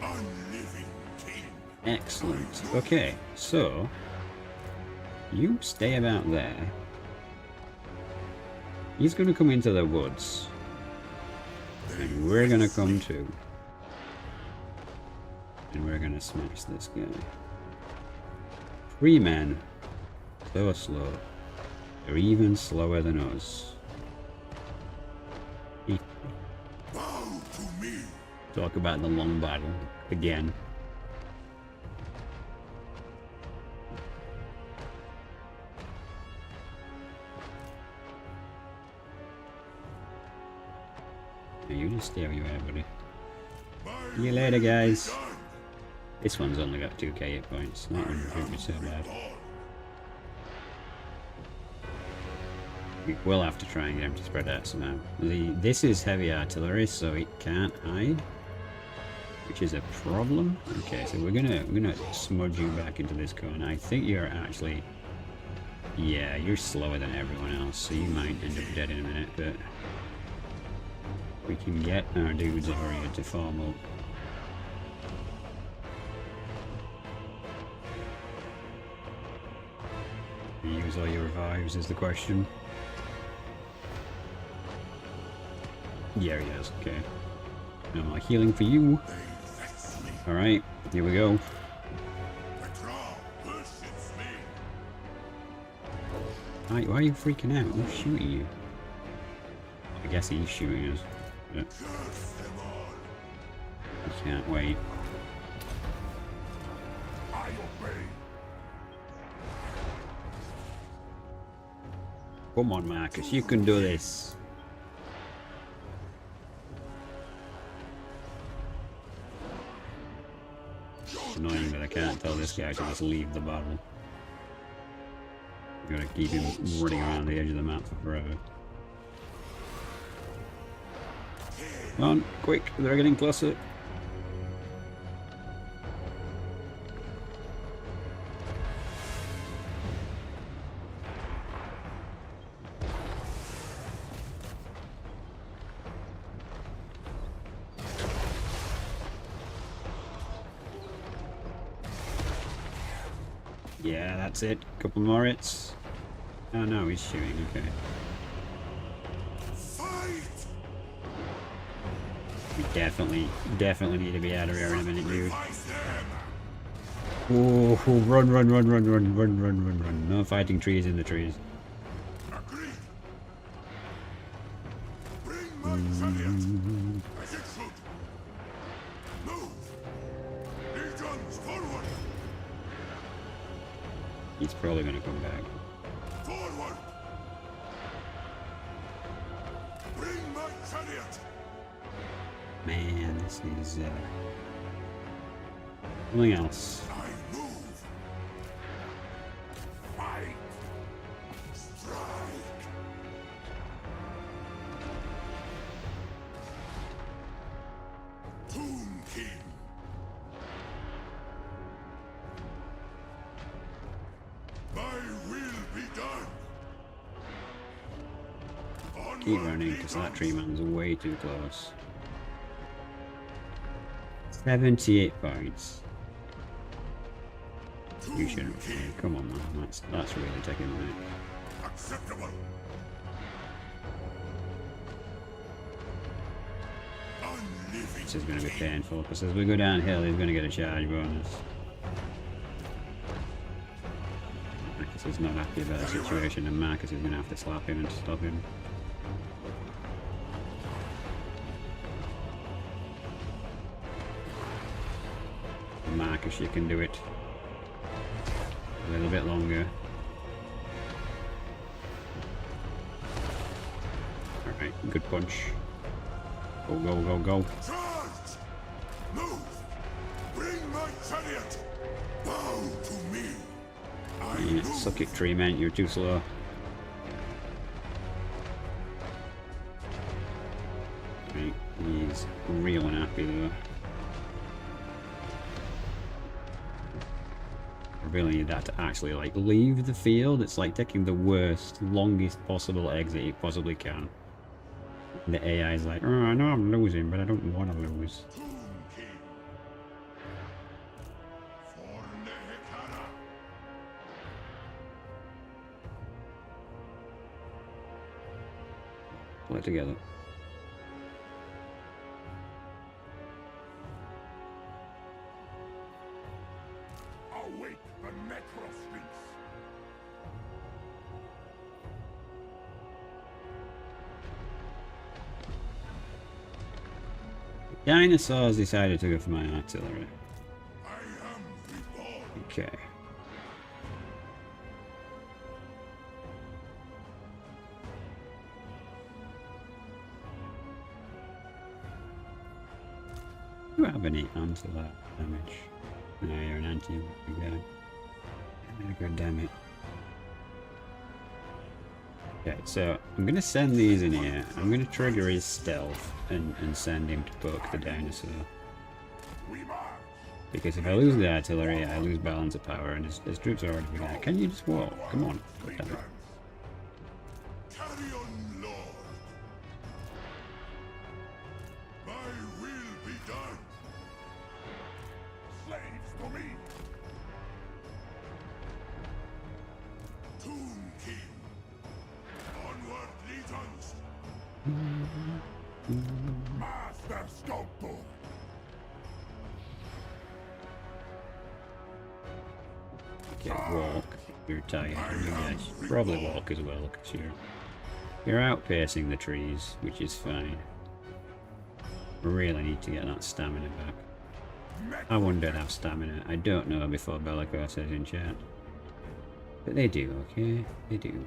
Unliving king. Excellent. Okay, so you stay about there. He's going to come into the woods. And we're going to come too. And we're going to smash this guy. 3 men. So slow. They're even slower than us. Bow to me. Talk about the long battle again. Now you just stay where you are, buddy. See you later, guys. This one's only got 2k hit points. That one shouldn't be so bad. We will have to try and get him to spread out somehow. This is heavy artillery, so it can't hide, which is a problem. Okay, so we're gonna smudge you back into this corner. I think you're actually, yeah, you're slower than everyone else, so you might end up dead in a minute. But we can get our dudes over here to form up. Use all your revives is the question. Yeah, he does. Okay. No more healing for you. Alright, here we go. The crown worships me. Why are you freaking out? Who's shooting you? I guess he's shooting us. But Curse them all. I can't wait. I obey. Come on, Marcus, you can do this. It's annoying that I can't tell this guy to just leave the battle. I'm gonna keep him running around the edge of the map for forever. Come on, quick, they're getting closer. Yeah, that's it. Couple more hits. Oh no, he's shooting, okay. Fight. We definitely need to be out of here in a minute, dude. Rise them. Ooh, run. No fighting trees in the trees. Agreed. Bring my chariot. As it should. Move. Legions forward. He's probably gonna come back. Forward. Bring my chariot. Man, this is something else. I move. Fight. Strike. Tomb King. My will be done. Keep running because that tree man's way too close. 78 points. You shouldn't. Come on, man. That's really taking the neck. Acceptable. This is going to be painful because as we go downhill, he's going to get a charge bonus. Marcus is not happy about the situation, and Marcus is going to have to slap him and stop him. Marcus, you can do it. A little bit longer. Alright, good punch. Go, go, go, go. Charge! Move! Bring my chariot! Bow to me! Yeah, suck it, tree man, you're too slow. Right, he's real unhappy though. I really need that to actually like leave the field. It's like taking the worst, longest possible exit you possibly can. And the AI is like, oh, I know I'm losing, but I don't want to lose. Tomb King. For Nehekara. Pull it together. Awake the Necrosphinx. Dinosaurs decided to go for my artillery. I am reborn. Okay. Do you have any anti-that damage? No, you're an anti-guy. God damn it. Okay, so I'm gonna send these in here. I'm gonna trigger his stealth and send him to poke the dinosaur. We march. Because if I lose the artillery, I lose balance of power, and his troops are already begun. Can you just walk? Come on. God damn it. Carry on, Lord. My will be done. Slaves to me. Tomb King. Onward, legions. Master Sculptor. Okay, walk. You're tired. You guys probably walk as well, because you're outpacing the trees, which is fine. Really need to get that stamina back. I wouldn't have stamina. I don't know before Bellico says in chat. But they do, okay? They do.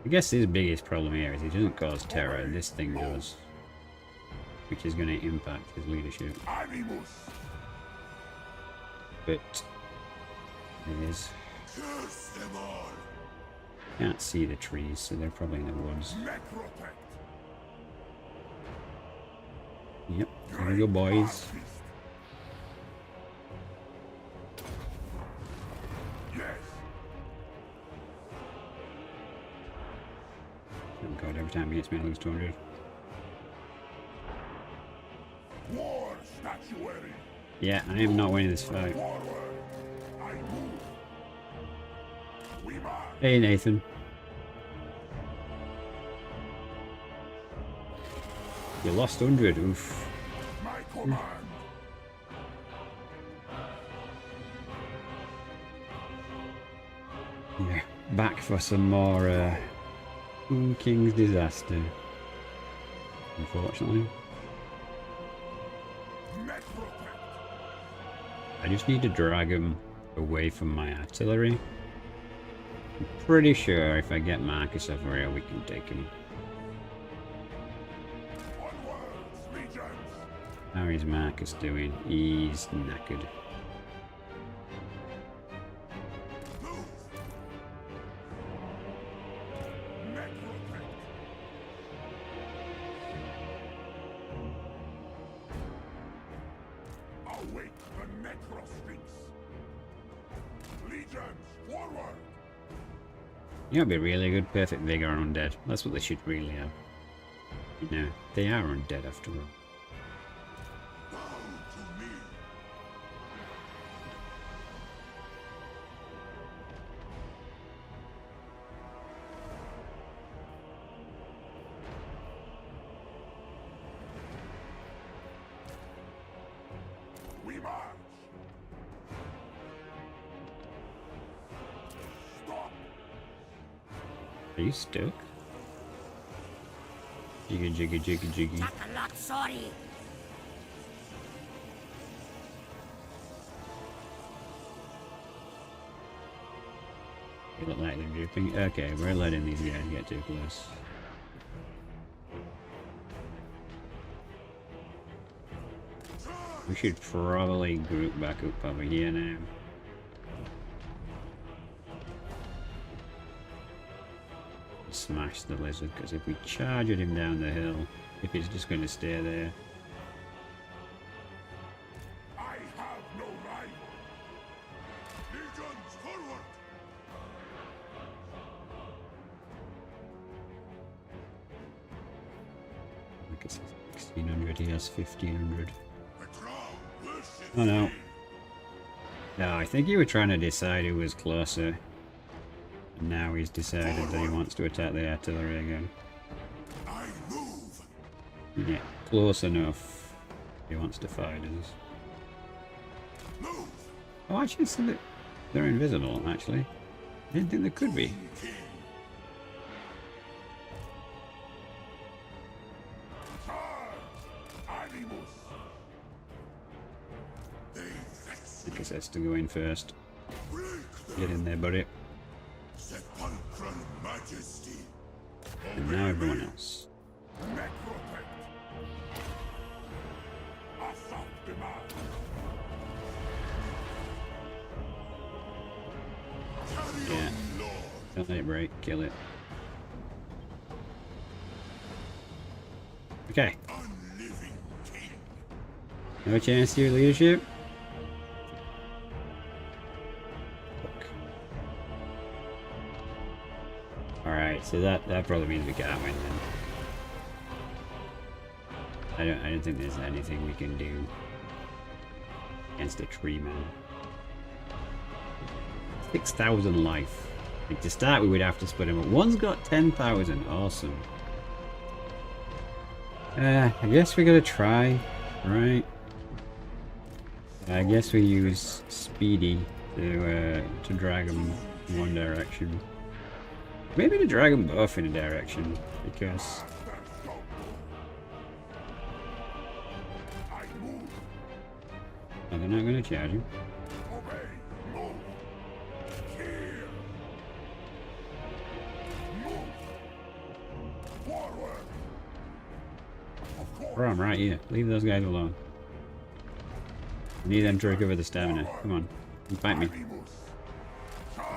I guess his biggest problem here is he doesn't cause terror, and this thing does. Which is going to impact his leadership. Animus. But it is. Curse them all. Can't see the trees, so they're probably in the woods. Necropect. Yep, there we go, boys. Yes. Oh god, every time he hits me I lose 200. War statuary. Yeah, I am not winning this fight. Forward. I move. We march. Hey Nathan. You lost 100, oof. My command. Yeah, back for some more King's Disaster. Unfortunately. Necropect. I just need to drag him away from my artillery. I'm pretty sure if I get Marcus over here we can take him. Onwards, legions. How is Marcus doing? He's knackered. Move. Necropect. await the Necrosphinx. Legions, forward! You know, it'd be really good, perfect vigor on undead. That's what they should really have. You know, they are undead after all. Bow to me. We march. Stop. Are you stuck? Jiggy jiggy jiggy jiggy. Takalot, sorry. You look like they're dripping. Okay, we're letting these guys get too close. We should probably group back up over here now. Smash the lizard, because if we charge at him down the hill, if he's just going to stay there. I have no rival. Legions, forward! I guess it's 1600, he has 1500. The crowd worships Oh no. me. No, I think you were trying to decide who was closer. And now he's decided that he wants to attack the artillery again. I move. Yeah, close enough. He wants to fight us. Move. Oh, actually, so they're invisible, actually. I didn't think they could be. King. Charge. Animus. They vex I guess that's to go in first. break the Get in there, buddy. sepulchral majesty. And now everyone else. Necropet. Assault demand. Carry Yeah. on, Lord. Don't let it break, kill it. Okay, Unliving king. no chance to your leadership. Alright, so that probably means we can't win then. I don't think there's anything we can do against a tree man. 6,000 life. Like to start we would have to split him up. One's got 10,000, awesome. I guess we gotta try, right? I guess we use Speedy to drag them in one direction. Maybe to drag them both in a direction, because I move. oh, they're not gonna charge him. Obey. Move. Here. Move. Forward. Of course. Bro, I'm right here. Leave those guys alone. I need them to recover the stamina. Come on, fight me. Animus. Charge.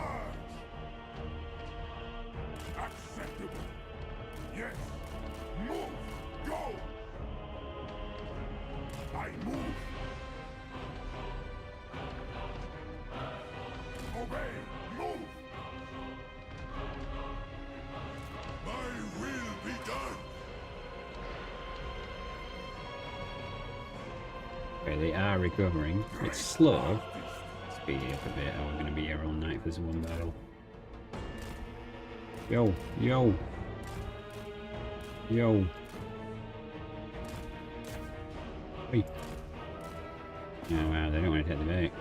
Acceptable. Yes. Move. Go. I move. Obey. Move. My will be done. Okay, they are recovering. It's slow. Speed it up a bit, or we're gonna be here all night for this one battle. Yo, yo, yo. Wait. Oh wow, they don't want to hit the back.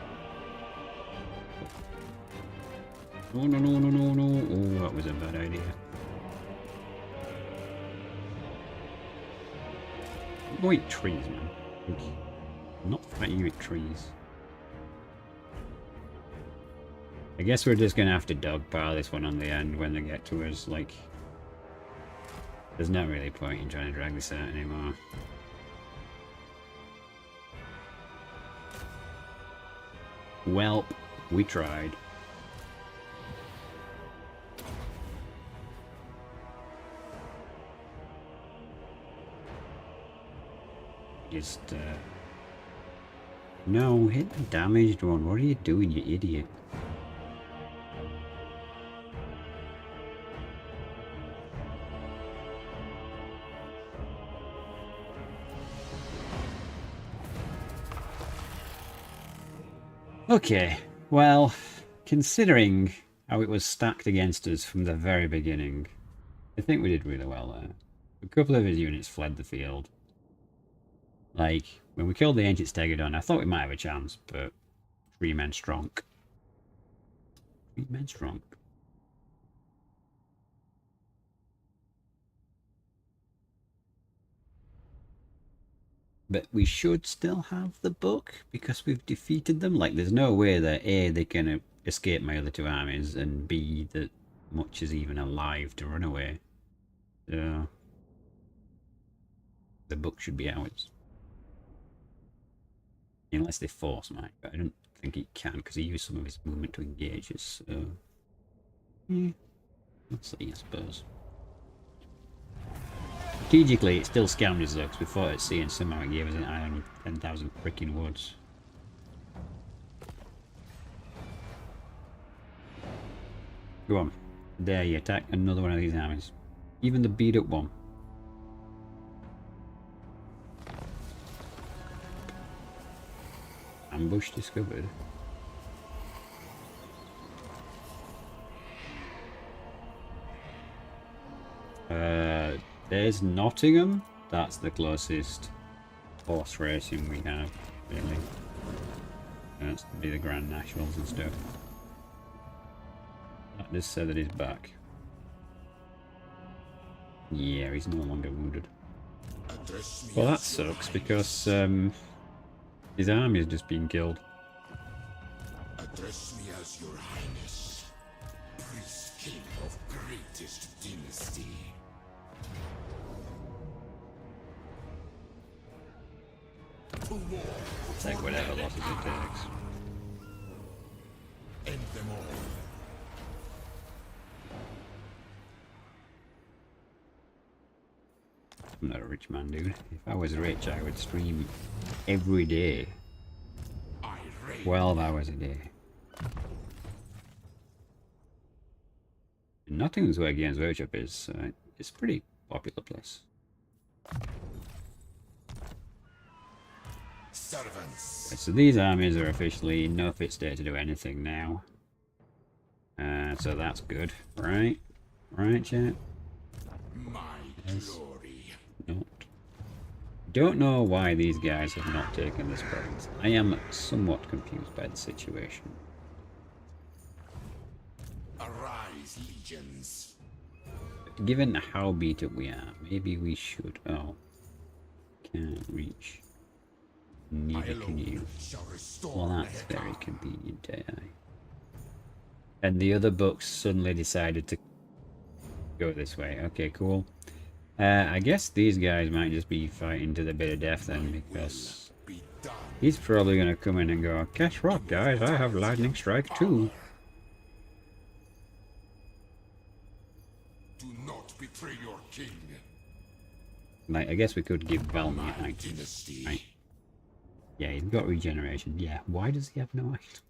Oh no no no no no! Oh, that was a bad idea. Go eat trees, man. Not fight you with trees. I guess we're just gonna have to dogpile this one on the end when they get to us. Like, there's not really point in trying to drag this out anymore. Welp, we tried. Just No, hit the damaged one. What are you doing, you idiot? Okay, well, considering how it was stacked against us from the very beginning, I think we did really well there. A couple of his units fled the field. Like, when we killed the Ancient Stegodon, I thought we might have a chance, but 3 men strong. 3 men strong. But we should still have the book because we've defeated them. Like, there's no way that A, they can escape my other 2 armies, and B, that Much is even alive to run away. So, the book should be ours. Unless they force Mike, but I don't think he can because he used some of his movement to engage us. So, yeah, we'll see, I suppose. Strategically, it still scammed us though, because we fought at sea and somehow it gave us an iron 10,000 freaking woods. Go on. Dare you attack another one of these armies. Even the beat up one. Ambush discovered. There's Nottingham. That's the closest horse racing we have, really. That's to be the Grand Nationals and stuff. That just said that he's back. Yeah, he's no longer wounded. Well, that sucks because his army has just been killed. Address me as your highness, priest king of greatest dynasty. To war. Take whatever losses it takes. End them all. I'm not a rich man, dude. If I was rich, I would stream every day. 12 hours a day. Nottingham's where Games Workshop is. It's a pretty popular place. Servants. Okay, so these armies are officially in no fit state to do anything now. So that's good, right? Right, chat? My glory. Not. Don't know why these guys have not taken this province. I am somewhat confused by the situation. Arise, legions. Given how beat up we are, maybe we should. Oh, can't reach. Neither can you. Well, that's very convenient, AI. And the other books suddenly decided to go this way. Okay, cool. I guess these guys might just be fighting to the bitter death then, because he's probably going to come in and go, guess what, guys? I have lightning strike too. Do not betray your king. Like, I guess we could give Valmy items, right? Yeah, he's got regeneration. Yeah, why does he have no items?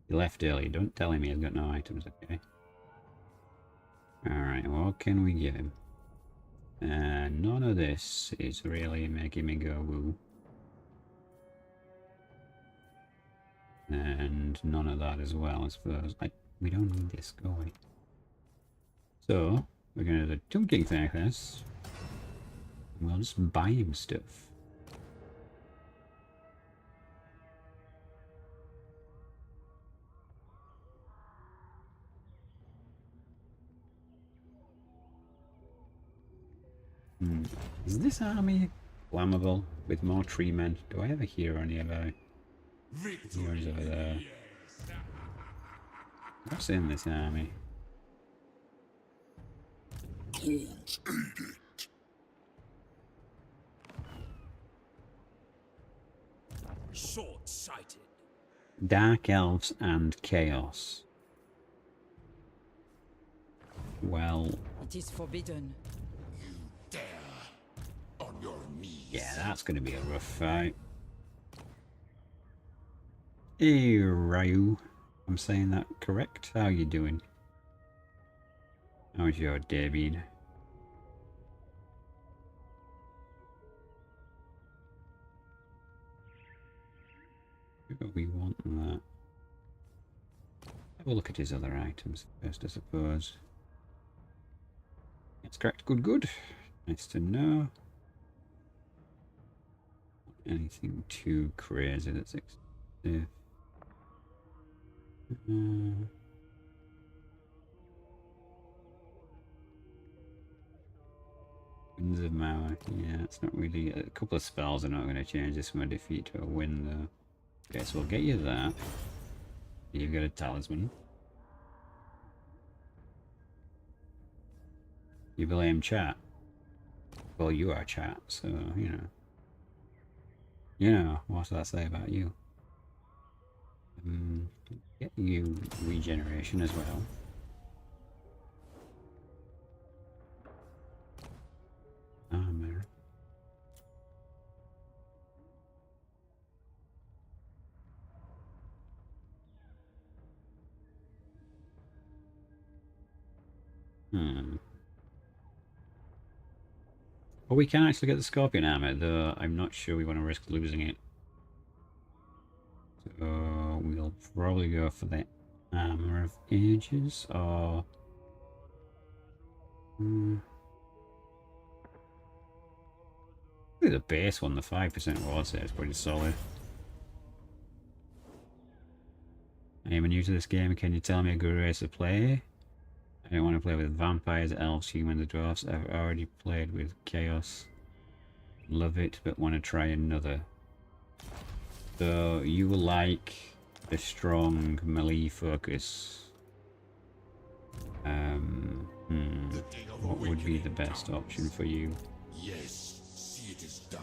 He left early. Don't tell him he's got no items, okay? Alright, what can we give him? None of this is really making me go woo. And none of that as well, I suppose. We don't need this, go away. So, we're going to do the Tomb King thing like this. We'll just buy him stuff. Is this army flammable with more tree men? Do I have a hero nearby? Heroes over there. What's in this army? Short-sighted. Dark elves and chaos. Well, It is forbidden. Dare on your knees. yeah, that's going to be a rough fight. Hey Ryu, I'm saying that correct? How you doing? How's your day been? We want that. Have a look at his other items first, I suppose. It's correct. Good, good. Nice to know. Anything too crazy that's expensive. Winds of Mauer. Yeah, it's not really... A couple of spells are not going to change this from a defeat to a win, though. Okay, so we'll get you that. You've got a talisman. You blame chat. Well, you are chat, so, you know. You know, what did I say about you? Get you regeneration as well. Armor. Well, we can actually get the Scorpion armor, though I'm not sure we want to risk losing it. So we'll probably go for the Armor of Ages, or... the base one, the 5% ward save is pretty solid. I am new to this game, can you tell me a good race to play? I don't want to play with vampires, elves, humans, dwarfs. I've already played with chaos. Love it, but want to try another. So you like a strong melee focus. What would be the best option for you? Yes, see it is done.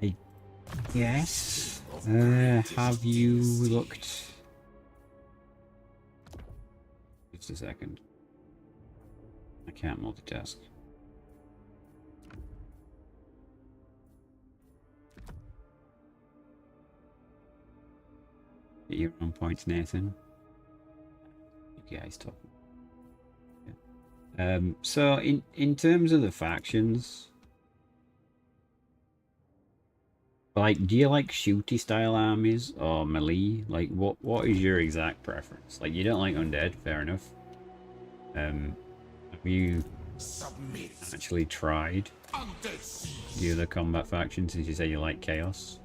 I guess. Have you looked? Just a second. I can't multitask. Get your own points, Nathan. You guys talk. Yeah. So in terms of the factions, like, do you like shooty style armies or melee? Like, what is your exact preference? Like, you don't like undead, fair enough. Have you actually tried the other combat faction since you say you like chaos?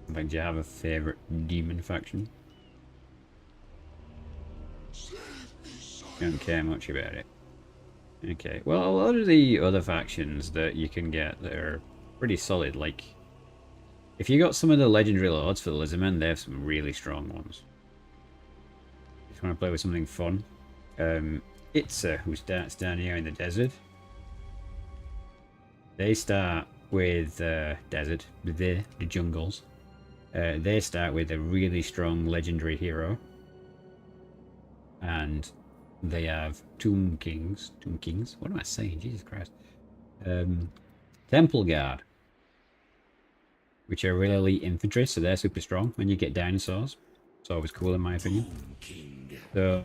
In fact, do you have a favorite demon faction? Don't care much about it. Okay, well, a lot of the other factions that you can get that are pretty solid, like, if you got some of the legendary lords for the Lizardmen, they have some really strong ones. Just want to play with something fun. Itza, who starts down here in the desert. They start with desert, the jungles. They start with a really strong legendary hero. And they have Tomb Kings, what am I saying, Jesus Christ, Temple Guard, which are really elite infantry, so they're super strong when you get dinosaurs. It's always cool in my opinion. So,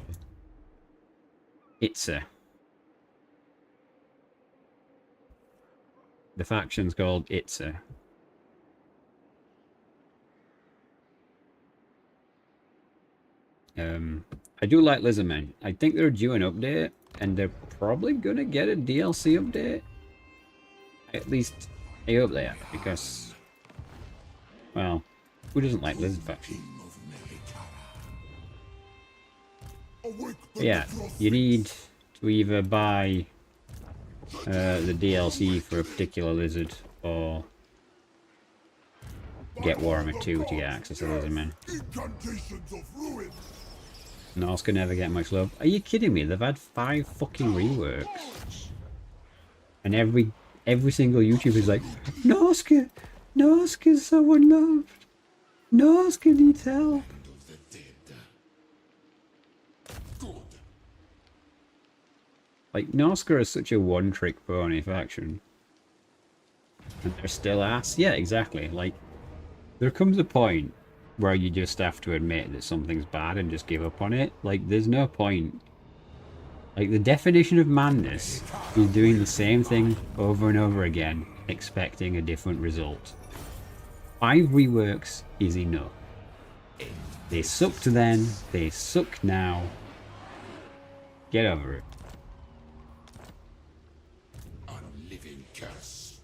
Itza. The faction's called Itza. I do like Lizardmen. I think they're due an update, and they're probably gonna get a DLC update. At least, I hope they are, because, well, who doesn't like Lizard faction? Yeah, you need to either buy the DLC for a particular lizard, or get Warhammer 2 to get access to Lizardmen. Norse can never get much love. Are you kidding me? They've had 5 fucking reworks. And every single YouTuber's like, Norska's so unloved. Norska needs help. Like, Norska is such a one-trick pony faction. And they're still ass. Yeah, exactly. Like, there comes a point where you just have to admit that something's bad and just give up on it. Like, there's no point. Like, the definition of madness is doing the same thing over and over again, expecting a different result. 5 reworks is enough. They sucked then, they suck now. Get over it. Unliving curse.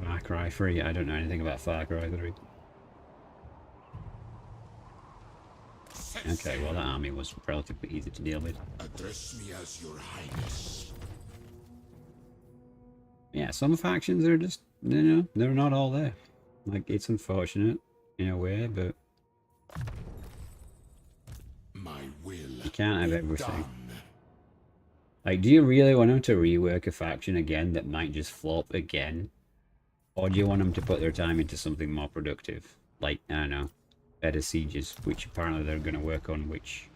Far Cry 3, I don't know anything about Far Cry 3. Okay, well that army was relatively easy to deal with. Address me as your highness. Yeah, some factions are just, you know, they're not all there. Like, it's unfortunate in a way, but My will you can't have everything. done. Like, do you really want them to rework a faction again that might just flop again? Or do you want them to put their time into something more productive? Like, I don't know, better sieges, which apparently they're going to work on, which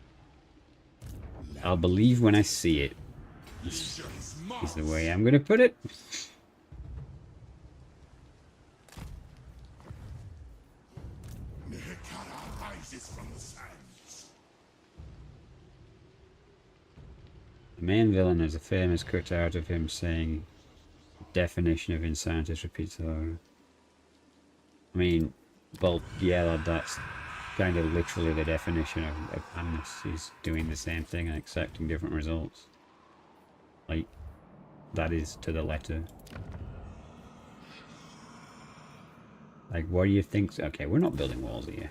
I'll believe when I see it, is the way I'm going to put it. Mehekara rises from the sands. The main villain has a famous cutout of him saying, definition of insanity repeats over. I mean, well, yeah, that's kind of literally the definition of madness. He's doing the same thing and accepting different results. Like, that is to the letter. Like, what do you think? Okay, we're not building walls here.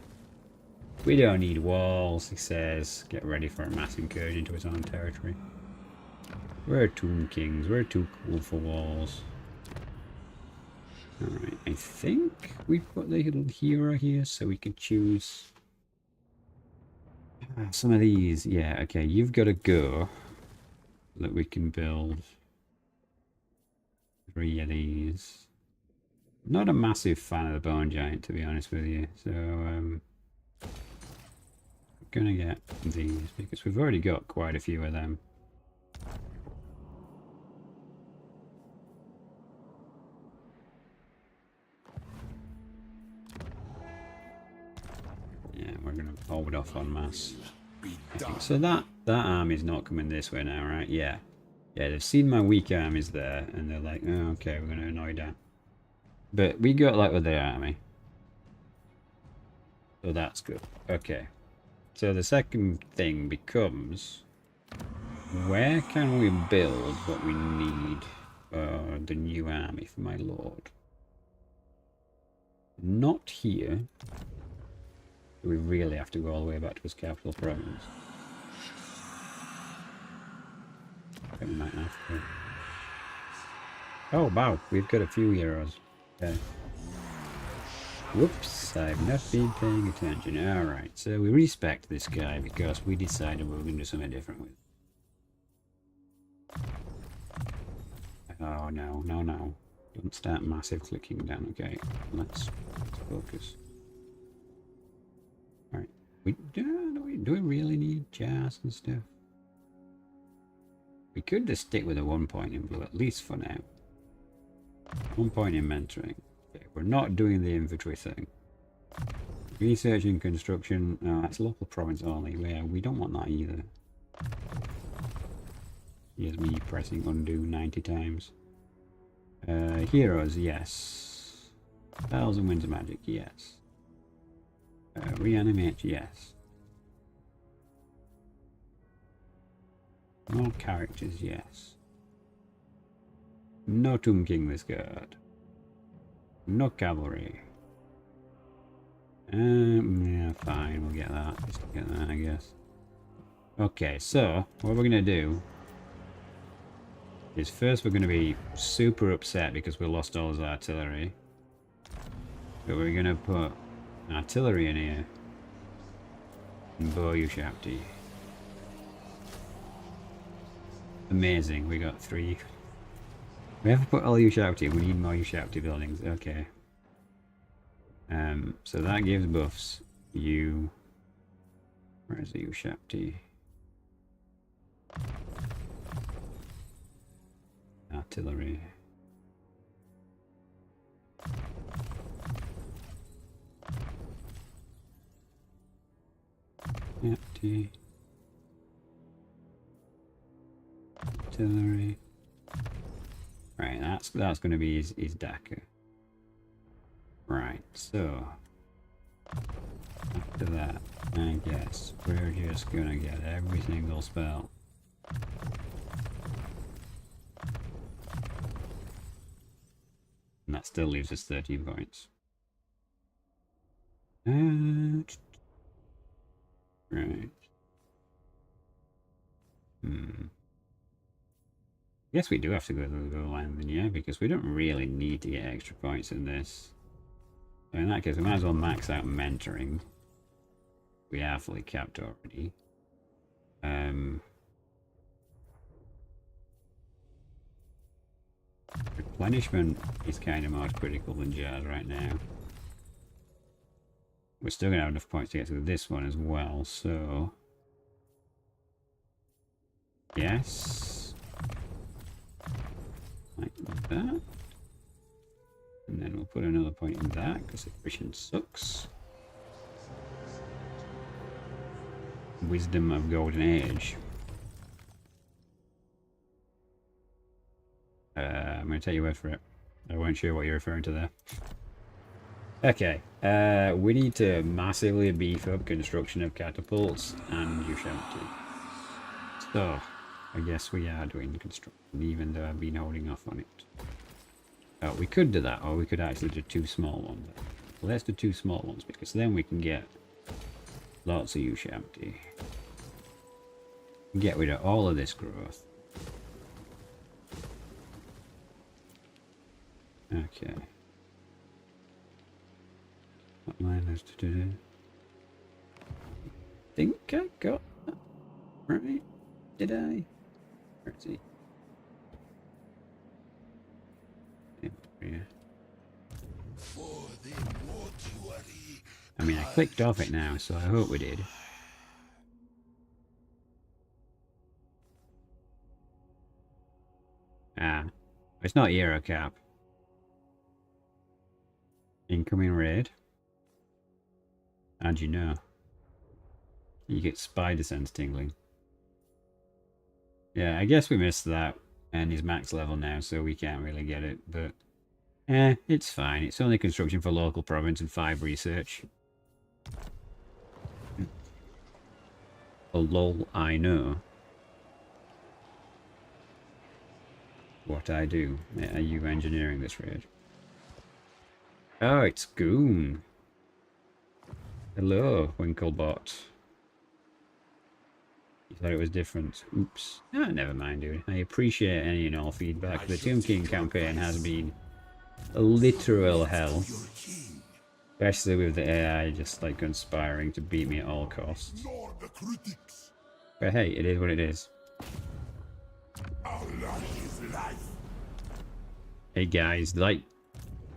We don't need walls, he says. Get ready for a mass incursion into his own territory. We're Tomb Kings. We're too cool for walls. Alright, I think we've got the little hero here, so we can choose some of these. Yeah, okay, you've got to go so that we can build 3 of these. Not a massive fan of the Bone Giant, to be honest with you, so I'm gonna get these because we've already got quite a few of them. Yeah, we're gonna hold off on mass. So that army's not coming this way now, right? Yeah. Yeah, they've seen my weak armies there, and they're like, oh, okay, we're gonna annoy that. But we got luck with their army. So that's good. Okay. So the second thing becomes, where can we build what we need for the new army for my lord? Not here. We really have to go all the way back to his capital province. I think we might have to. Oh wow, we've got a few heroes. Okay. Whoops, I've not been paying attention. Alright, so we respect this guy because we decided we were going to do something different with it. Oh no, no, no. Don't start massive clicking down. Okay, let's focus. Alright. Do we really need jars and stuff? We could just stick with a 1 point in blue, at least for now. 1 point in mentoring. Okay, we're not doing the inventory thing. Research and construction. Oh, that's local province only. Yeah, we don't want that either. Here's me pressing undo 90 times. Heroes, yes. Spells and winds of magic, yes. Reanimate, yes. More characters, yes. No Tomb King this guard. No cavalry. Yeah, fine, we'll get that. Just get that, I guess. Okay, so what we're gonna do is first we're gonna be super upset because we lost all his artillery. But we're gonna put artillery in here. And Boyushapti. Amazing, we got 3. We have to put all Ushapti, we need more Ushapti buildings, okay. So that gives buffs. Where's the Ushapti? artillery. Empty. Artillery. Right, that's going to be his Daka. Right, so after that, I guess we're just gonna get every single spell. And that still leaves us 13 points. Right. Guess we do have to go to the goal line then, yeah, because we don't really need to get extra points in this. So in that case, we might as well max out mentoring. We are fully capped already. Replenishment is kind of more critical than jars right now. We're still going to have enough points to get through this one as well, so... Yes. Like that. And then we'll put another point in that, because attrition sucks. Wisdom of Golden Age. I'm going to take your word for it. I wasn't sure what you're referring to there. Okay, we need to massively beef up construction of catapults and Hierophant. So, I guess we are doing construction, even though I've been holding off on it. Oh, we could do that, or we could actually do 2 small ones. Well, let's do 2 small ones, because then we can get lots of Hierophant. Get rid of all of this growth. Okay. What line is to do? I think I got that right. Did I? Where is he? Yeah. I mean, I clicked off it now, so I hope we did. Ah, it's not Euro Cap. Incoming raid. How'd you know? You get spider sense tingling. Yeah, I guess we missed that. And he's max level now, so we can't really get it, but... it's fine. It's only construction for local province and 5 research. Oh lol, I know. What I do. Are you engineering this raid? Oh, it's Goon. Hello, Winklebot. You thought it was different. Oops. Ah, never mind, dude. I appreciate any and all feedback. The Tomb King campaign has been a literal hell. Especially with the AI just like conspiring to beat me at all costs. But hey, it is what it is. Hey guys, like,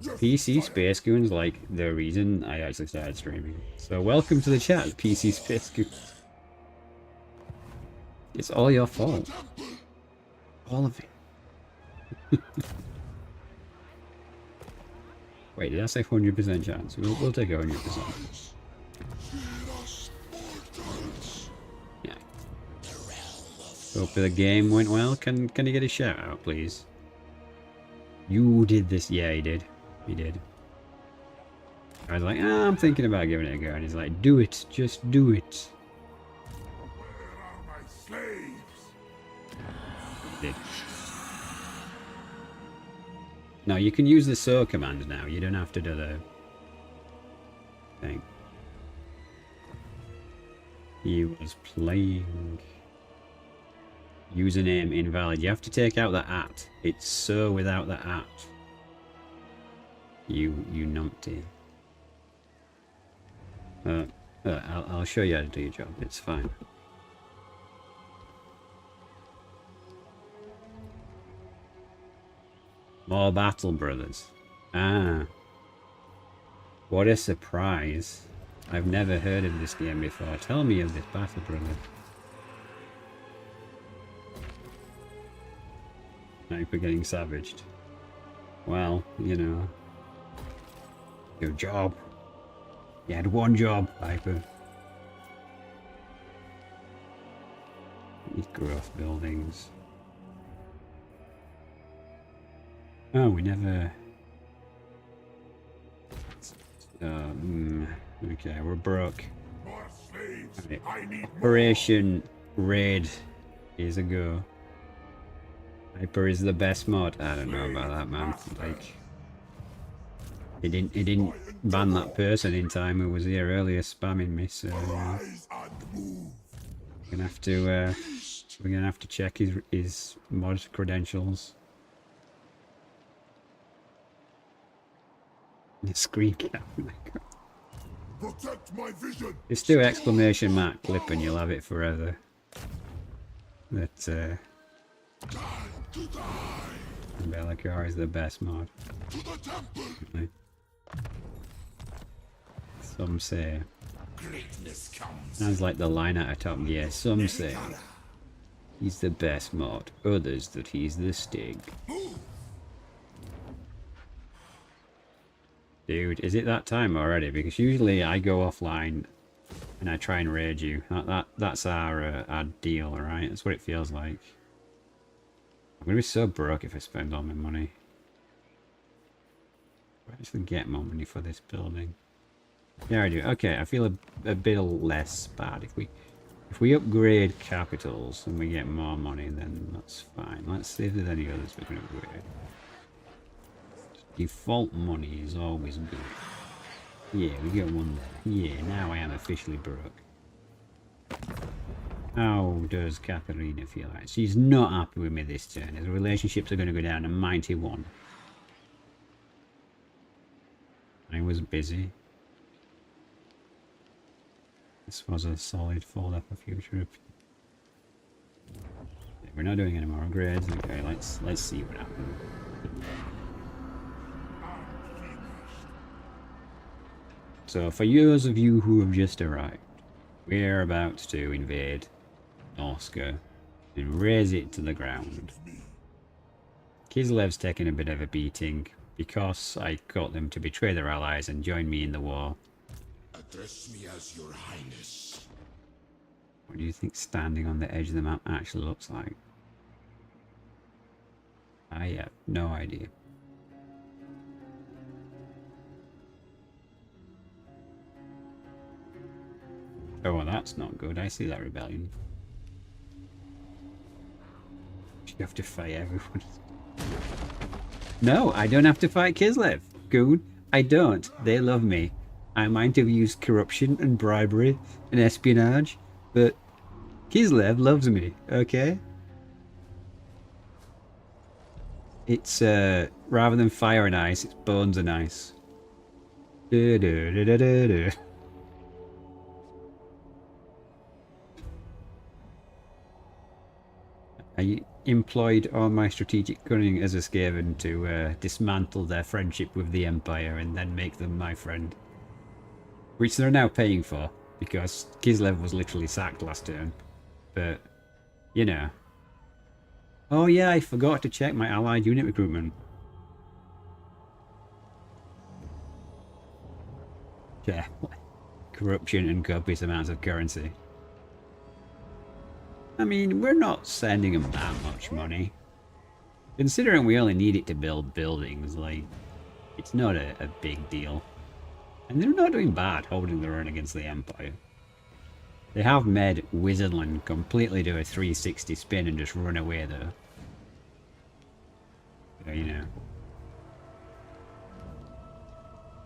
PC Space Goon's like the reason I actually started streaming. So welcome to the chat, PC Space Goon. It's all your fault. All of it. Wait, did I say 100% chance? We'll take a 100%. Yeah. Hope the game went well. Can you get a shout out, please? You did this. Yeah, he did. He did. I was like, I'm thinking about giving it a go. And he's like, do it. Just do it. Where are my slaves? He did. No, you can use the so command now. You don't have to do the thing. He was playing. Username invalid. You have to take out the at. It's so without the at. You numpty. I'll show you how to do your job. It's fine. More Battle Brothers. Ah. What a surprise. I've never heard of this game before. Tell me of this Battle Brother. sniper getting savaged. Well, you know. Your job. You had one job, Piper. These growth buildings. Oh, we never... okay, we're broke. More slaves. Right. I need more. Operation Raid is a go. Hyper is the best mod. I don't know about that, man. Like, he didn't ban that person in time who was here earlier spamming me. So Rise and move. we're gonna have to check his mod credentials. The screen cap. Protect my vision. Just do exclamation mark clip and you'll have it forever. That Time to die. Bellacar is the best mod. To the temple. Really. Some say. Greatness comes. Sounds like the line out of Top Gear. Some say he's the best mod. Others that he's the Stig. Move. Dude, is it that time already? Because usually I go offline and I try and raid you. That's our deal, alright? That's what it feels like. I'm gonna be so broke if I spend all my money. I actually get more money for this building. Yeah, I do. Okay, I feel a bit less bad. If we upgrade capitals and we get more money, then that's fine. Let's see if there's any others we can upgrade. Default money is always good. Yeah, we get one there. Yeah, now I am officially broke. How does Katharina feel? Like? She's not happy with me this turn. His relationships are going to go down to -1. I was busy. This was a solid folder for future. We're not doing any more grades. Okay, let's see what happens. So for those of you who have just arrived, we're about to invade Norska and raze it to the ground. Kislev's taken a bit of a beating because I got them to betray their allies and join me in the war. Address me as your highness. What do you think standing on the edge of the map actually looks like? I have no idea. Oh, well, that's not good. I see that rebellion. You have to fight everyone. No, I don't have to fight Kislev. Goon, I don't. They love me. I might have used corruption and bribery and espionage, but Kislev loves me, okay? It's, rather than fire and ice, it's bones and ice. I employed all my strategic cunning as a Skaven to dismantle their friendship with the Empire and then make them my friend. Which they're now paying for, because Kislev was literally sacked last turn. But, you know. Oh yeah, I forgot to check my allied unit recruitment. Yeah. Corruption and copious amounts of currency. I mean, we're not sending them that much money. Considering we only need it to build buildings, like, it's not a big deal. And they're not doing bad holding their own against the Empire. They have made Wizardland completely do a 360 spin and just run away though. So, you know.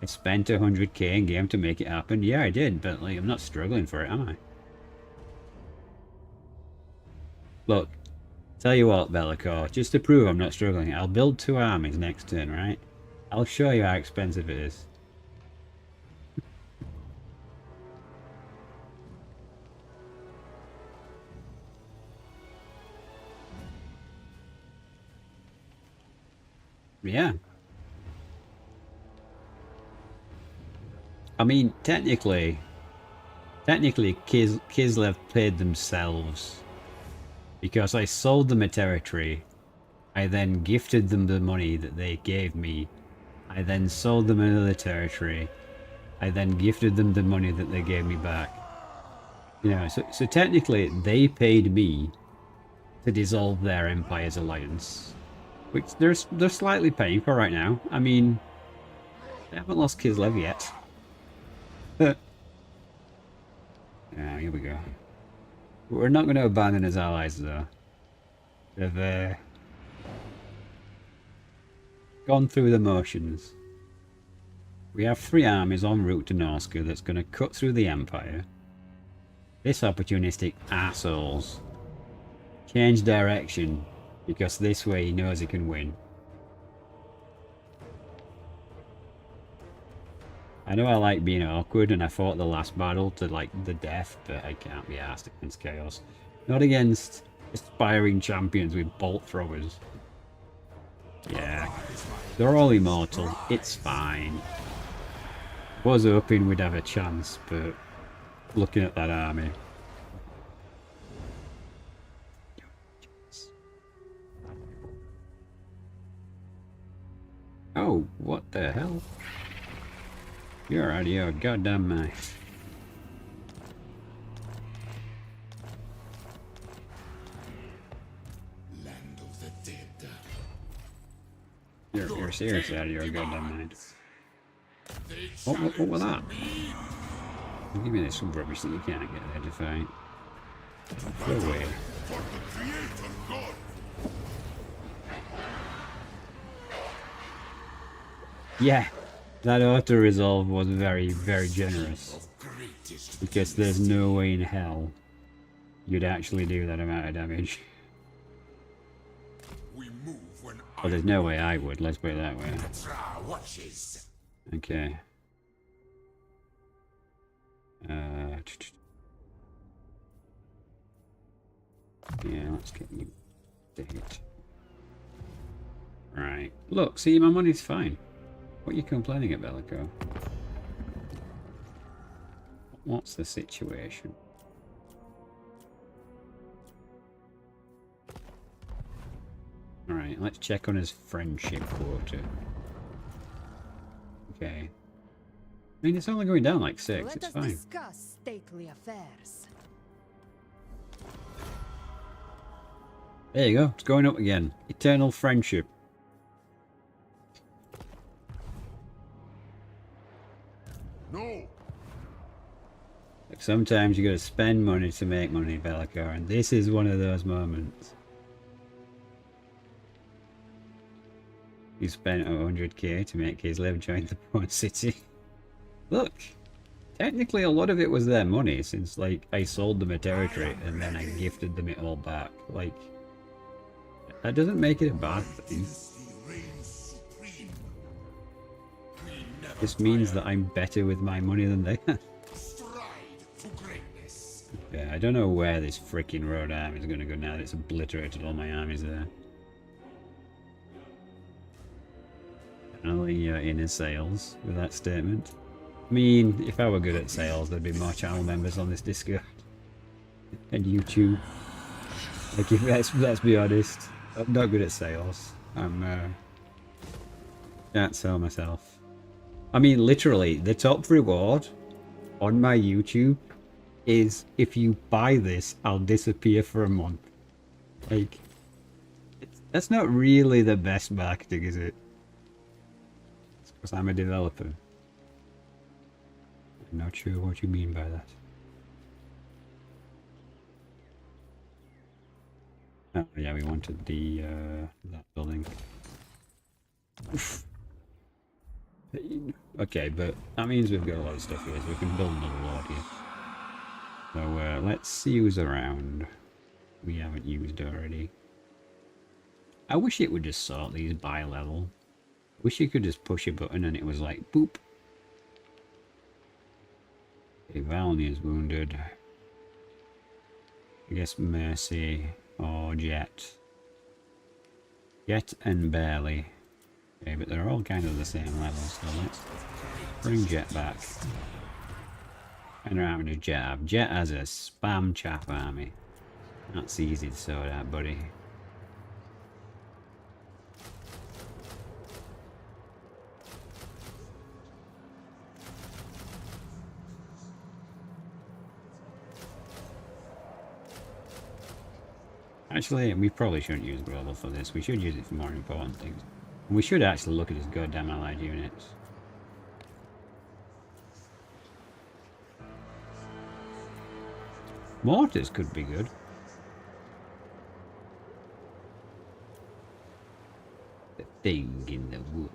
I spent 100k in game to make it happen. Yeah, I did, but like, I'm not struggling for it, am I? Look, tell you what, Bellacar, just to prove I'm not struggling, I'll build 2 armies next turn, right? I'll show you how expensive it is. Yeah. I mean, technically Kislev paid themselves because I sold them a territory I then gifted them the money that they gave me. I then sold them another territory. I then gifted them the money that they gave me back. You know, so technically they paid me to dissolve their empire's alliance, which they're slightly paying for right now. I mean, they haven't lost Kislev yet. Yeah, here we go. We're not going to abandon his allies though. They've gone through the motions. We have 3 armies en route to Norska that's going to cut through the Empire. This opportunistic assholes change direction because this way he knows he can win. I know I like being awkward and I fought the last battle to like the death, but I can't be arsed against chaos. Not against aspiring champions with bolt throwers. Yeah, they're all immortal. It's fine. Was hoping we'd have a chance, but looking at that army. Oh, what the hell? You're out of your goddamn mind. Land of the dead. You're seriously out of your goddamn mind. What was that? Give me this rubbish that you can't get there to fight. Go away. For the Creator God. Yeah, that auto-resolve was very, very generous. Of greatest Because there's no way in hell you'd actually do that amount of damage. we move when Well, there's no way I would, let's put it that way. Tra watches. Okay. Yeah, let's get you to hit. Right. Look, see, my money's fine. What are you complaining about, Bellico? What's the situation? Alright, let's check on his friendship quota. Okay. I mean, it's only going down like 6, Let it's us fine. discuss stately affairs. There you go, it's going up again. Eternal friendship. No. Like sometimes you gotta spend money to make money, Bellico, and this is one of those moments. He spent 100k to make his live join the Pawn City. Look, technically a lot of it was their money, since like I sold them a territory and then I gifted them it all back. Like, that doesn't make it a bad thing. He reigns supreme. We never This means that I'm better with my money than they are. stride to greatness. Yeah, I don't know where this freaking road army is gonna go now that it's obliterated all my armies there. Only inner sales with that statement. I mean, if I were good at sales, there'd be more channel members on this Discord and YouTube. Like, if let's be honest, I'm not good at sales. Can't sell myself. I mean, literally, the top reward on my YouTube is if you buy this, I'll disappear for a month. Like, that's not really the best marketing, is it? Because I'm a developer. I'm not sure what you mean by that. Oh yeah, we wanted the that building. Oof. Okay, but that means we've got a lot of stuff here, so we can build another lord here. So let's see who's around. We haven't used already. I wish it would just sort these by level. Wish you could just push a button and it was like, boop. Okay, Valnia's wounded. I guess Mercy or Jet. Jet and Barely. Okay, but they're all kind of the same level, so let's bring Jet back. And around with Jet have. Jet has a spam chaff army. That's easy to sort out, buddy. Actually, we probably shouldn't use global for this. We should use it for more important things. And we should actually look at his goddamn allied units. Mortars could be good. The thing in the wood.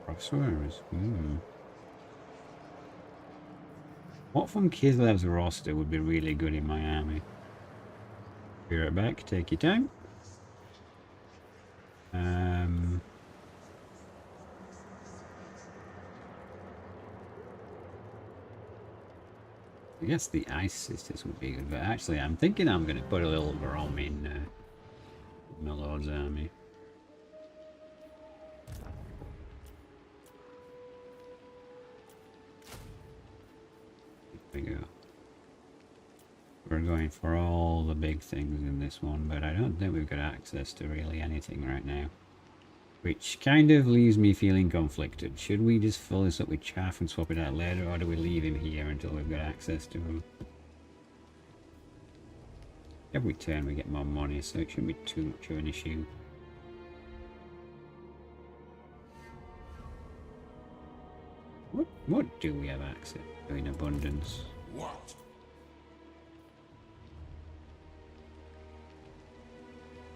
Crosswords. What from Kislev's roster would be really good in my army? Be right back, take your time. I guess the Ice Sisters would be good, but actually I'm thinking I'm going to put a little Grom in my Lord's army. There we go. We're going for all the big things in this one, but I don't think we've got access to really anything right now. Which kind of leaves me feeling conflicted. Should we just fill this up with chaff and swap it out later, or do we leave him here until we've got access to him? Every turn we get more money, so it shouldn't be too much of an issue. What do we have access to in abundance? What?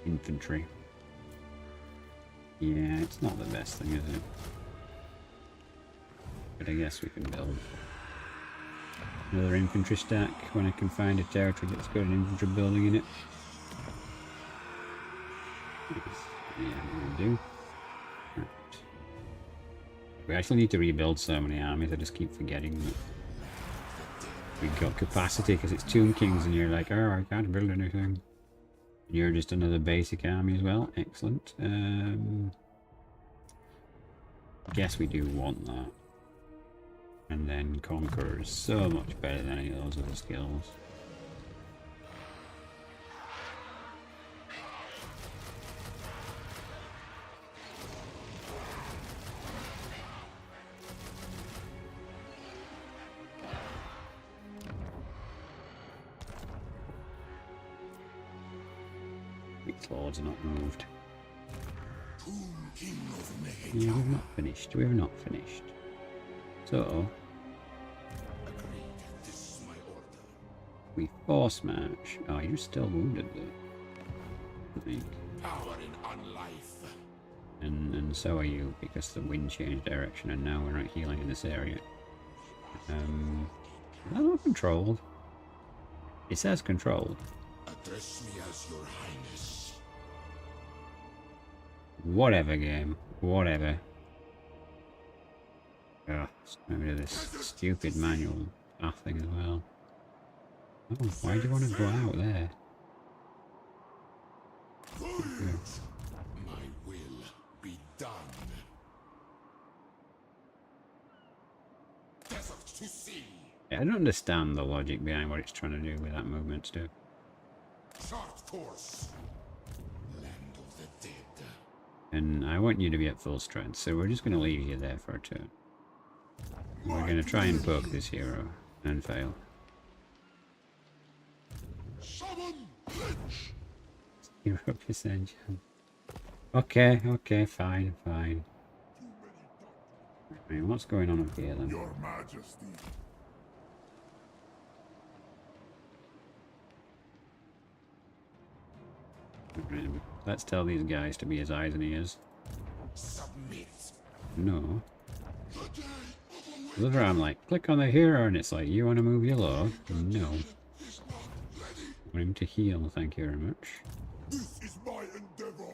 Infantry. Yeah, it's not the best thing, is it? But I guess we can build another infantry stack when I can find a territory that's got an infantry building in it. Yeah, we do. Right. We actually need to rebuild so many armies, I just keep forgetting that we've got capacity because it's Tomb Kings and you're like, oh, I can't build anything. You're just another basic army as well. Excellent. Guess we do want that. And then Conqueror is so much better than any of those other skills. These lords are not moved. Yeah, we've not finished. We have not finished. So, Agreed. This is my order. we force march. Oh, you're still wounded though. I think. Power in unlife. And so are you, because the wind changed direction and now we're not healing in this area. Is that not controlled? It says controlled. Address me as your highness. Whatever, game. Whatever. Ugh, let me do this stupid manual path thing as well. Oh, why do you want to go out there? My will be done. Desert to sea. Yeah, I don't understand the logic behind what it's trying to do with that movement too. Chart course. Land of the dead. And I want you to be at full strength, so we're just going to leave you there for a turn. We're going to try and poke this hero and fail. Hero ascension. Okay, fine. I mean, what's going on up here then? Your Majesty. Let's tell these guys to be his eyes and ears. Submit. No. Look around like, click on the hero, and it's like, you want to move your lord? No. I want him to heal, thank you very much. This is my endeavor.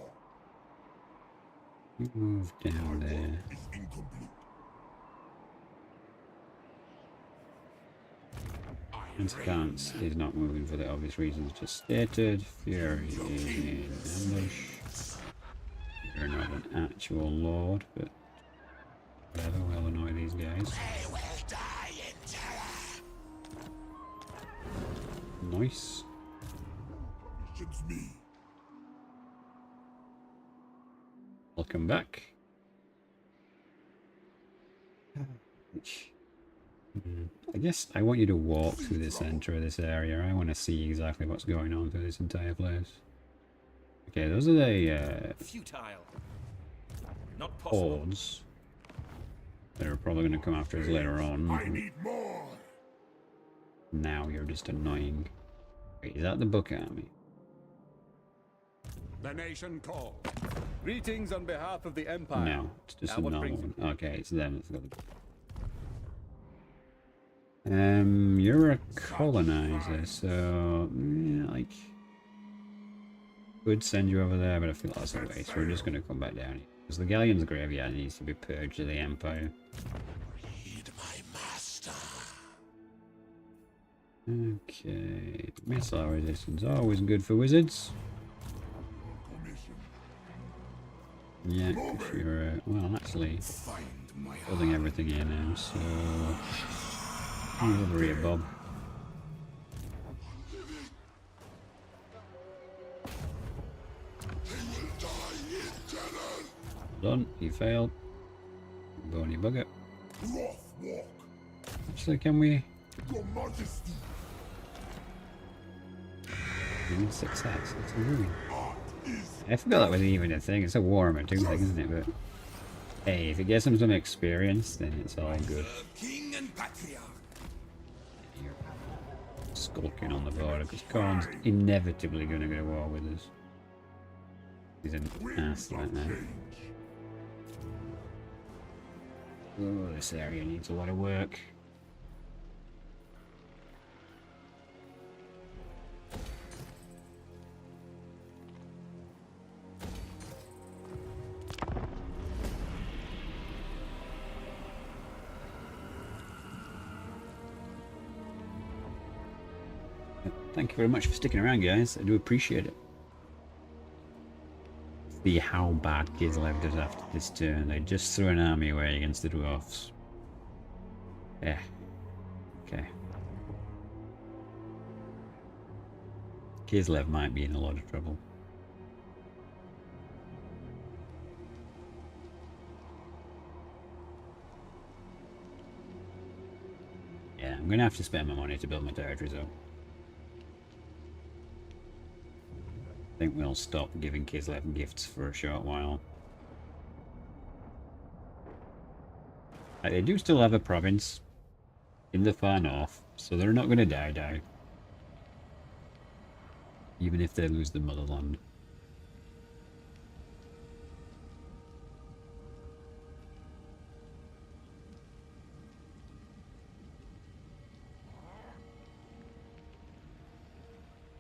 You move down there. Is incomplete. And Stance is not moving for the obvious reasons just stated. Fury is in ambush. You're not an actual lord, but whatever, we'll annoy these guys. They will die in terror. Nice. Mission's me. Welcome back. I guess I want you to walk through the center of this area. I want to see exactly what's going on through this entire place. Okay, those are the Futile. Not possible. hordes that are probably going to come after us later on. I need more. Now you're just annoying. Wait, is that the book army? The nation calls. Greetings on behalf of the Empire. No, it's just Now a what normal brings one. Okay, it's them. It's got the... you're a colonizer, so yeah, like could send you over there, but I feel that's a waste. We're just going to come back down here because the galleon's graveyard needs to be purged of the Empire. Read my master. Okay, missile resistance always good for wizards. Yeah, if you're well, actually Find my building everything here now, so come over here, Bob. Done. He failed. Bony bugger. wrath walk. Actually, can we? Your Majesty. Success. It's a ruin. I forgot that was even a thing. It's a Warhammer 2 thing, isn't it? But hey, if it gets them some experience, then it's all good. King and Patriarch. You're skulking on the border because Khan's inevitably going to go to war with us. He's an ass right now. Oh, this area needs a lot of work. Thank you very much for sticking around, guys. I do appreciate it. See how bad Kislev does after this turn. They just threw an army away against the dwarfs. Yeah. Okay. Kislev might be in a lot of trouble. Yeah, I'm gonna have to spend my money to build my territories up. I think we'll stop giving Kislev gifts for a short while. They do still have a province in the far north, so they're not going to die. Even if they lose the motherland.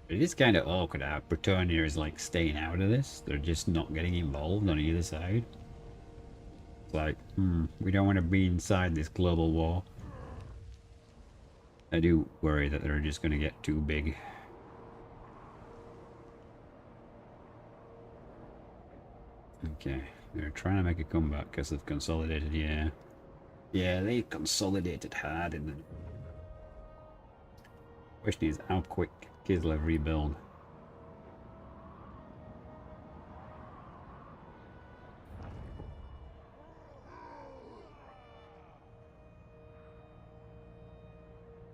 It is kind of awkward how Bretonnia is like staying out of this. They're just not getting involved on either side. It's like, we don't want to be inside this global war. I do worry that they're just going to get too big. Okay, they're trying to make a comeback because they've consolidated, yeah. Yeah, they consolidated hard in the... Question is, how quick Kislev rebuild?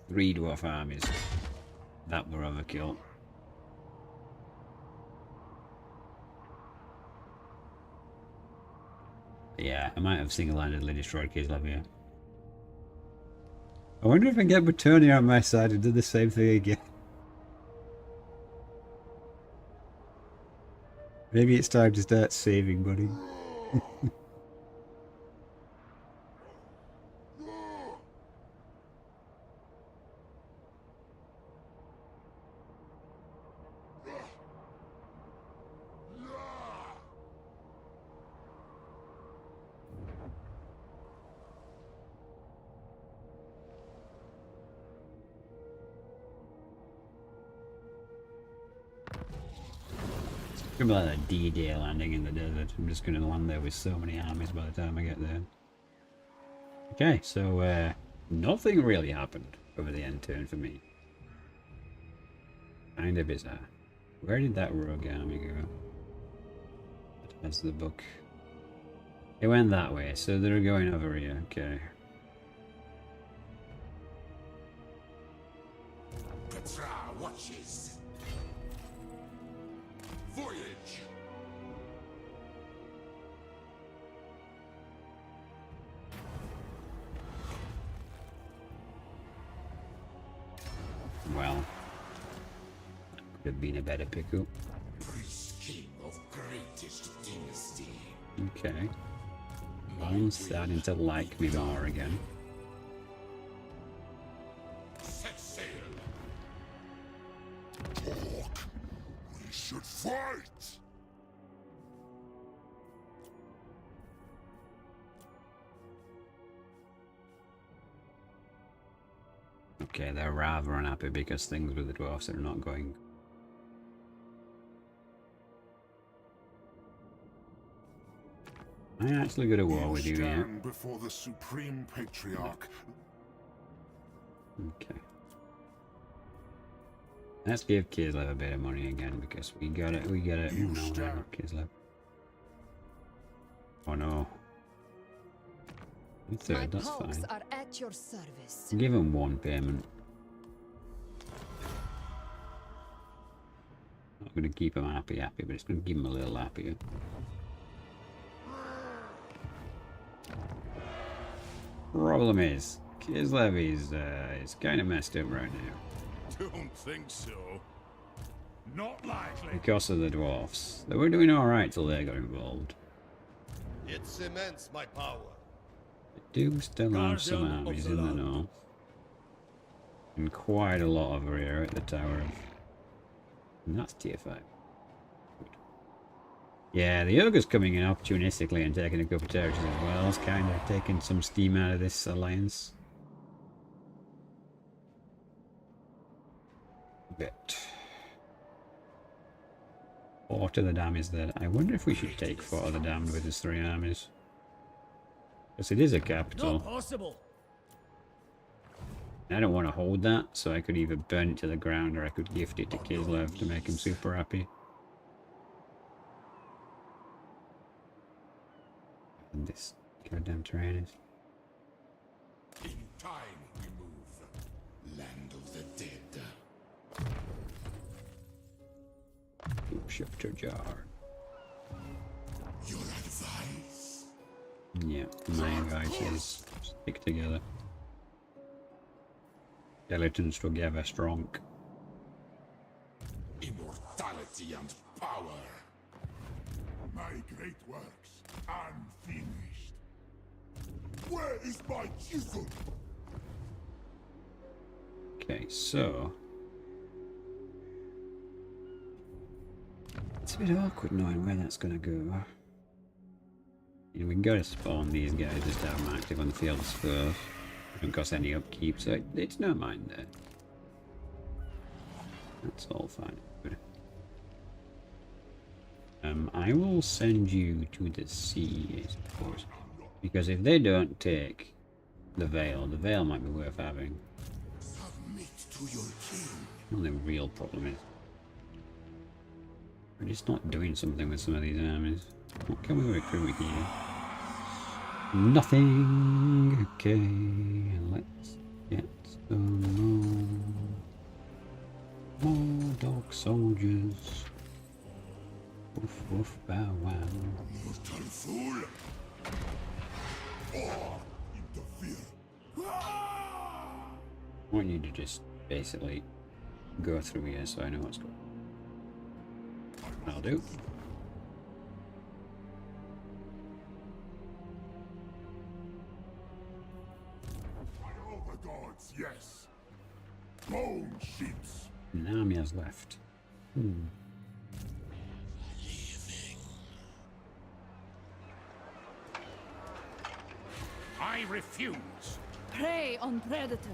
Three dwarf armies. That were overkill. Yeah, I might have single-handedly destroyed Kislev here. I wonder if I can get Bretonnia on my side and do the same thing again. Maybe it's time to start saving money. It's gonna be like a D-Day landing in the desert. I'm just gonna land there with so many armies by the time I get there. Okay, so nothing really happened over the end turn for me. Kind of bizarre. Where did that rogue army go? That's the book. It went that way, so they're going over here. Okay. Petra watches. Voyage. Well, that could have been a better pickup. Priest king of greatest dynasty. Okay. I'm starting to like me more again. Set sail. Talk. We should fight. Okay, they're rather unhappy because things with the dwarfs are not going. I actually go to war with you here. Stand before the supreme patriarch. Okay. Let's give Kislev a bit of money again because we got it. We got it. You No, stand. Kislev. Oh no. My Third, that's pokes fine. are at your service. Give him one payment. Not going to keep him happy, but it's going to give him a little happier. Problem is, Kislev is kind of messed up right now Don't think so. Not likely. because of the dwarfs. They were doing all right till they got involved. It cements my power. They do still have some Guardian of armies the in the land. north, and quite a lot over here at the Tower of. And that's tier 5. Yeah, the ogre's coming in opportunistically and taking a couple of territories as well. It's kind of taking some steam out of this alliance. Bit. Fort of the Dam is there. I wonder if we should take Fort of the Damned with his 3 armies. Because it is a capital. Possible. I don't want to hold that, so I could either burn it to the ground or I could gift it to Kislev to make him super happy. And this goddamn terrain is. In time we move. Land of the dead. Shifter jar. Your advice? Yeah, my advice is stick together. Skeletons together strong. Immortality and power. My great works unfinished. Where is my chisel? Okay, so it's a bit awkward knowing where that's gonna go. You know, we can go to spawn these guys, just have them active on the fields first. Don't cost any upkeep, so it's no mind there. That's all fine. Good. I will send you to the sea, I suppose, because if they don't take the Vale might be worth having. Submit to your king. The only real problem is we're just not doing something with some of these armies. What can we recruit here? Nothing. Okay, let's get some more dog soldiers. Woof woof bow wow. Mortal fool. Or interfere. I want you to just basically go through here so I know what's going on. I'll do. By all the gods, yes. Bone sheets. An army has left. I refuse. Prey on predators.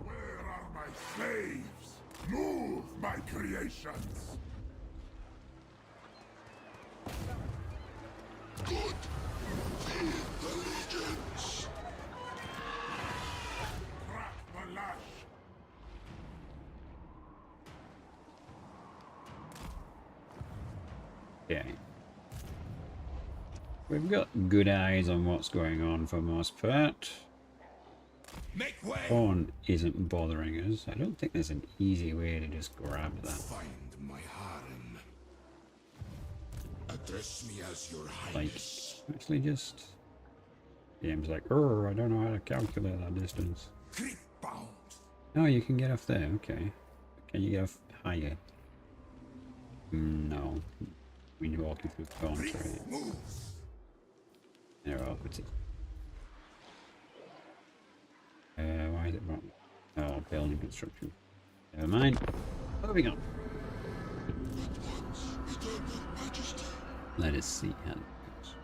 Where are my slaves? Move, my creations. Good. Feed the legions. Crack the lash. Okay. We've got good eyes on what's going on for most part. Make way! Pawn isn't bothering us. I don't think there's an easy way to just grab that. Find my harem. Address me as your Like, highness. actually just... Game's like, I don't know how to calculate that distance. Creep bound! Oh, you can get off there, okay. Can you get off higher? No. When you're walking through the country. Move! There, I'll put it. Why is it wrong? Oh, building construction. Never mind. Moving on. Let us see how it goes.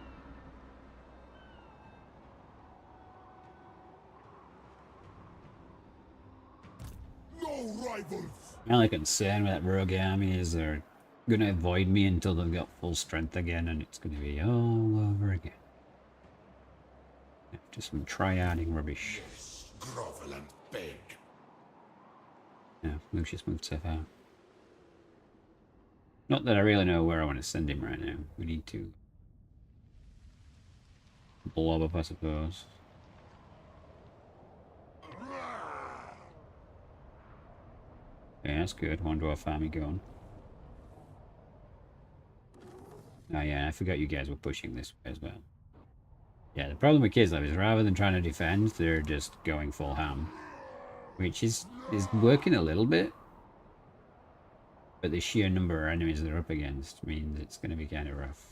No rivals. My only concern with that rogue army is they're going to avoid me until they've got full strength again, and it's going to be all over again. Just some triading rubbish. Yes, grovel and beg. Yeah, Lucius moved so far. Not that I really know where I want to send him right now. We need to blob up, I suppose. Yeah, that's good. One dwarf army going. Oh yeah, I forgot you guys were pushing this way as well. Yeah, the problem with Kislev is rather than trying to defend, they're just going full ham. Which is working a little bit. But the sheer number of enemies they're up against means it's going to be kind of rough.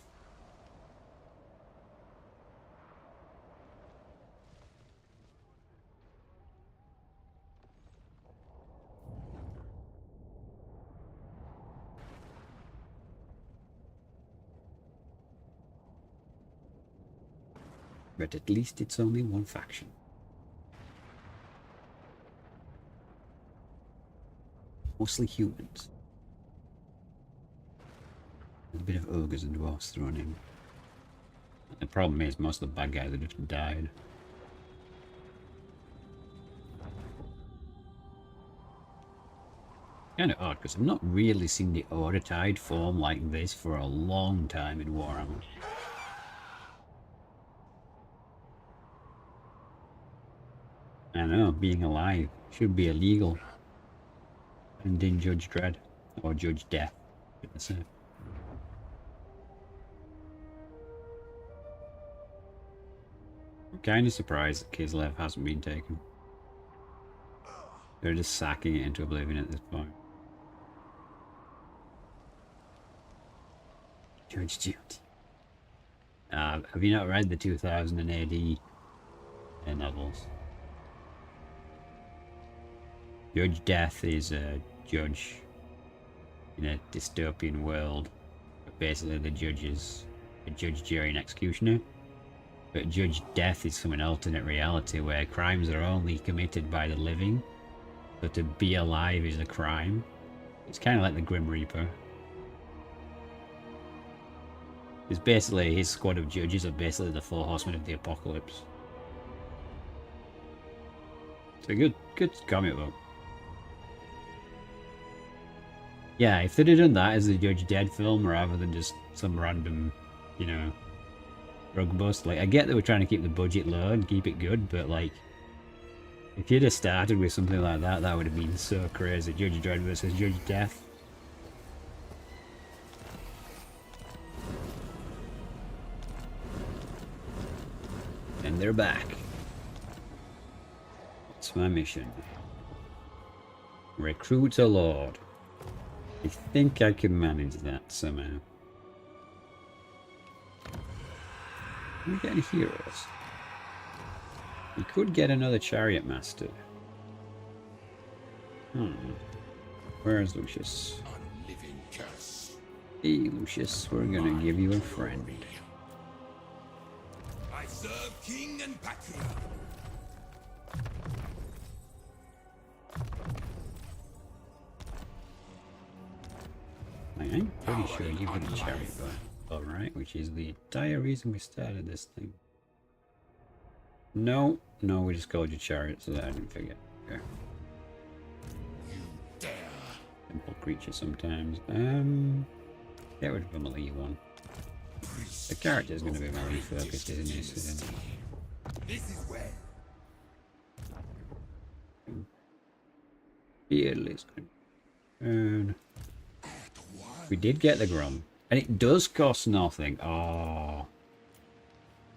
But at least it's only one faction. Mostly humans. There's a bit of ogres and dwarfs thrown in. The problem is most of the bad guys have just died. Kind of odd, because I've not really seen the Order Tide form like this for a long time in Warhammer. I know, being alive should be illegal. And in Judge Dredd, or Judge Death, should I say. I'm kind of surprised that Kislev hasn't been taken. They're just sacking it into oblivion at this point. Judge Duty. Have you not read the 2000 AD novels? Judge Death is a judge in a dystopian world. But basically the judge is a judge, jury and executioner. But Judge Death is from an alternate reality where crimes are only committed by the living. So to be alive is a crime. It's kind of like the Grim Reaper. It's basically his squad of judges are basically the 4 horsemen of the apocalypse. It's a good comic book. Yeah, if they'd have done that as a Judge Dead film rather than just some random, you know, rug bust. Like, I get that we're trying to keep the budget low and keep it good, but like, if you'd have started with something like that, that would have been so crazy. Judge Dredd versus Judge Death. And they're back. What's my mission? Recruit a lord. I think I can manage that somehow. Can we get any heroes? We could get another chariot master. Where is Lucius? Unliving curse. Hey Lucius, we're gonna give you a friend. I serve King and Patria. I'm pretty sure you got a chariot guy. Alright, which is the entire reason we started this thing. No, we just called you chariot so that I didn't forget. Okay. You dare. Simple creature sometimes. Get rid of a melee one. The character's going to be very focused, isn't he? So, This is well. Fearless. And we did get the Grum. And it does cost nothing. Oh.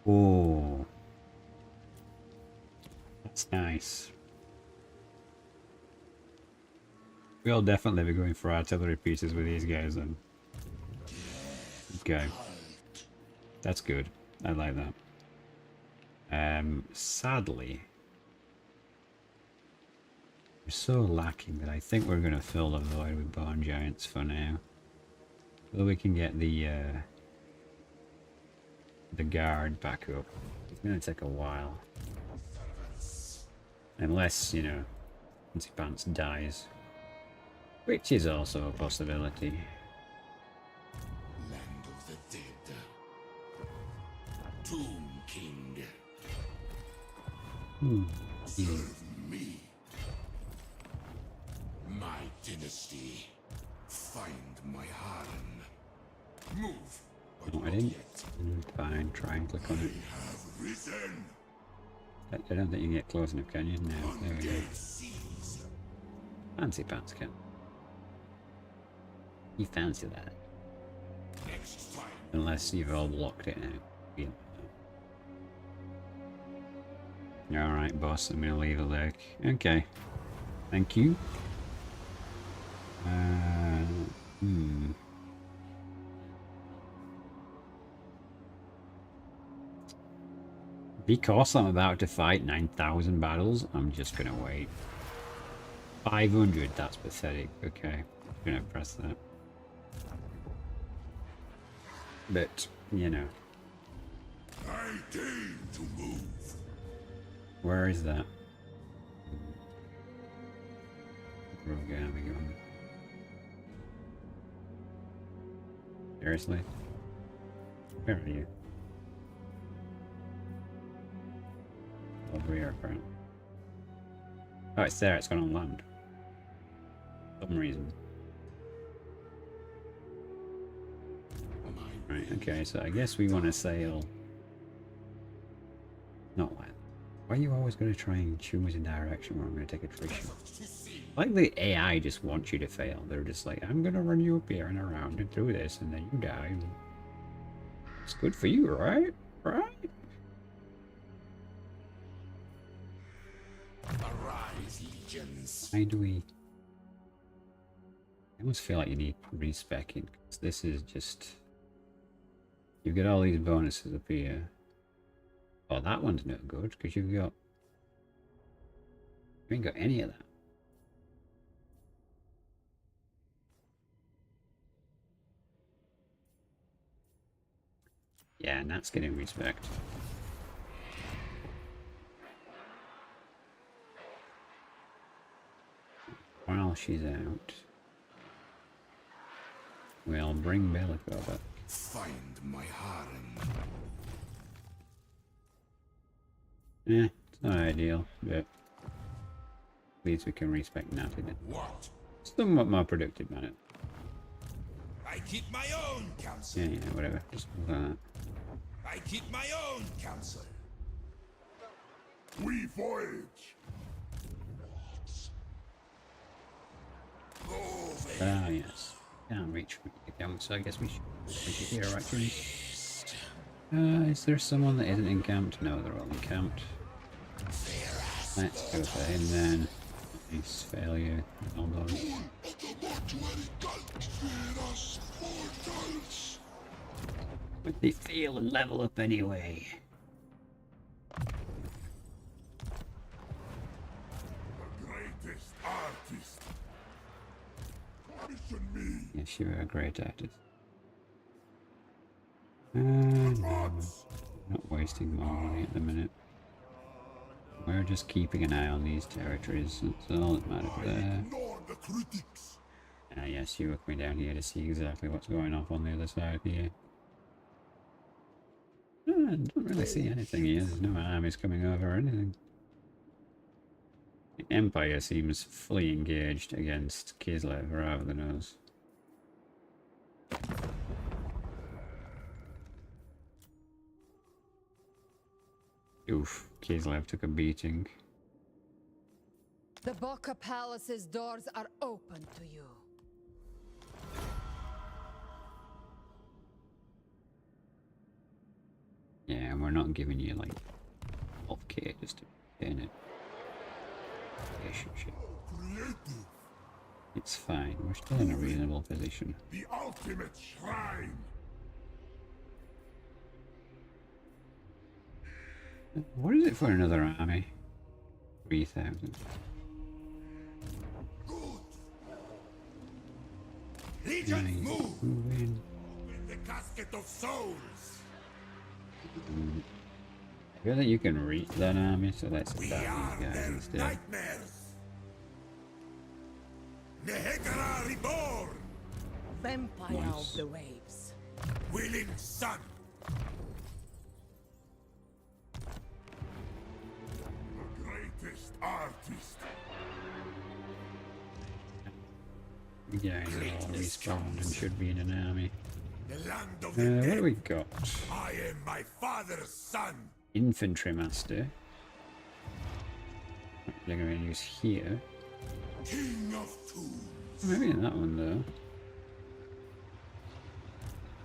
Oh. That's nice. We'll definitely be going for artillery pieces with these guys then. Okay. That's good. I like that. Sadly, we're so lacking that I think we're going to fill the void with bone giants for now. So we can get the guard back up. It's going to take a while. Unless, you know, Fancy Pants dies. Which is also a possibility. Land of the dead. Tomb King. Serve me. My dynasty. Find my harem. Move. But Oh, I not didn't. yet. Fine, try and click on it. Have risen. I don't think you can get close enough, can you? No, there we go. Dead seas. Fancy Pants can. You fancy that? Next time. Unless you've all blocked it now. Yeah. Alright, boss, I'm gonna leave a lurk. Okay. Thank you. Because I'm about to fight 9,000 battles, I'm just gonna wait. 500, that's pathetic. Okay, I'm gonna press that. But, you know. I deign to move. Where is that? Where are we going? Seriously? Where are you? Over here, apparently. Oh, it's there. It's gone on land. For some reason. Right, okay, so I guess we want to sail... Not land. Why are you always going to try and choose a direction where I'm going to take attrition? Like the AI just wants you to fail. They're just like, I'm going to run you up here and around and through this, and then you die. It's good for you, right? Right? Arise, legions. How do we... I almost feel like you need respecking, because this is just... You get all these bonuses up here. Oh, that one's no good, because you've got... You ain't got any of that. Yeah, and that's getting respect. While she's out, we'll bring Bellico back. Find my harem. Eh, it's not ideal, but at least we can respect Nat in it. What? Somewhat more productive, man. I keep my own counsel. Yeah, whatever. Just move on. I keep my own counsel. We voyage. Ah, yes. Can't reach from here, can we? So I guess we should here, actually. Is there someone that isn't encamped? No, they're all encamped. Let's go for him then. Nice failure. Well done. But they fail and level up anyway. The greatest artist. Commission me. Yes, you're a great artist. No, not wasting more money at the minute. We're just keeping an eye on these territories. That's all that matters there. Ignore the critics. Ah, yes, you work me down here to see exactly what's going off on the other side here. I don't really see anything here. There's no armies coming over or anything. The Empire seems fully engaged against Kislev rather than us. Oof, Kislev took a beating. The Boca Palace's doors are open to you. Yeah, and we're not giving you like healthcare just to gain a relationship. It's fine, we're still in a reasonable position. The ultimate shrine. What is it for another army? 3,000. Legion, Nice. move! Move in. Open the casket of souls. I feel that you can reach that army, so let's We attack are these guys their instead. nightmares. Nehekara reborn. Vampire Nice. of the waves. Willing son. The greatest artist. You guys are all respawned and should be in an army. The land of the What dead. do we got? I am my father's son. Infantry Master. They're going to use here. King of tombs. Maybe in that one though.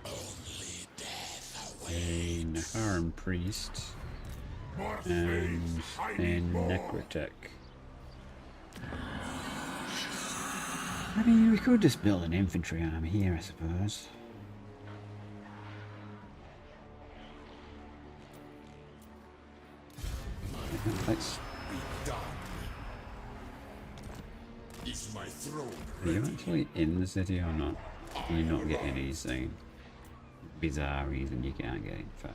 Only death A Naharan Priest More and slaves. I a need more. Necrotech. I mean, we could just build an infantry army here, I suppose. Let's. Be done. Is my throne Are you ready? actually in the city or not? You're not getting these bizarre reason you can't get in fact.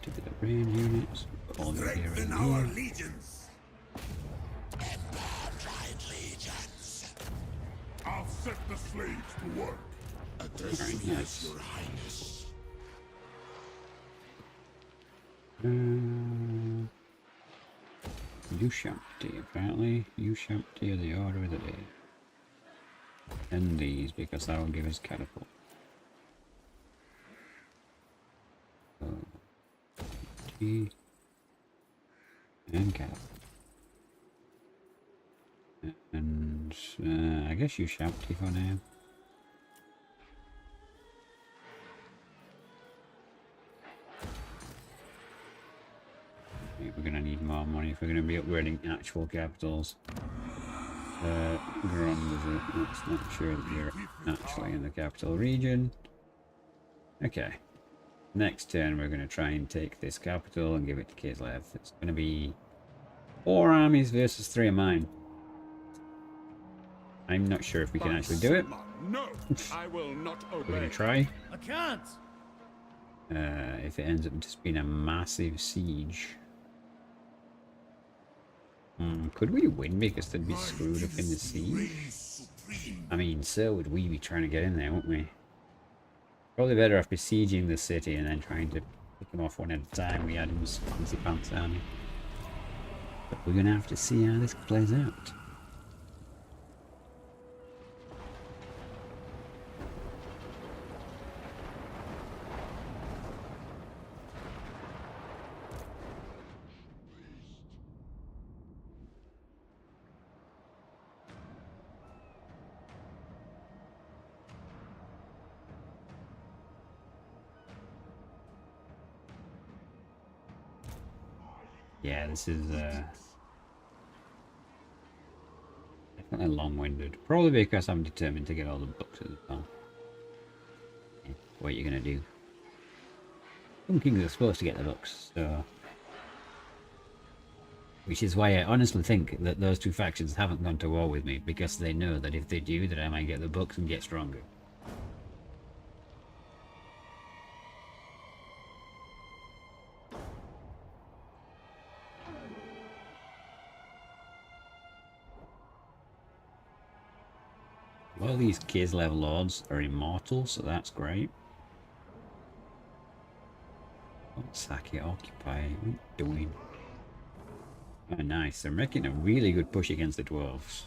To the range units, put all of them here Strengthen and our here. legions. Empire-tried legions. I'll set the slaves to work. Address Alright, me nice. as your highness. Ushabti, apparently. Ushabti are the order of the day. And these, because that will give us catapult. T and catapult. And I guess Ushabti for now. We're going to need more money if we're going to be upgrading actual capitals. Gron, let's make sure that you're actually in the capital region. Okay. Next turn we're going to try and take this capital and give it to Kislev. It's going to be 4 armies versus 3 of mine. I'm not sure if we can actually do it. No, I will not We're going obey. to try. I can't. If it ends up just being a massive siege. Could we win because they'd be screwed up in the siege? Reign supreme. I mean, so would we be trying to get in there, wouldn't we? Probably better off besieging the city and then trying to pick them off one at a time. We had his fancy pants army. But we're going to have to see how this plays out. Yeah, this is definitely long-winded. Probably because I'm determined to get all the books as well. Yeah, what are you gonna do? Some kings are supposed to get the books, so... Which is why I honestly think that those two factions haven't gone to war with me, because they know that if they do, that I might get the books and get stronger. Well, these Kislev lords are immortal, so that's great. Don't sack it, occupy it. What are you doing? Oh, nice. They're making a really good push against the dwarves.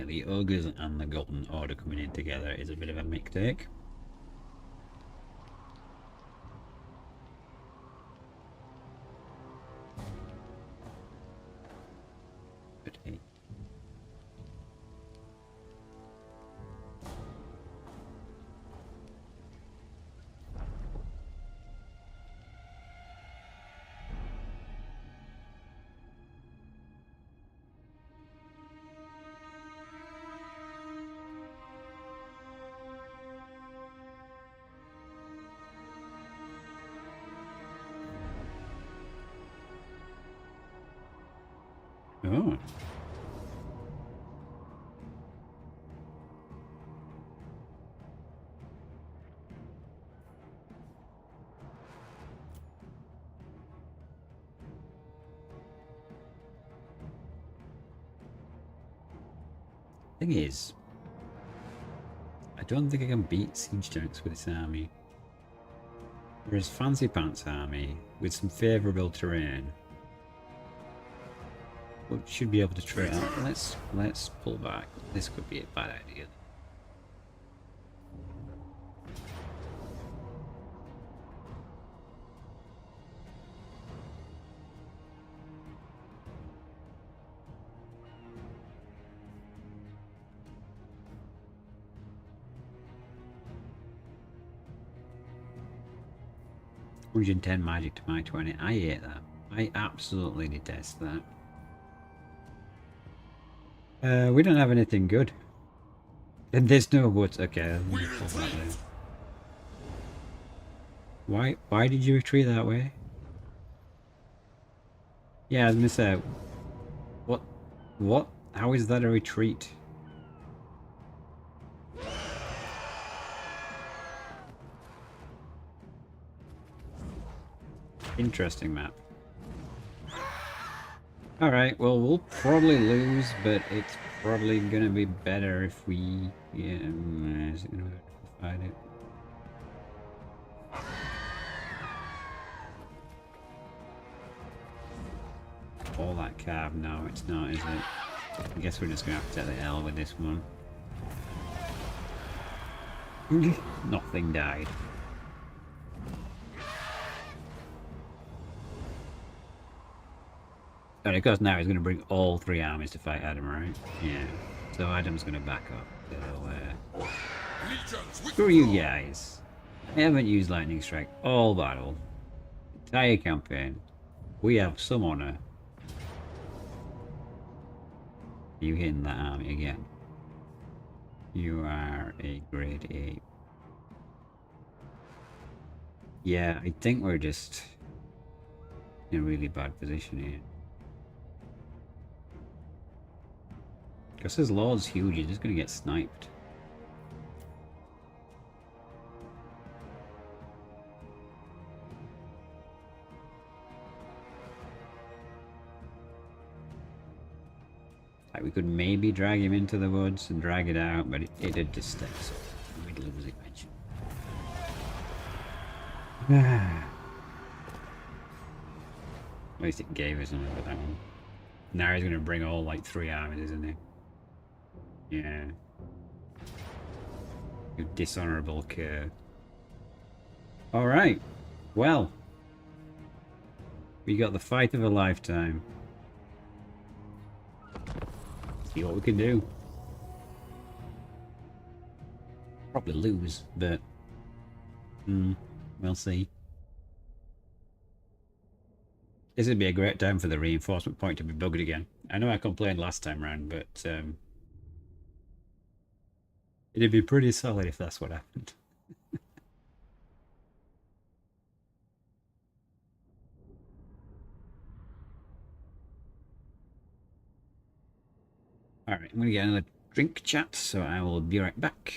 yeah, the ogres and the golden order coming in together is a bit of a mistake. But hey. Oh. Thing is, I don't think I can beat siege tanks with this army. Whereas Fancy Pants army, with some favourable terrain, should be able to try out. Let's pull back. This could be a bad idea. $110 magic to my 20. I hate that. I absolutely detest that. We don't have anything good. And there's no woods. Okay, let me pull that there. Why did you retreat that way? Yeah, I was gonna say, what? How is that a retreat? Interesting map. Alright, well, we'll probably lose, but it's probably gonna be better if we... Yeah, is it gonna be fight it? All that carb? No, it's not, is it? I guess we're just gonna have to take the L with this one. Nothing died. And of course now he's going to bring all 3 armies to fight Adam, right? Yeah. So Adam's going to back up. So, screw you guys. I haven't used Lightning Strike all battle. Entire campaign. We have some honor. You hitting that army again. You are a grade 8. Yeah, I think we're just in a really bad position here. Because his lord's huge, he's just going to get sniped. Like we could maybe drag him into the woods and drag it out, but it'd just stay so we'd lose it eventually. At least it gave us something with that one. Now he's going to bring all like 3 armies, isn't he? Yeah. You dishonorable cur. Alright. Well. We got the fight of a lifetime. See what we can do. Probably lose, but... we'll see. This would be a great time for the reinforcement point to be bugged again. I know I complained last time round, but... it'd be pretty solid if that's what happened. Alright, I'm going to get another drink chat, so I will be right back.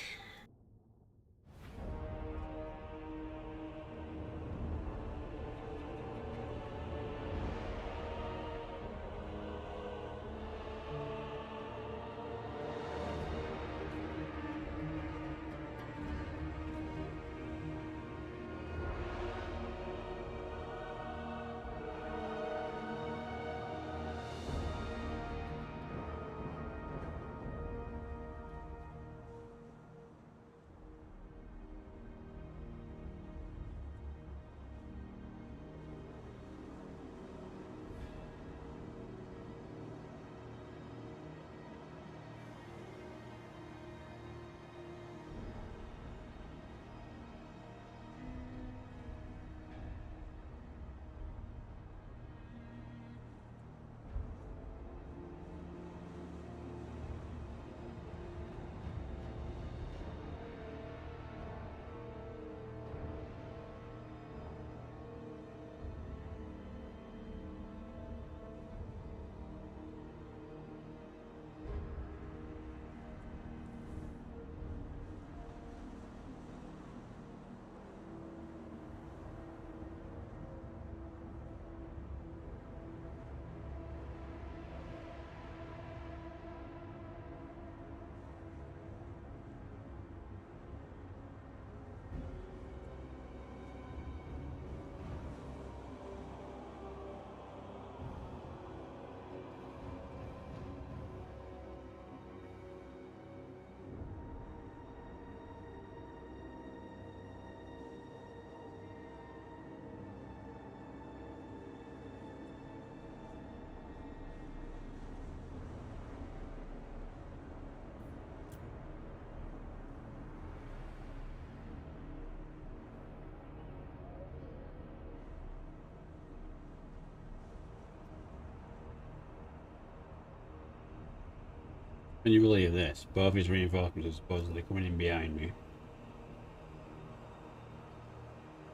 Can you believe this? Both his reinforcements are supposedly coming in behind me.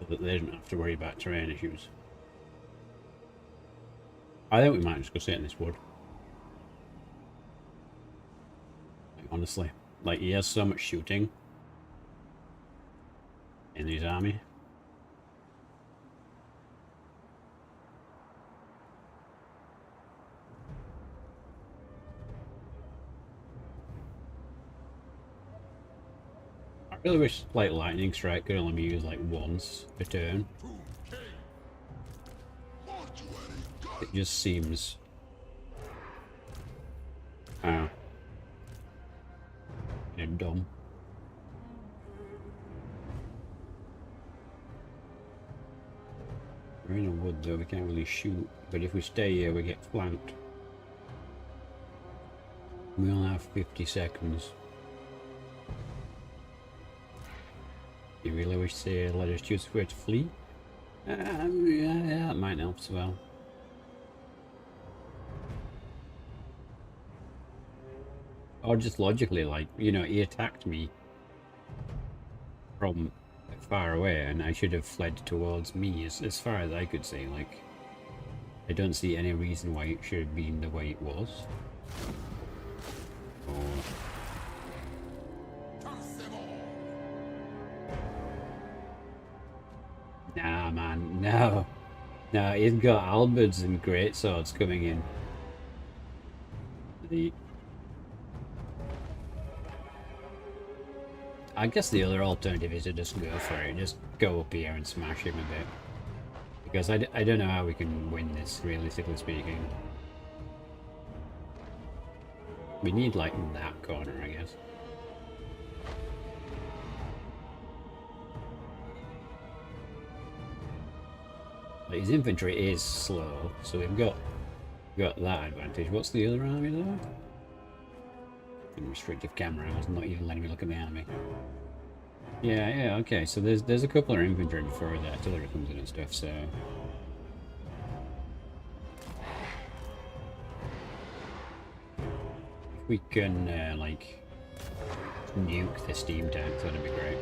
So that they don't have to worry about terrain issues. I think we might just go sit in this wood. Like, honestly. Like, he has so much shooting in his army. I really wish, like, lightning strike could only be used like once per turn. It just seems yeah, dumb. We're in a wood though, we can't really shoot, but if we stay here we get flanked. We only have 50 seconds. You really wish to let us choose where to flee? Yeah, that might help as well. Or just logically, like, you know, he attacked me from far away and I should have fled towards me as far as I could see. Like, I don't see any reason why it should have been the way it was. Or... Nah, man, no. No, he's got halberds and greatswords coming in. I guess the other alternative is to just go for it, just go up here and smash him a bit. Because I don't know how we can win this, realistically speaking. We need, like, that corner, I guess. Like, his infantry is slow, so we've got that advantage. What's the other army, though? Restrictive camera, I was not even letting me look at the army. Yeah, okay, so there's a couple of infantry before the artillery comes in and stuff, so... If we can, like, nuke the steam tanks, that'd be great.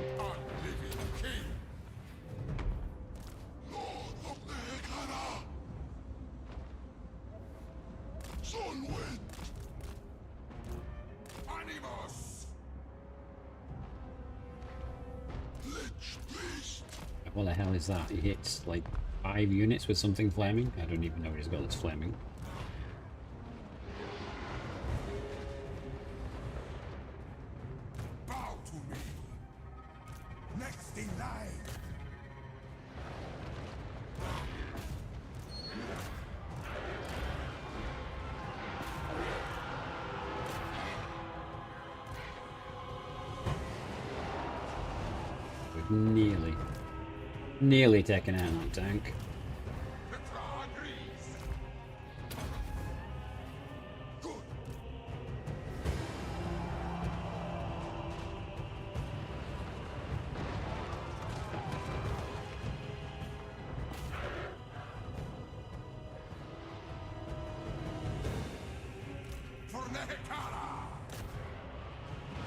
What the hell is that? He hits like 5 units with something flaming? I don't even know what he's got that's flaming. Bow to me. Next in line. We've nearly taken out that tank.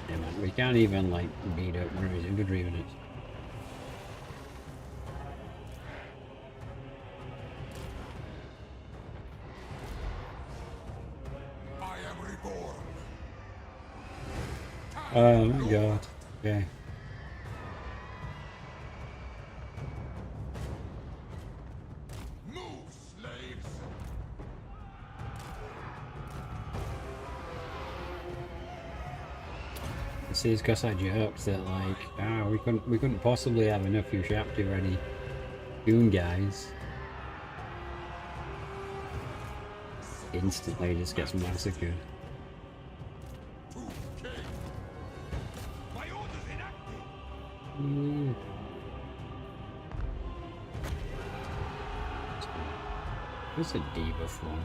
Yeah, man, we can't even like beat up one of his infantry units. Oh my god. Okay. Move, slaves. See, it's because I joked that like, we couldn't possibly have enough Hierophant ready goon guys. Instantly just gets massacred. What's a debuff one?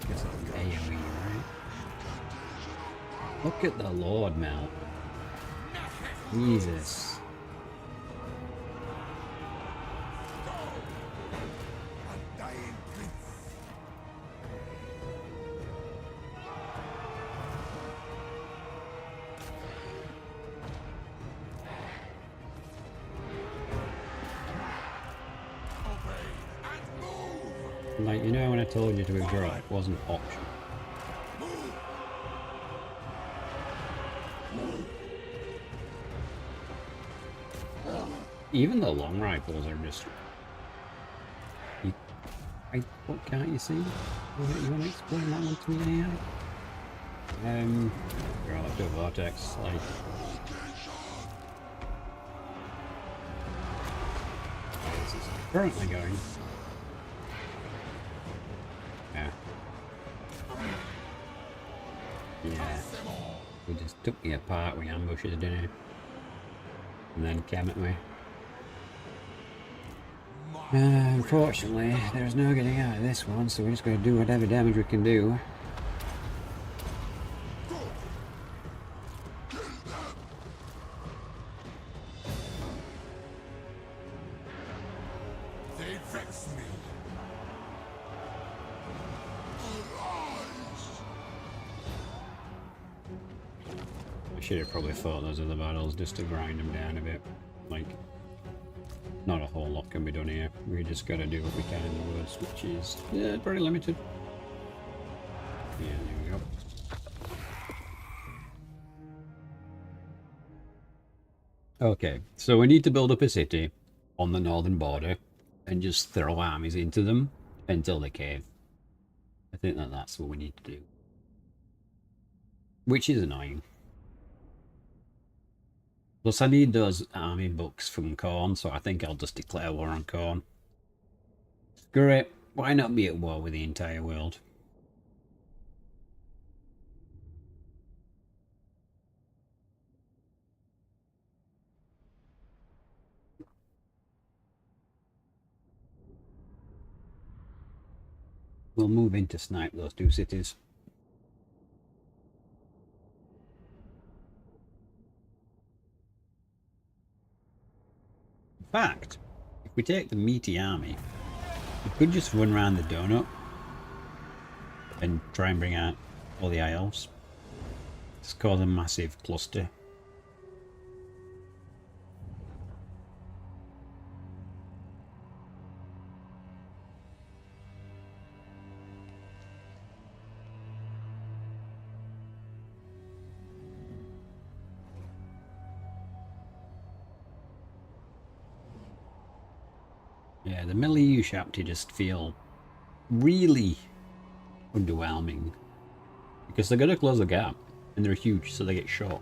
Guess it's AoE, right? Look at the Lord mount. Jesus. Like, you know when I told you to withdraw, it wasn't optional. Even the long rifles are just... what can't you see? You want to explain that one to me now? We're all up to a vortex, like... This is currently going. Yeah. Yeah. We just took me apart with ambushes, didn't we? And then came at me. Unfortunately, there's no getting out of this one, so we're just going to do whatever damage we can do. They vex me. I should have probably fought those other battles just to grind them down a bit. Like, not a whole lot can be done here. We just got to do what we can in the woods, which is pretty limited. Yeah, there we go. Okay, so we need to build up a city on the northern border and just throw armies into them until they cave. I think that's what we need to do. Which is annoying. Plus I need those army books from Khorne, so I think I'll just declare war on Khorne. Screw it, why not be at war with the entire world? We'll move in to snipe those two cities. In fact, if we take the meaty army, we could just run around the donut and try and bring out all the elves. Just cause a massive cluster. Yeah, the milieu Shapti just feel really underwhelming because they're going to close the gap and they're huge, so they get shot.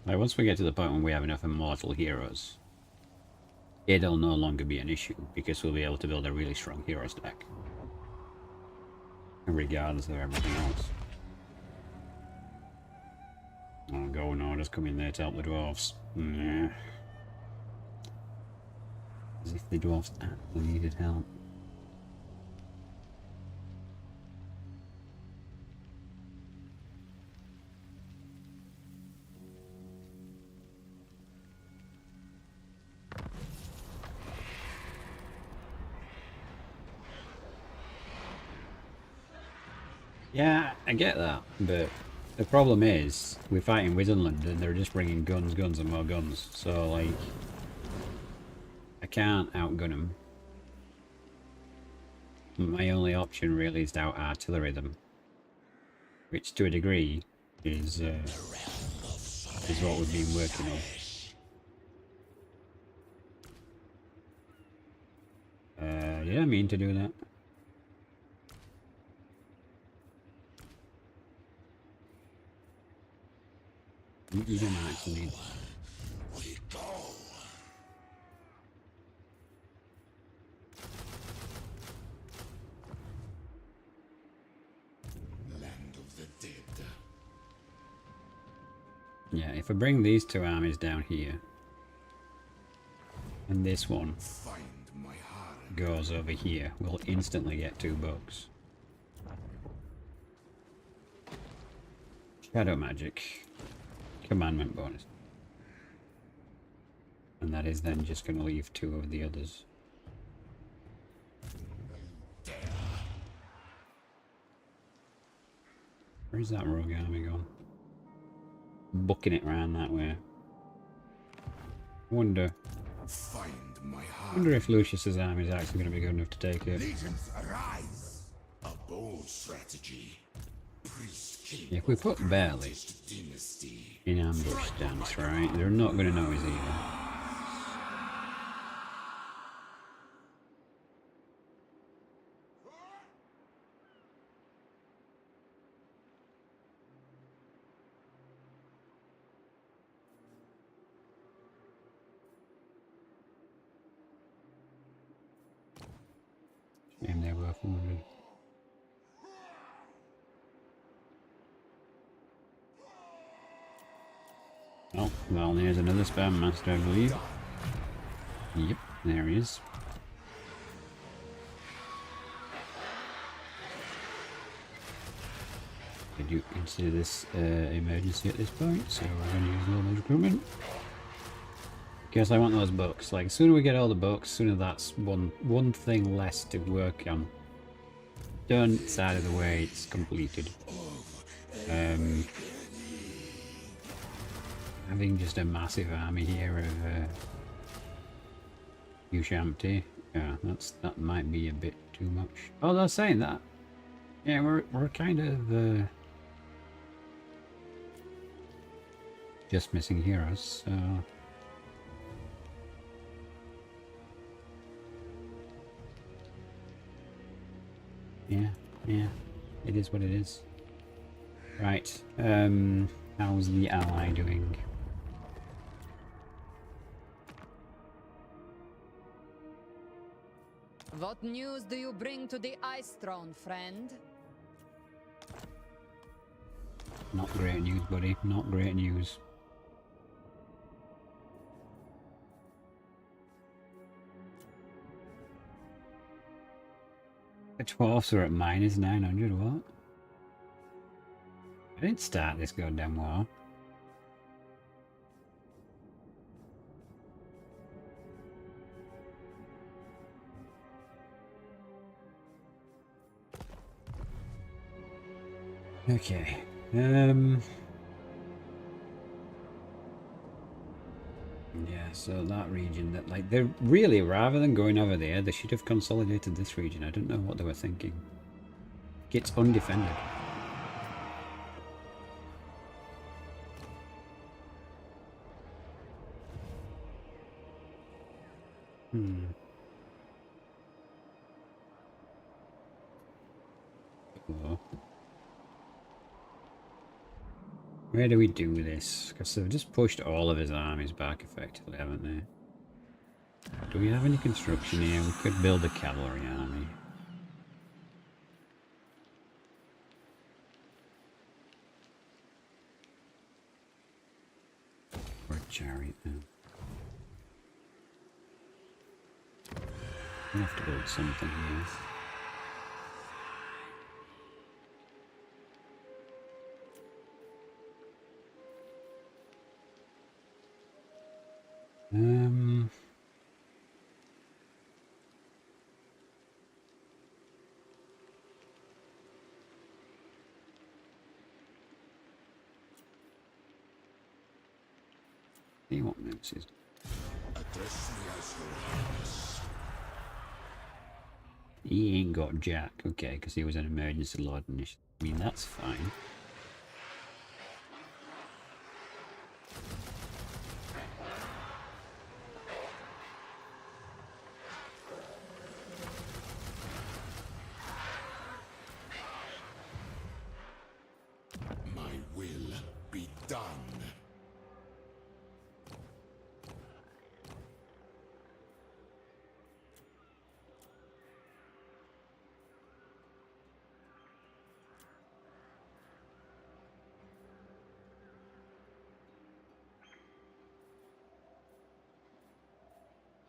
Like, once we get to the point when we have enough immortal heroes, it'll no longer be an issue because we'll be able to build a really strong hero stack. Regardless of everything else. Oh, Golden Order's coming there to help the dwarves. Nah. As if the dwarves actually needed help. Yeah, I get that, but the problem is we're fighting Wizardland and they're just bringing guns, guns and more guns. So, like, I can't outgun them. My only option really is to out-artillery them, which to a degree is what we've been working on. Did I mean to do that? You don't actually need... We go. Land of the dead. Yeah, if I bring these two armies down here, and this one Find my heart. goes over here, we'll instantly get 2 bucks. Shadow magic. Commandment bonus. And that is then just going to leave 2 of the others. dare. Where's that rogue army gone? Bucking it round that way. Wonder Find my heart. wonder if Lucius's army is actually going to be good enough to take it. Legions arise. A bold strategy. Priest king If we put Barley of dynasty. in ambush stance, right, they're not going to know he's here. Shame they're worth 100. Oh, well, there's another spam master, I believe. Yep, there he is. I do consider this emergency at this point, so we're going to use normal recruitment. Because I want those books. Like, the sooner we get all the books, sooner that's one thing less to work on. Done, it's out of the way, it's completed. Having just a massive army here of Ushamti, yeah, that might be a bit too much. Although saying that, yeah, we're kind of just missing heroes, so yeah, it is what it is. Right, how's the ally doing? What news do you bring to the Ice Throne, friend? Not great news, buddy. Not great news. The dwarfs are at minus 900, what? I didn't start this goddamn war. Okay. Yeah, so that region, that, like, they're really, rather than going over there, they should have consolidated this region. I don't know what they were thinking. It's undefended. Oh. Where do we do this? Because they've just pushed all of his armies back effectively, haven't they? Do we have any construction here? We could build a cavalry army. Or a chariot now. We have to build something here. See what moves is. Address me as your highness. He ain't got Jack, okay, because he was an emergency lord initially. I mean, that's fine. My will be done.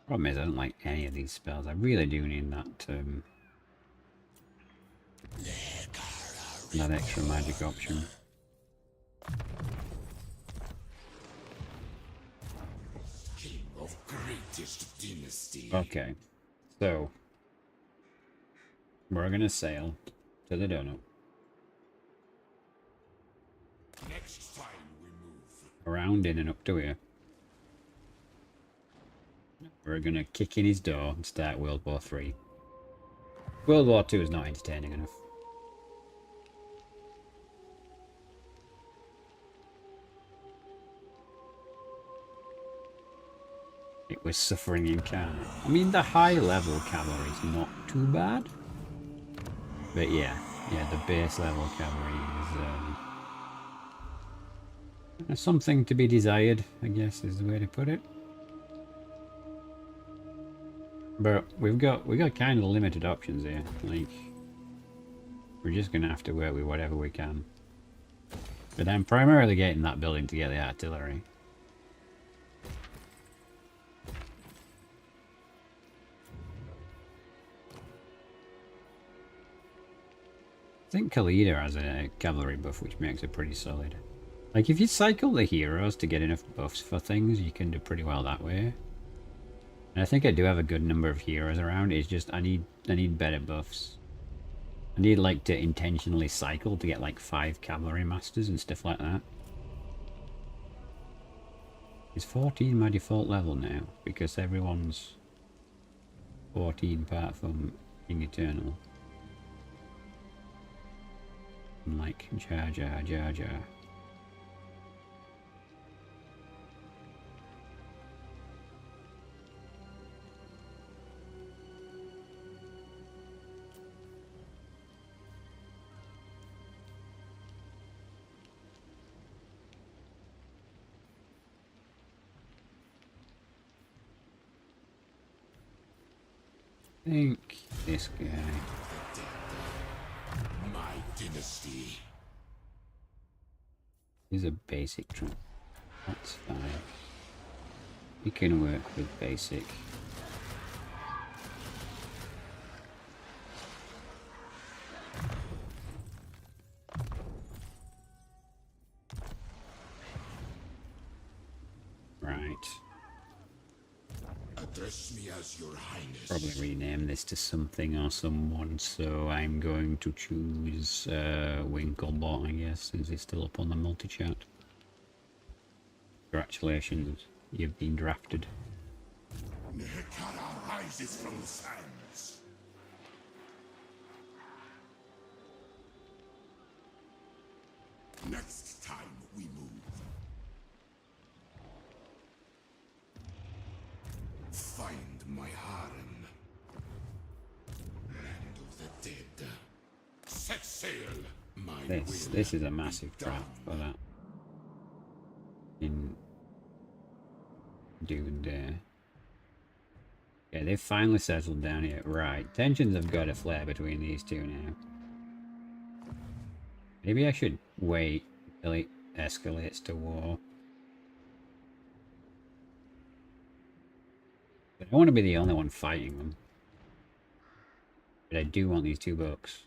Problem is, I don't like any of these spells. I really do need that that extra magic option. King of greatest dynasty. Okay, so We're gonna sail to the donut. Next time we move. Around in and up to here. We're gonna kick in his door and start World War 3. World War 2 is not entertaining enough. It was suffering incarnate. I mean, the high level cavalry is not too bad. But yeah, the base level cavalry is something to be desired, I guess is the way to put it. But we've got kind of limited options here. Like, we're just gonna have to work with whatever we can. But I'm primarily getting that building to get the artillery. I think Khalida has a cavalry buff, which makes it pretty solid. Like, if you cycle the heroes to get enough buffs for things, you can do pretty well that way. And I think I do have a good number of heroes around. It's just I need better buffs. I need, like, to intentionally cycle to get like 5 cavalry masters and stuff like that. Is 14 my default level now? Because everyone's 14 apart from King Eternal. I'm like, Jar Jar, Jar Jar. I think this guy. My dynasty. He's a basic trunk. That's fine. We can work with basic. Right. Address me as your highness. Probably rename this to something or someone, so I'm going to choose Winklebot, I guess, since it's still up on the multi-chat. Congratulations, you've been drafted. Nekara rises from the sands. Next time we move. Find my harem. Land of the dead. Set sail. My This is a massive trap for that. In dude there. Yeah, they've finally settled down here. Right, tensions have got a flare between these two now. Maybe I should wait till it escalates to war. But I don't want to be the only one fighting them. But I do want these 2 books.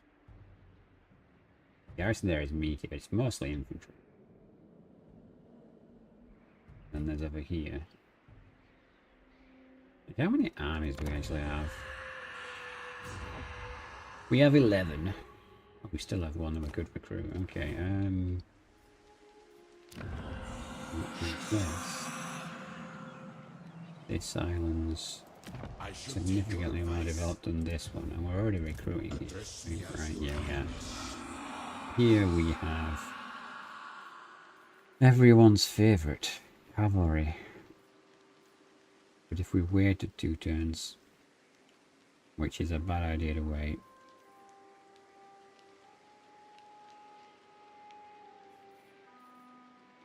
The garrison there is meaty, but it's mostly infantry. And there's over here. How many armies do we actually have? We have 11. Oh, we still have one that we could recruit. Okay, what is this? This island's significantly more developed than this one, and we're already recruiting it. Right, yeah, we have. Here we have everyone's favourite, cavalry. But if we waited 2 turns, which is a bad idea to wait.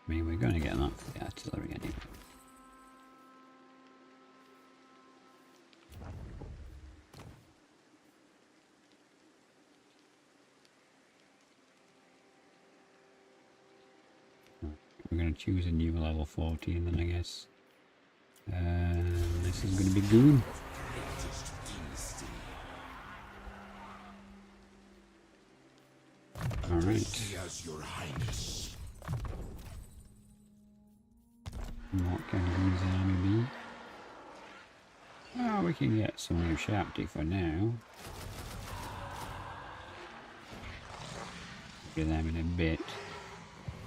I mean, we're going to get that for the artillery anyway. We're going to choose a new level 14 then, I guess. This is going to be good. Alright. What can Goon's army be? Oh, we can get some new sharp for now. to them in a bit.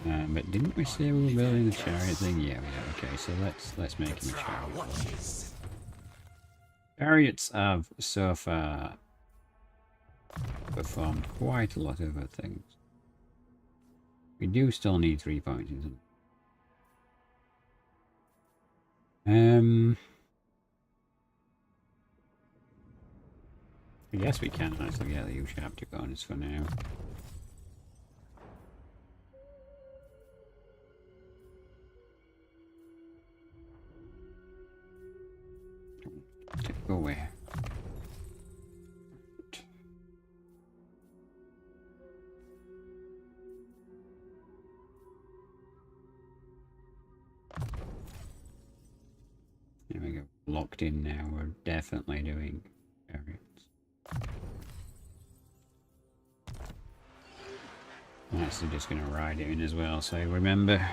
But didn't we say we were building the chariot thing? Yeah, okay, so let's make him a chariot. Chariots have so far performed quite a lot of other things. We do still need 3 points. I guess we can actually get the chapter bonus for now. Go away. Here we go. Locked in now. We're definitely doing chariots. I'm actually just going to ride it in as well, so remember.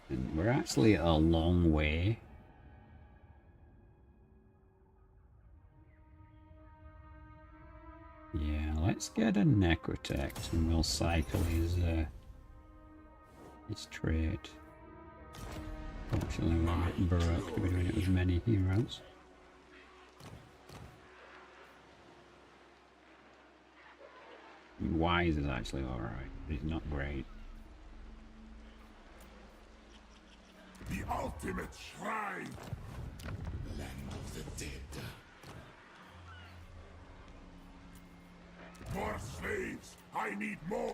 And we're actually a long way. Yeah, let's get a necrotect and we'll cycle his trait. Fortunately, we're a bit baroque to be doing it with many heroes. Wise is actually alright, but it's not great. The ultimate shrine! Land of the dead. More slaves! I need more!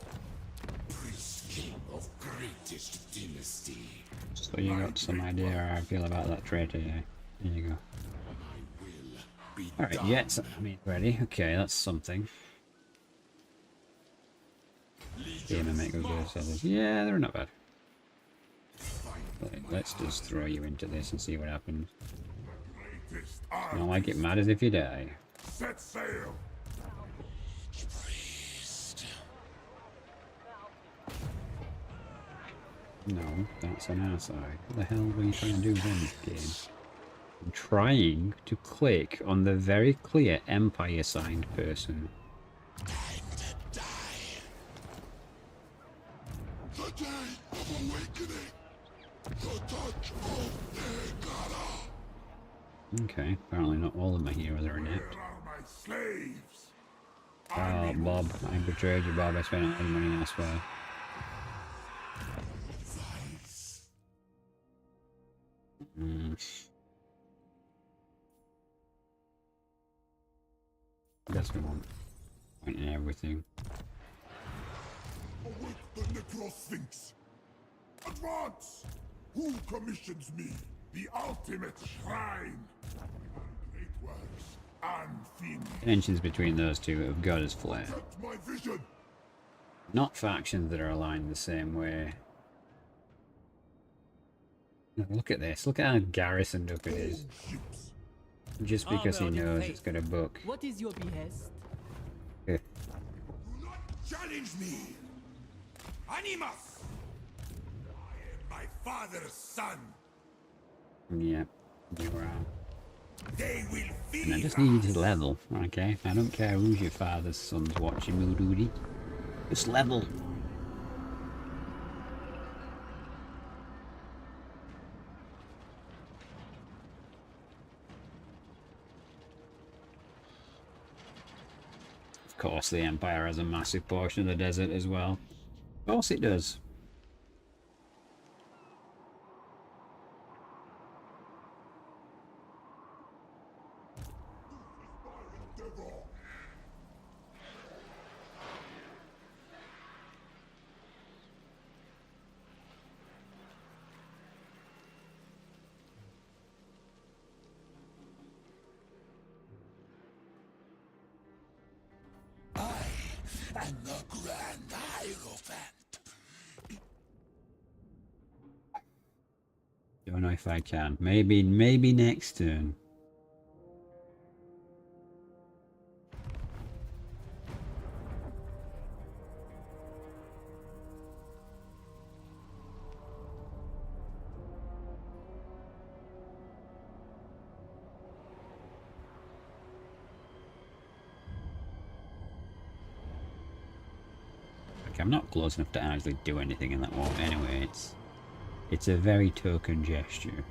Priest king of greatest dynasty. So you got some idea how I feel about that traitor, yeah. There you go. Alright, yes, I mean, ready. Okay, that's something. Game and make those sellers. Yeah, they're not bad. Let's just throw you into this and see what happens. It's not like it matters if you die. Set sail! No, that's on our side. What the hell were you trying to do then, game? I'm trying to click on the very clear Empire signed person. The day of awakening! The touch of Negara! Okay, apparently not all of my heroes are inept. Where are my slaves? Oh, Bob, I betrayed you, Bob. I spent a lot of money elsewhere. Guess we won't point in everything. Awake the Necrosphinx! Advance! Who commissions me? The ultimate shrine! Great works unfinished. Tensions between those two have got us flared. Accept my vision! Not factions that are aligned the same way. Look at this. Look at how garrisoned up it is. Ships. Just because he knows it's got a book. What is your behest? Do not challenge me! Animus! I am my father's son! Yeah, you are. They will feed And I just need you to level, okay? I don't care who's your father's son's watching me, duty. Just level. Of course, the Empire has a massive portion of the desert as well. Of course it does. And the Grand Hierophant. Don't know if I can. Maybe next turn. I'm not close enough to actually do anything in that war anyway. It's a very token gesture.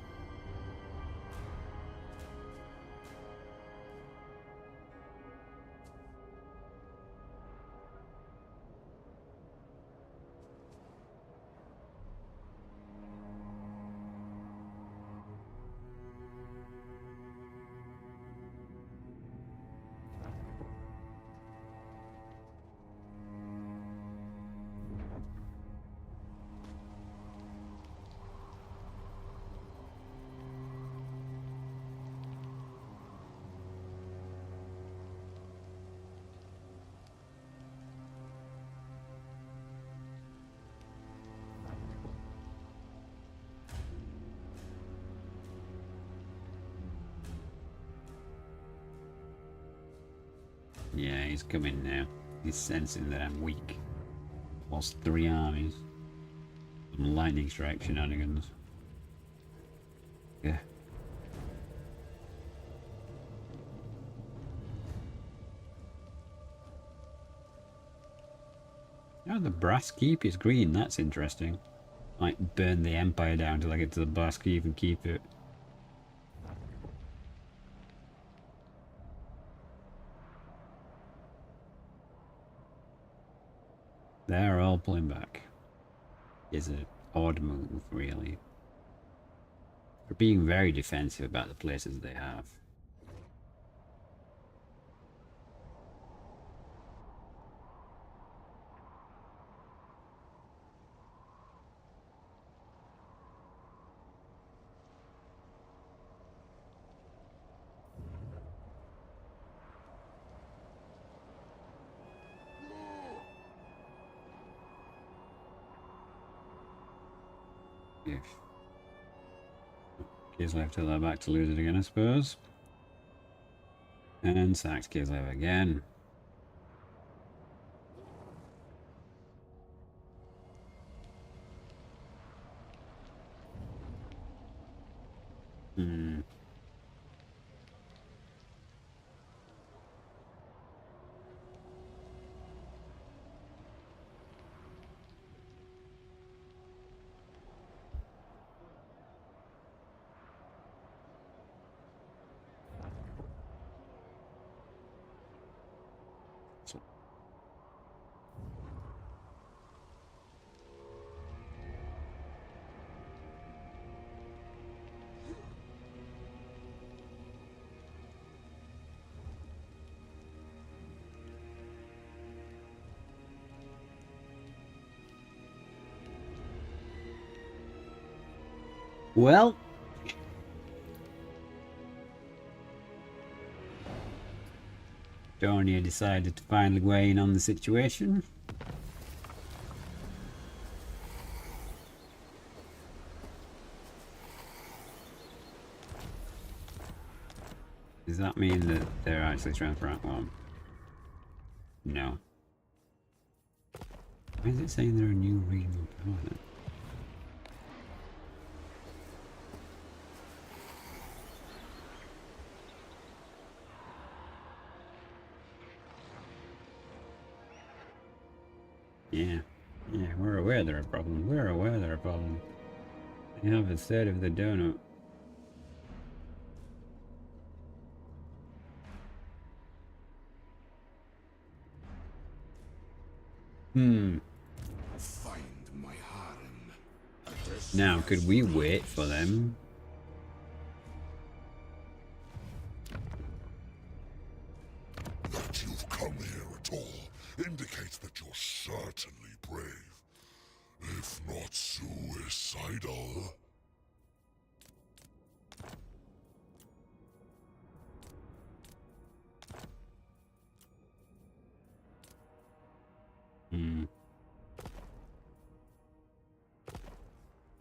Yeah, he's coming now. He's sensing that I'm weak. Lost 3 armies. Some lightning strike shenanigans. Yeah. Oh, the brass keep is green. That's interesting. Might burn the empire down till I get to the brass keep and keep it. They're all pulling back. Is an odd move, really. They're being very defensive about the places they have. If Kislev till they're back to lose it again, I suppose. And sacks Kislev again. Hmm. Well, Dornier decided to finally weigh in on the situation. Does that mean that they're actually trying to rank 1? No. Why is it saying they're a new regional power then? Yeah, we're aware they're a problem. We're aware they're a problem. They have a third of the donut. Find my harem. Now, could we wait for them? That you've come here at all indicates that you're certainly brave, if not suicidal.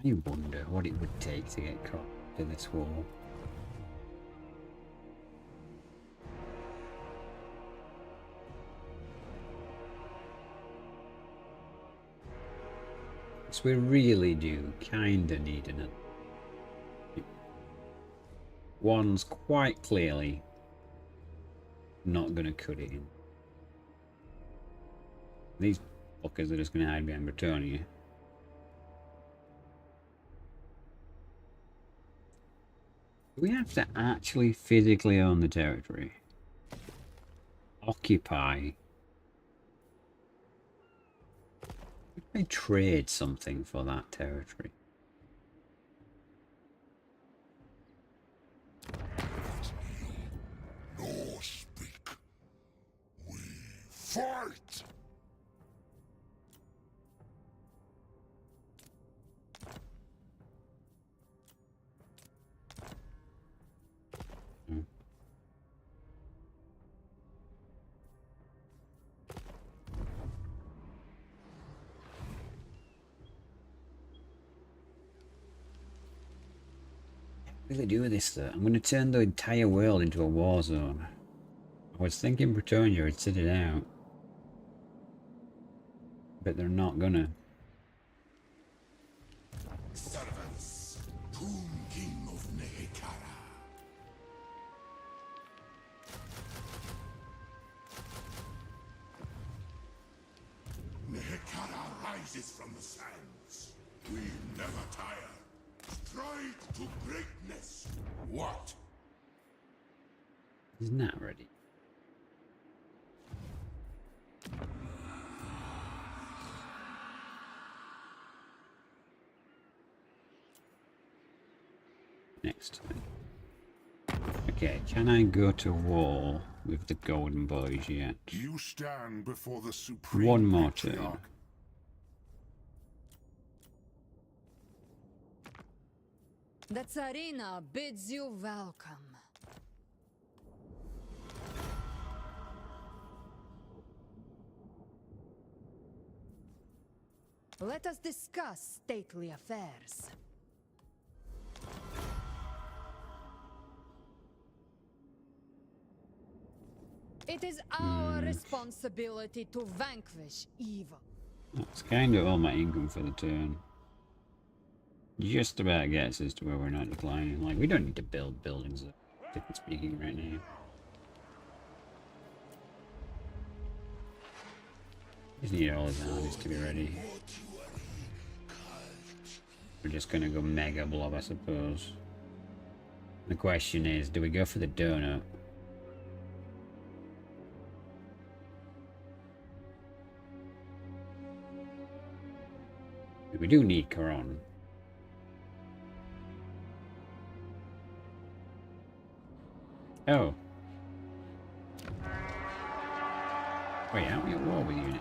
I wonder what it would take to get caught to this war. So we really do kinda need an. One's quite clearly not gonna cut it in. These fuckers are just going to hide behind Bretonnia. Do we have to actually physically own the territory? Occupy. Could I trade something for that territory? No speak. We fight. What do they do with this though? I'm going to turn the entire world into a war zone. I was thinking Bretonnia would sit it out. But they're not gonna. Servants, Tomb King of Nehekara. Nehekara rises from the sands. We never tire. Stride to greatness. What? He's not ready. Next time. Okay, can I go to war with the golden boys yet? You stand before the supreme One more turn. patriarch. The Tsarina bids you welcome. Let us discuss stately affairs. It is our responsibility to vanquish evil. That's kind of all my income for the turn. Just about gets us to where we're not declining. Like, we don't need to build buildings, technically speaking, right now. Just need all his armies to be ready. We're just gonna go mega blob, I suppose. The question is, do we go for the donut? We do need Coron. Oh. Wait, aren't we at war with you now?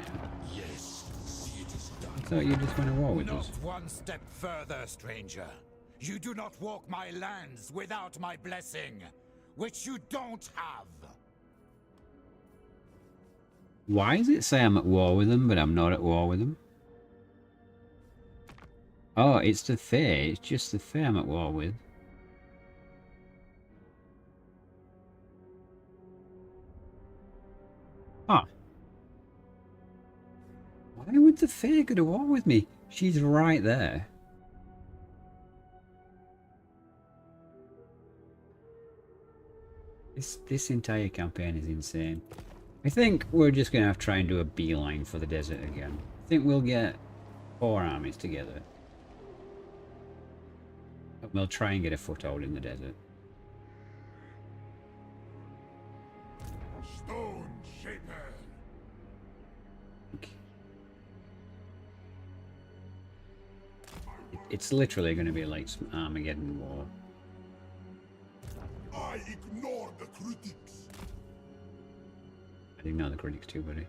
Yes, see it is done. I thought you just went to war with Not us. one step further, stranger. You do not walk my lands without my blessing, which you don't have. Why does it say I'm at war with them, but I'm not at war with them? Oh, it's the Fae. It's just the Fae I'm at war with. Huh. Why would the Fae go to war with me? She's right there. This entire campaign is insane. I think we're just going to have to try and do a beeline for the desert again. I think we'll get 4 armies together. And we'll try and get a foothold in the desert. Stone Shaper. It's literally going to be like some Armageddon war. I ignore the critics. I ignore the critics too, buddy.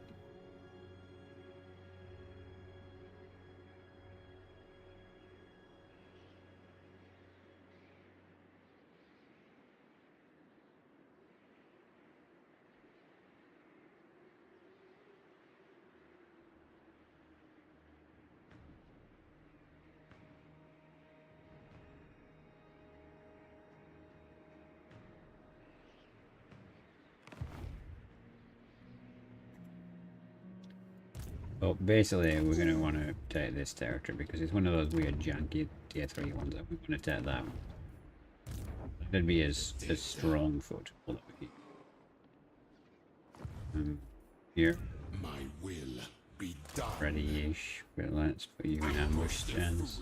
Well, basically, we're going to want to take this territory because it's one of those weird janky tier 3 ones that we want to take that one. That'd be as strong foothold that we keep. Here. My will be done. ready-ish, but let's put you in ambush stance.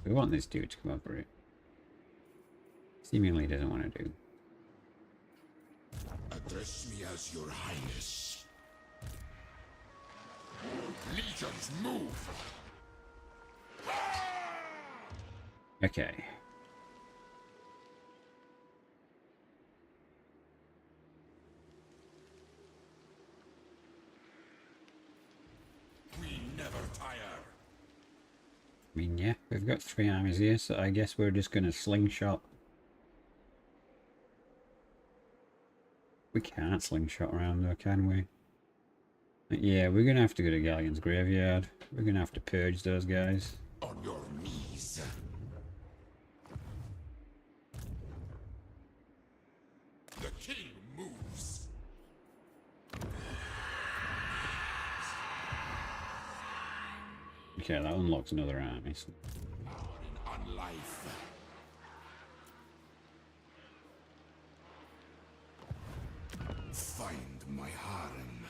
We want this dude to come over it. Seemingly doesn't want to do. Address me as your highness. Legions, move! Okay. We never tire. I mean, yeah, we've got 3 armies here, so I guess we're just gonna slingshot. We can't slingshot around though, can we? Yeah, we're gonna have to go to Galleon's graveyard. We're gonna have to purge those guys. On your knees. The king moves. Okay, that unlocks another army. So. Power in unlife. Find my harem.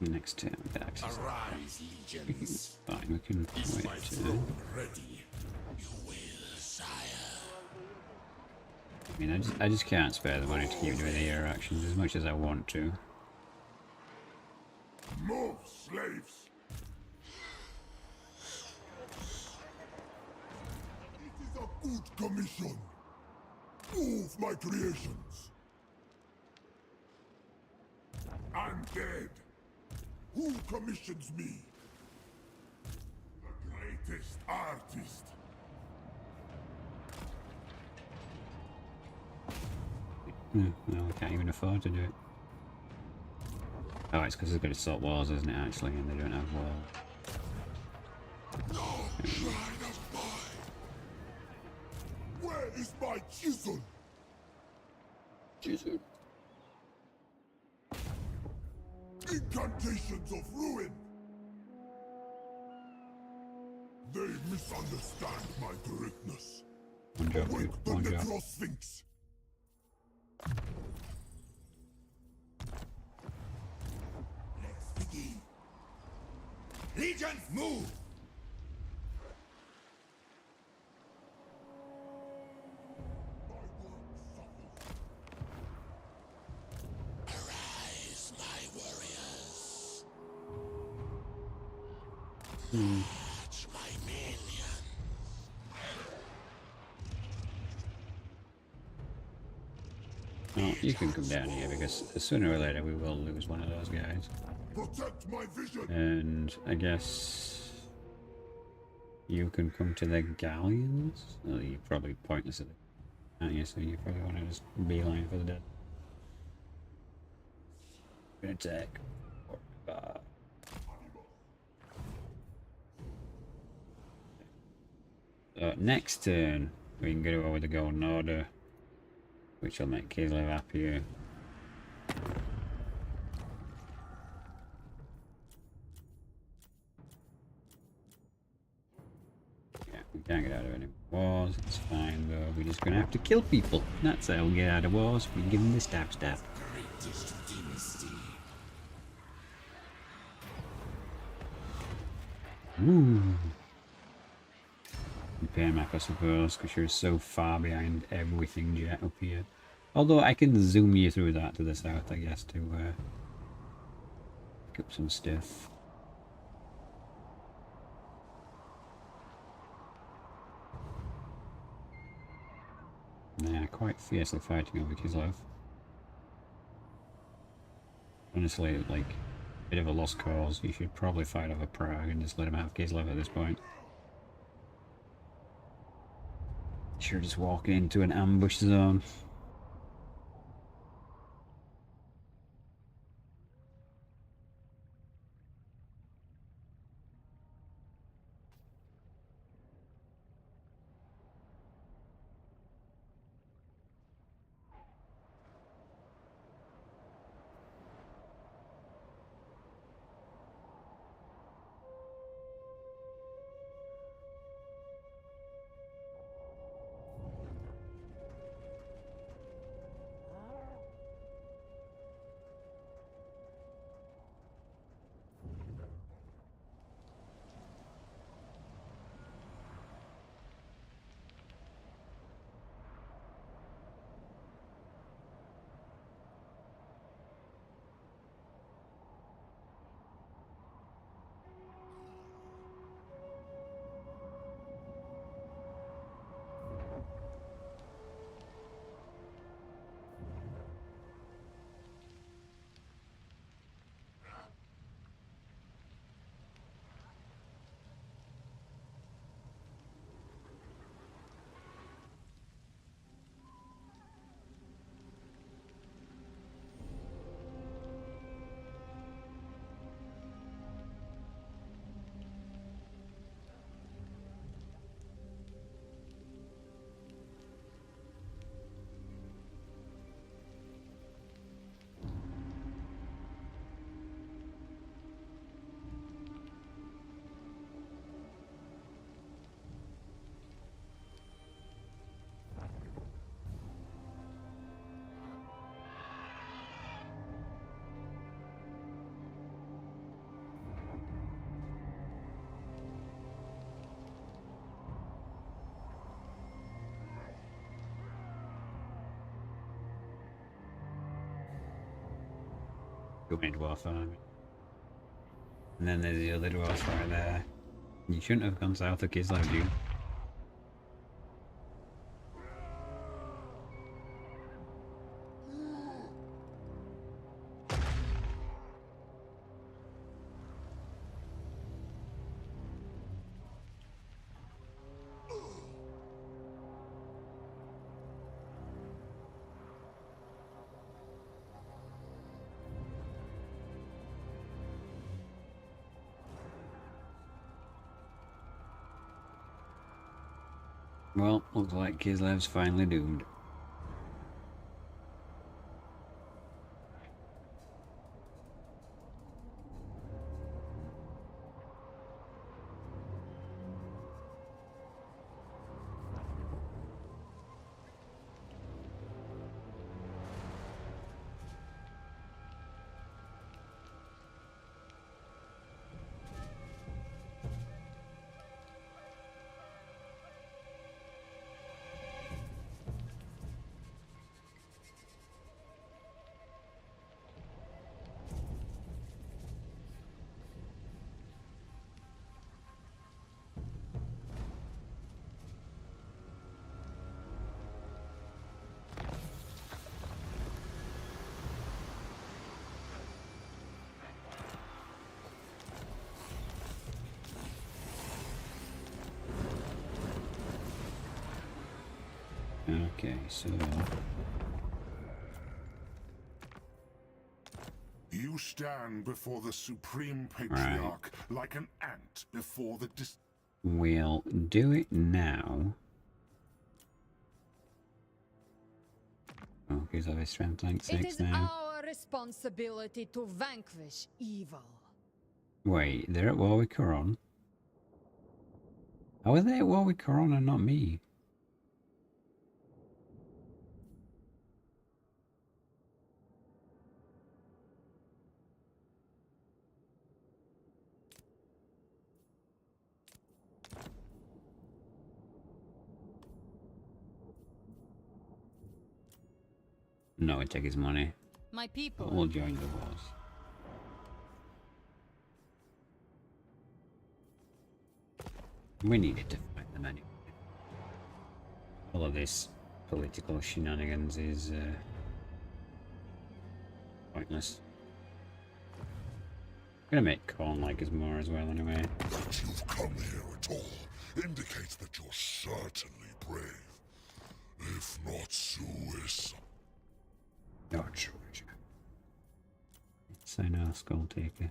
Next turn, back. Arise, legions. Fine, we can Is my wait. throne ready? You will, sire. I mean, I just can't spare the money to keep doing the hero actions as much as I want to. Move, slaves. It is a good commission. Move, my creations. I'm dead. Who commissions me? The greatest artist. No, we can't even afford to do it. Oh, it's because they've got to sort wars, isn't it, actually, and they don't have walls. No pride of mine. Where is my chisel? Jesus. Incantations of ruin. They misunderstand my greatness. One job, dude. Awake the One job. Necrosphinx. Let's begin. Legions, move! My work suffers. Arise, my warriors. Catch my minions. Oh, you can come down here because sooner or later we will lose one of those guys. Protect my vision. And I guess you can come to the galleons? Oh, you're probably pointless at it, aren't you? So you probably want to just beeline for the dead. Gonna attack. Next turn, we can go over the Golden Order, which will make Kislev happier. Yeah, we can't get out of any wars, it's fine though. We're just gonna have to kill people. That's how we get out of wars. We give them the stab. Greatest dynasty. Ooh. Repair map, I suppose, because you're so far behind everything jet up here. Although I can zoom you through that to the south, I guess, to pick up some stuff. Nah, quite fiercely fighting over Kislev. Honestly, like, bit of a lost cause. You should probably fight over Prague and just let him have Kislev at this point. Sure, just walking into an ambush zone. going into Warhammer. And then there's the other dwarf right there. You shouldn't have gone south of Kislev, dude. Well, looks like Kislev's finally doomed. Okay, so You stand before the Supreme Patriarch like an ant before the we'll do it now. Oh, Kislev is strength rank It 6 is now. our responsibility to vanquish evil. Wait, they're at war with Coron? How are they at war with Coron and not me? No, I take his money. My people. We'll join the wars. We needed to fight them anyway. All of this political shenanigans is pointless. I'm gonna make Corn like us more as well anyway. That you've come here at all indicates that you're certainly brave. If not suicide. Oh, Georgia. Say no, Skull Taker.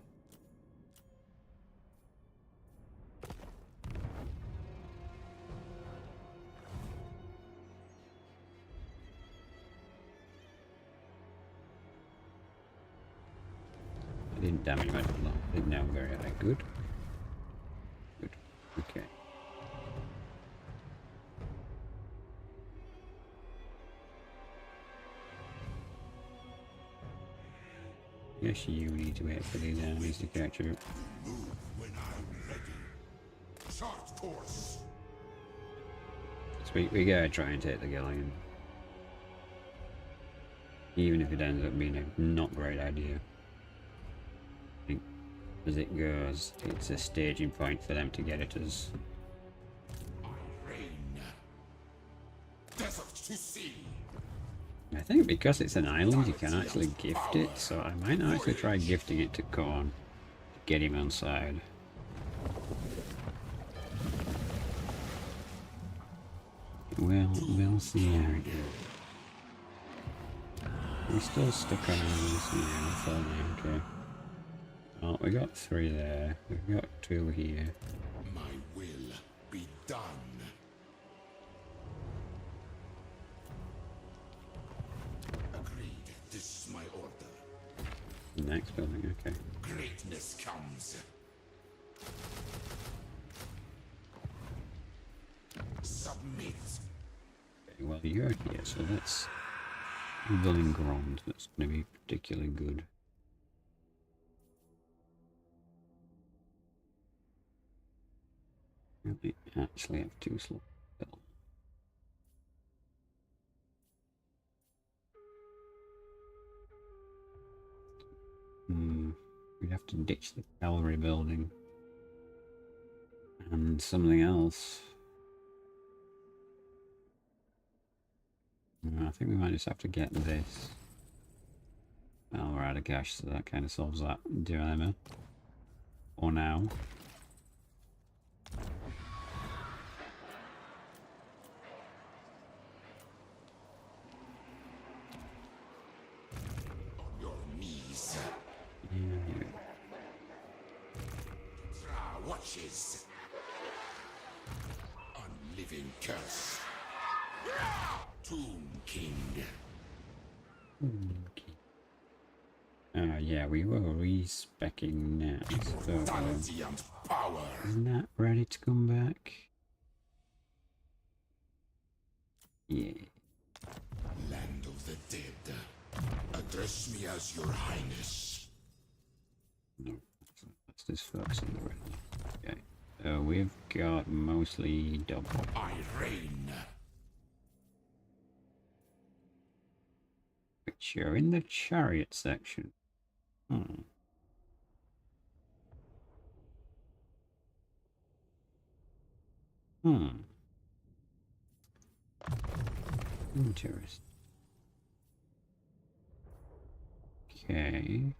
I didn't damage my block. Didn't know very high. Good. Good. Okay. Yes, you need to wait for these enemies to catch up. Move when I'm ready. Chart course. So we gotta try and take the galleon. Even if it ends up being a not great idea. I think as it goes, it's a staging point for them to get at us. Rain. Desert to sea. I think because it's an island, you can actually gift it, so I might actually try gifting it to Korn to get him on side. We'll see how it goes. We're still stuck on this now, okay. Well, we got 3 there. We've got 2 here. My will be done. Agreed. This is my order. Next building, okay. Greatness comes. Submit. Okay, well, you're here, so that's building ground. That's going to be particularly good. We actually have 2 slots built. have to ditch the cavalry building. And something else. I think we might just have to get this. Well, we're out of cash, so that kind of solves that dilemma. For now. On your knees. Yeah. Tra watches. Unliving curse. Tomb King. Yeah, we were respecking now. So, Immortality and power. isn't that ready to come back? Yeah. Land of the dead. Address me as your highness. No, let's just focus on the red. Okay. So we've got mostly double. I reign. Which are in the chariot section. Interesting. Okay.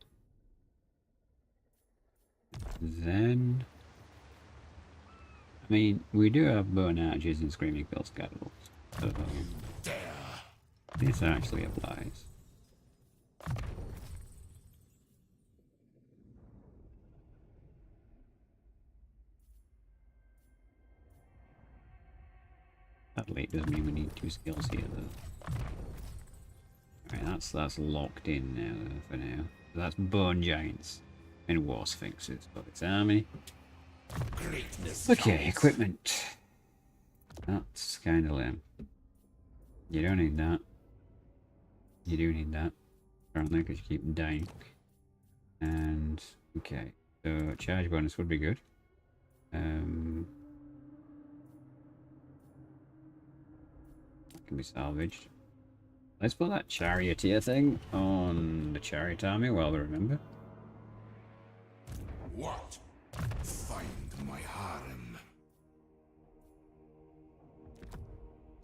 Then, I mean, we do have bone archers and screaming girls catapults. So Dare. this actually applies. That late doesn't mean we need 2 skills here though. Alright, that's locked in now though, for now. So that's bone giants and war sphinxes for its army. Greatness. Okay, comes. equipment. That's kind of lame. You don't need that. You do need that. Apparently, because you keep dying. And, okay. So, charge bonus would be good. Can be salvaged. Let's put that charioteer thing on the chariot army while we remember. What? Find my harem.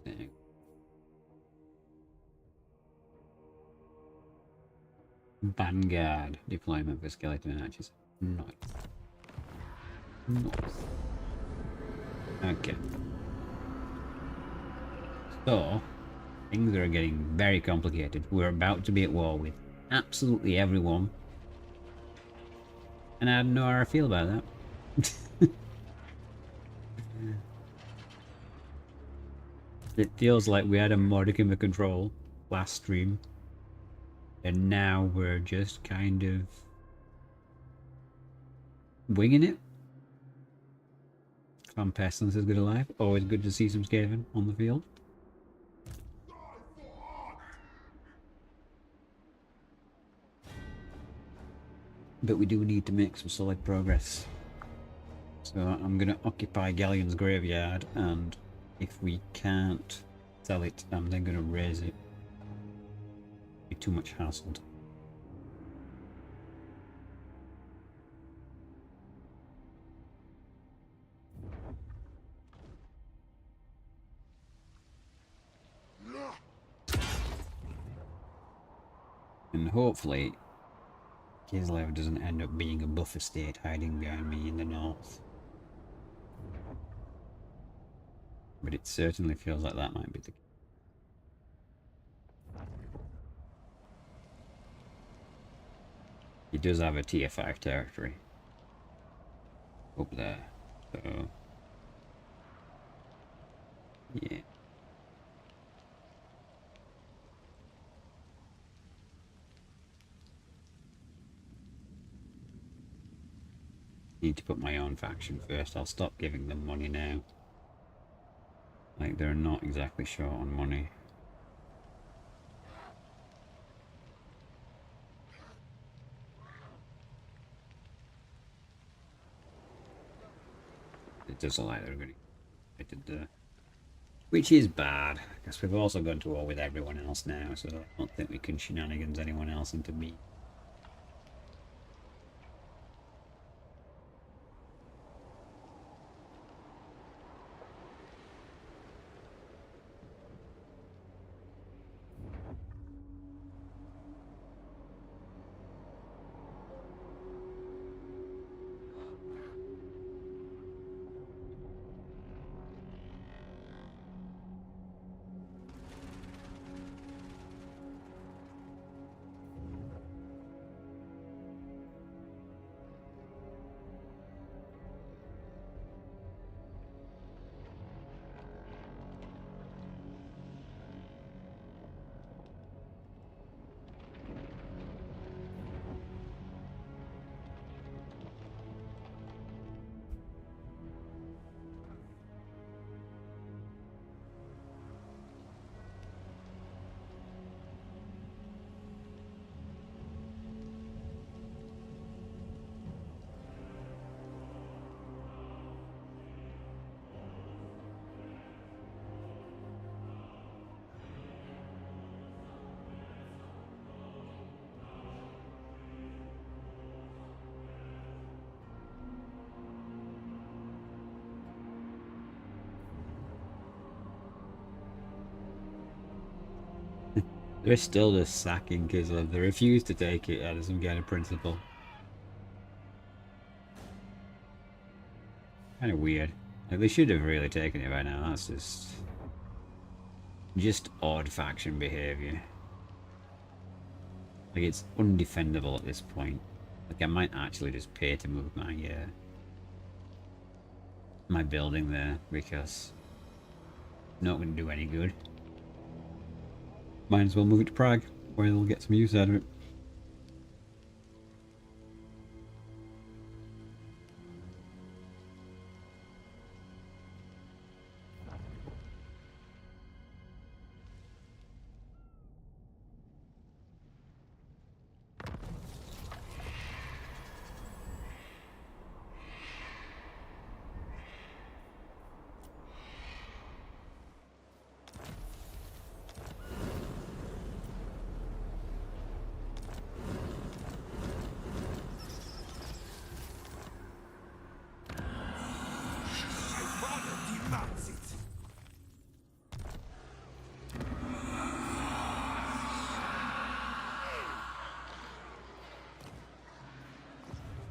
There. Vanguard deployment for skeleton archers. Nice. Nice. Okay. So, things are getting very complicated. We're about to be at war with absolutely everyone. And I don't know how I feel about that. It feels like we had a modicum of control last stream. And now we're just kind of winging it. From Pestilence is good alive. Always good to see some Skaven on the field. But we do need to make some solid progress. So I'm going to occupy Galleon's graveyard, and if we can't sell it, I'm then going to raise it. Be too much hassle. And hopefully Kislev doesn't end up being a buff estate hiding behind me in the north. But it certainly feels like that might be the case. He does have a tier 5 territory up there, so yeah. Need to put my own faction first. I'll stop giving them money now. Like, they're not exactly short on money. It doesn't like they're going to get there. Which is bad, because we've also gone to war with everyone else now, so I don't think we can shenanigans anyone else into me. They're still just sacking Kislev. They refuse to take it out of some kind of principle. Kind of weird. Like, they should have really taken it by now. That's just odd faction behavior. Like, it's undefendable at this point. Like, I might actually just pay to move my building there, because it's not going to do any good. Might as well move it to Prague, where they'll get some use out of it.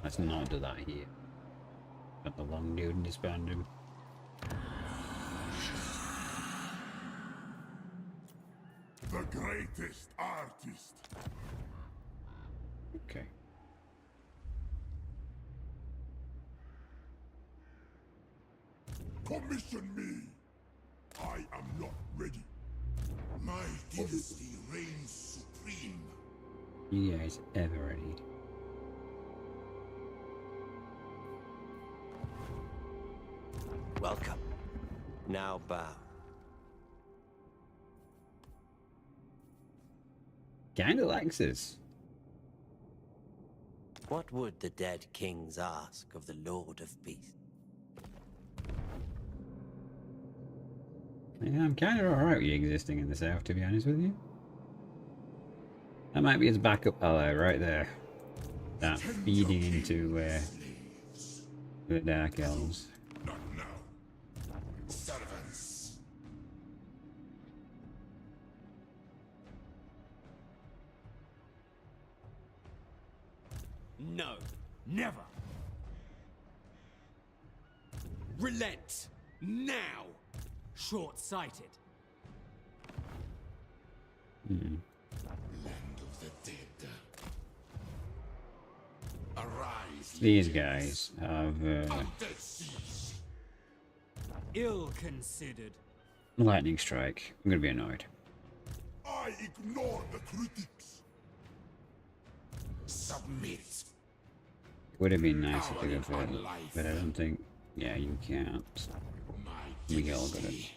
Let's not do that here. Got the long dude and disband him. The greatest artist. Okay. Commission me. I am not ready. My dynasty reigns supreme. You guys ever ready? Welcome. Now bow. Kinda likes this. What would the dead kings ask of the Lord of Peace? Yeah, I'm kind of alright with you existing in the south, to be honest with you. That might be his backup ally right there. That feeding into the Dark Elves. Not now. Servants. No, never. Relent now. Short-sighted. Land of the dead. Arise. These guys have Undead seas. Ill-considered. lightning strike. I'm gonna be annoyed. I ignore the critics. Submit. Would have been nice if we could have it, but I don't think. Yeah, you can't. My We all got it. dynasty.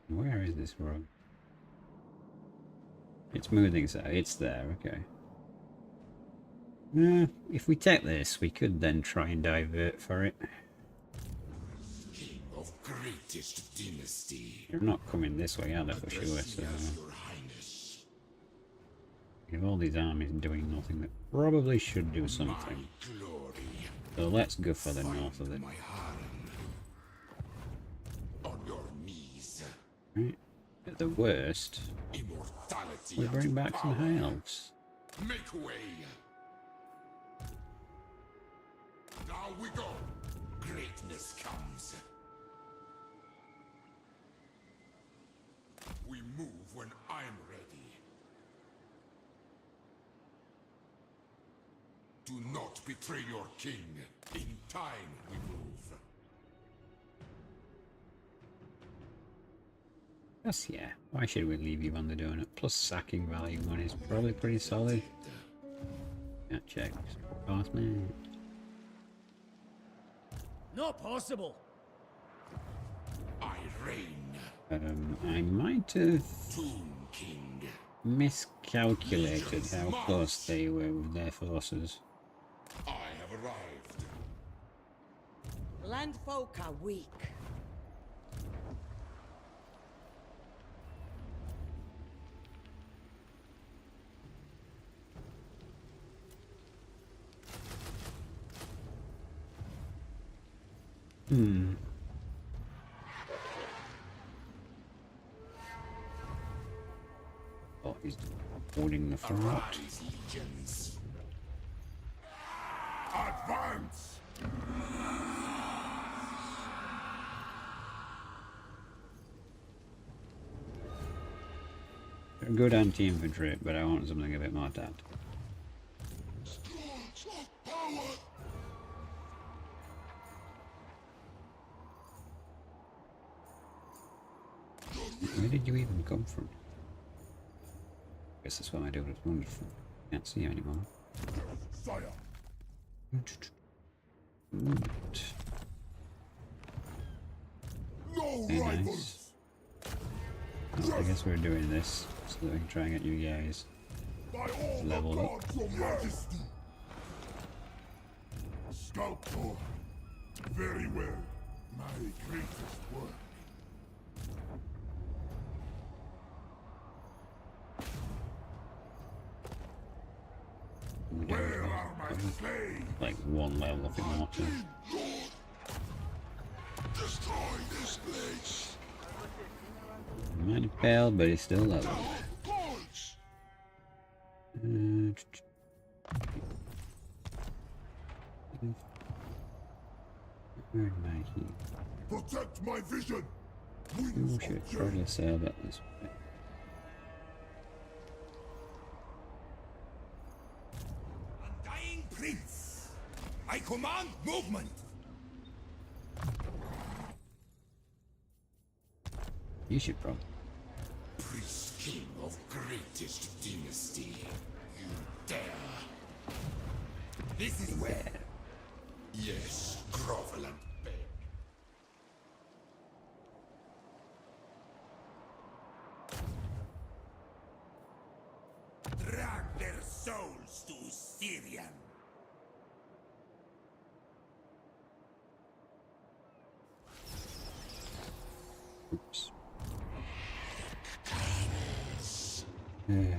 Where is this road? It's moving, so it's there. Okay. If we take this, we could then try and divert for it. King of greatest dynasty. They're not coming this way, are they, for sure? Address So, me as your highness. we have all these armies doing nothing that probably should do something. My glory. So let's go for the north of it. My harem. On your knees. Right. At the worst, Immortality. we bring and back some power. high elves. Make way. Now we go. Greatness comes. We move when I'm ready. Do not betray your king. In time we move. Yes, yeah. Why should we leave you on the donut? Plus sacking value one is probably pretty solid. Can't check. Pass me. Not possible. I reign. I might have Tomb King. miscalculated how close they were with their forces. I have arrived. Landfolk are weak. Oh, he's holding the front. Arise, legions. Advance! They're good anti-infantry, but I want something a bit more tactical. Scrolls of power! Where did you even come from? Guess that's why my dude was wonderful. Can't see you anymore. Fire! No Very rivals! nice. Well, I guess we're doing this so that we can try and get you guys By all the leveled up. gods, your majesty! Scout Corps. Very well. My greatest work. We do Where are my slaves? like one level of immortal. Lord! Destroy this place! Might have failed, but he's still level. Gods! Where am I here? Protect my vision! Oh Winds shit, of probably change. sail back this way. Undying Prince! I command movement! You should probably. Priest king of greatest dynasty. You dare? This is where Yes, grovel and beg. drag their souls to Syrian. Oops. Yeah.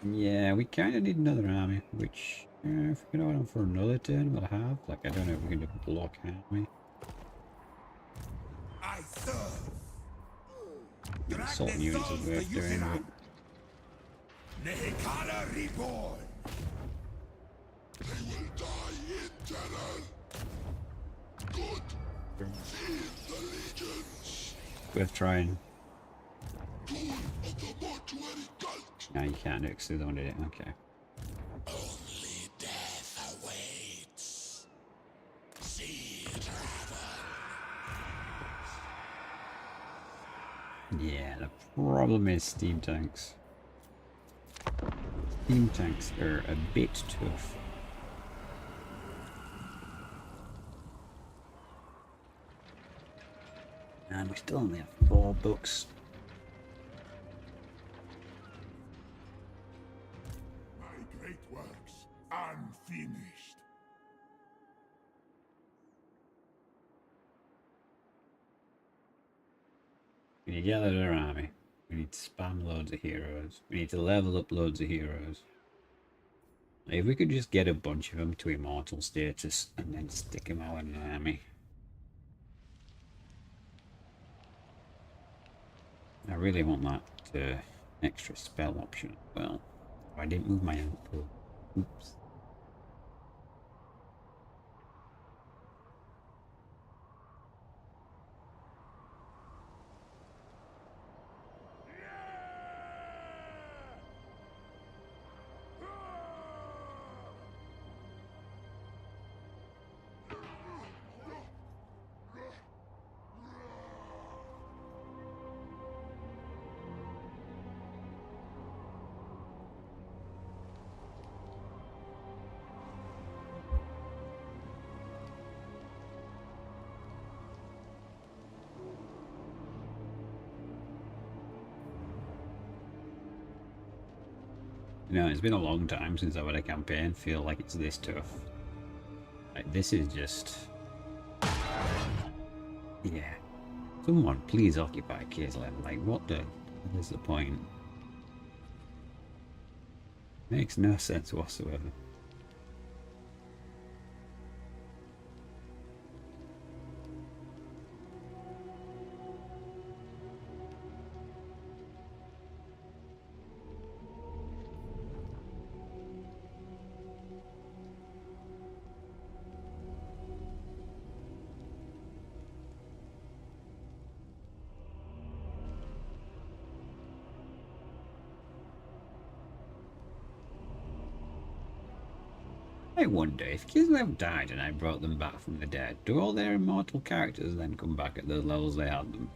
Yeah, we kind of need another army, which if we can hold on for another turn, we'll have. Like, I don't know if we can do a block army. I serve. Drag Assault their units souls is to worth doing, Yuseran. Nehekara reborn. They will die in terror. Good. Feed the legions. but worth trying. Tool of the mortuary cult. No, you can't do it because they're the one who did it. Okay. Only death awaits. See it happen. Yeah, the problem is steam tanks. Steam tanks are a bit tough. And we still only have 4 books. My great works unfinished. We need to gather our army. We need to spam loads of heroes. We need to level up loads of heroes. If we could just get a bunch of them to immortal status and then stick them all in an army. I really want that extra spell option as well. I didn't move my output. Oops. You know, it's been a long time since I've had a campaign feel like it's this tough. Like, this is just... Yeah. Someone please occupy Kislev. Like, what the... What is the point? Makes no sense whatsoever. I wonder if Kislev died and I brought them back from the dead, do all their immortal characters then come back at the levels they had them?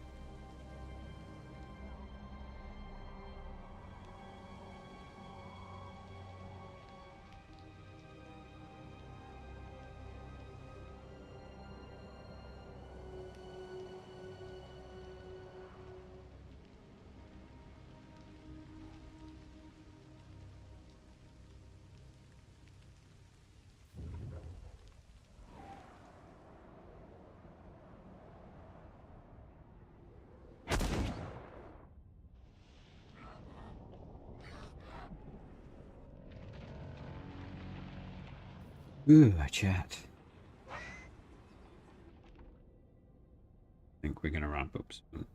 Ooh, chat. I think we're gonna wrap up soon.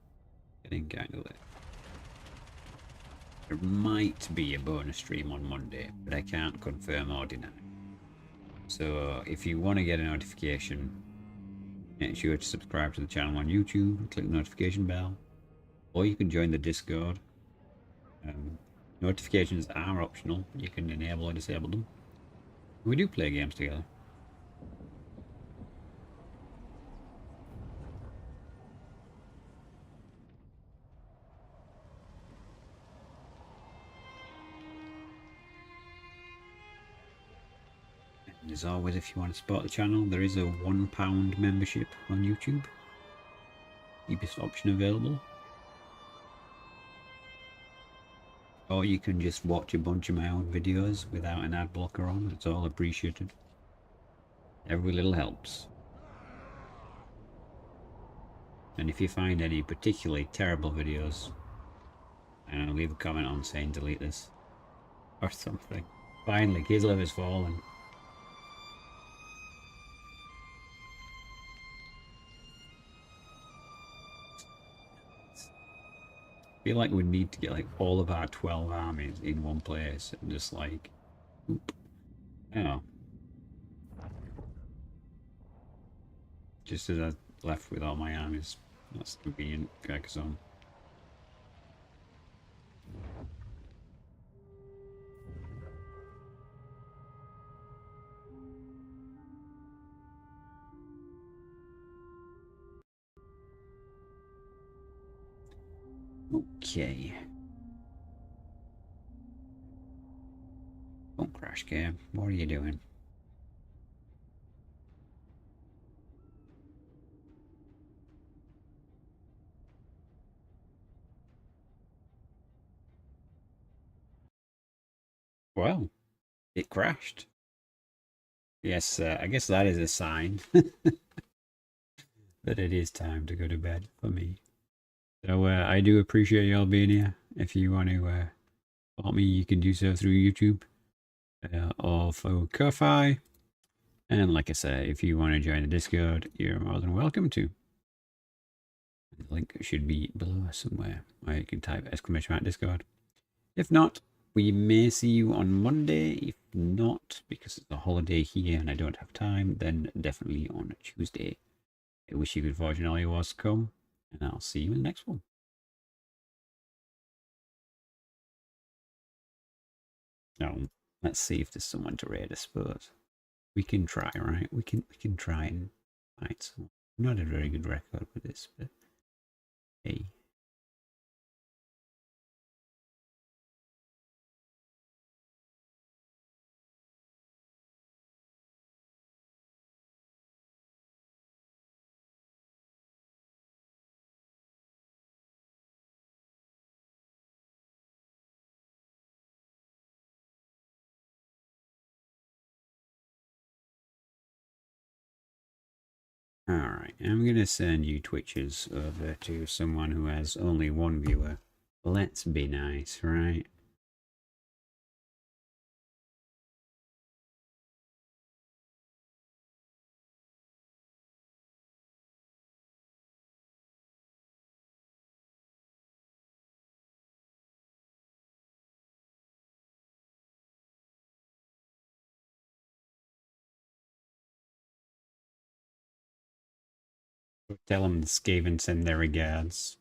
Getting kind of late. There might be a bonus stream on Monday, but I can't confirm or deny. So if you want to get a notification, make sure to subscribe to the channel on YouTube and click the notification bell. Or you can join the Discord. Notifications are optional. You can enable or disable them. We do play games together. And as always, if you want to support the channel, there is a £1 membership on YouTube. Cheapest option available. Or you can just watch a bunch of my own videos without an ad blocker on. It's all appreciated. Every little helps. And if you find any particularly terrible videos, I don't know, leave a comment on saying delete this. Or something. Finally, Kislev has fallen. I feel like we need to get like all of our 12 armies in one place and just like, oop. Oh. Just as I left with all my armies. That's convenient, Carcassonne. Okay. Don't crash game. What are you doing? Well, it crashed. Yes, I guess that is a sign that it is time to go to bed for me. So I do appreciate y'all being here. If you want to support me, you can do so through YouTube or for Ko-Fi. And like I say, if you want to join the Discord, you're more than welcome to. The link should be below somewhere, or you can type !Discord. If not, we may see you on Monday. If not, because it's a holiday here and I don't have time, then definitely on Tuesday. I wish you good fortune all your wars to come, and I'll see you in the next one. Now, let's see if there's someone to raid, I suppose. We can try, right? We can try and find someone. Not a very good record with this, but hey. Alright, I'm going to send you Twitches over to someone who has only one viewer. Let's be nice, right? Tell them the Skaven send their regards.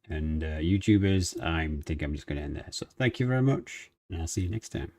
And YouTubers, I think I'm just going to end there. So thank you very much, and I'll see you next time.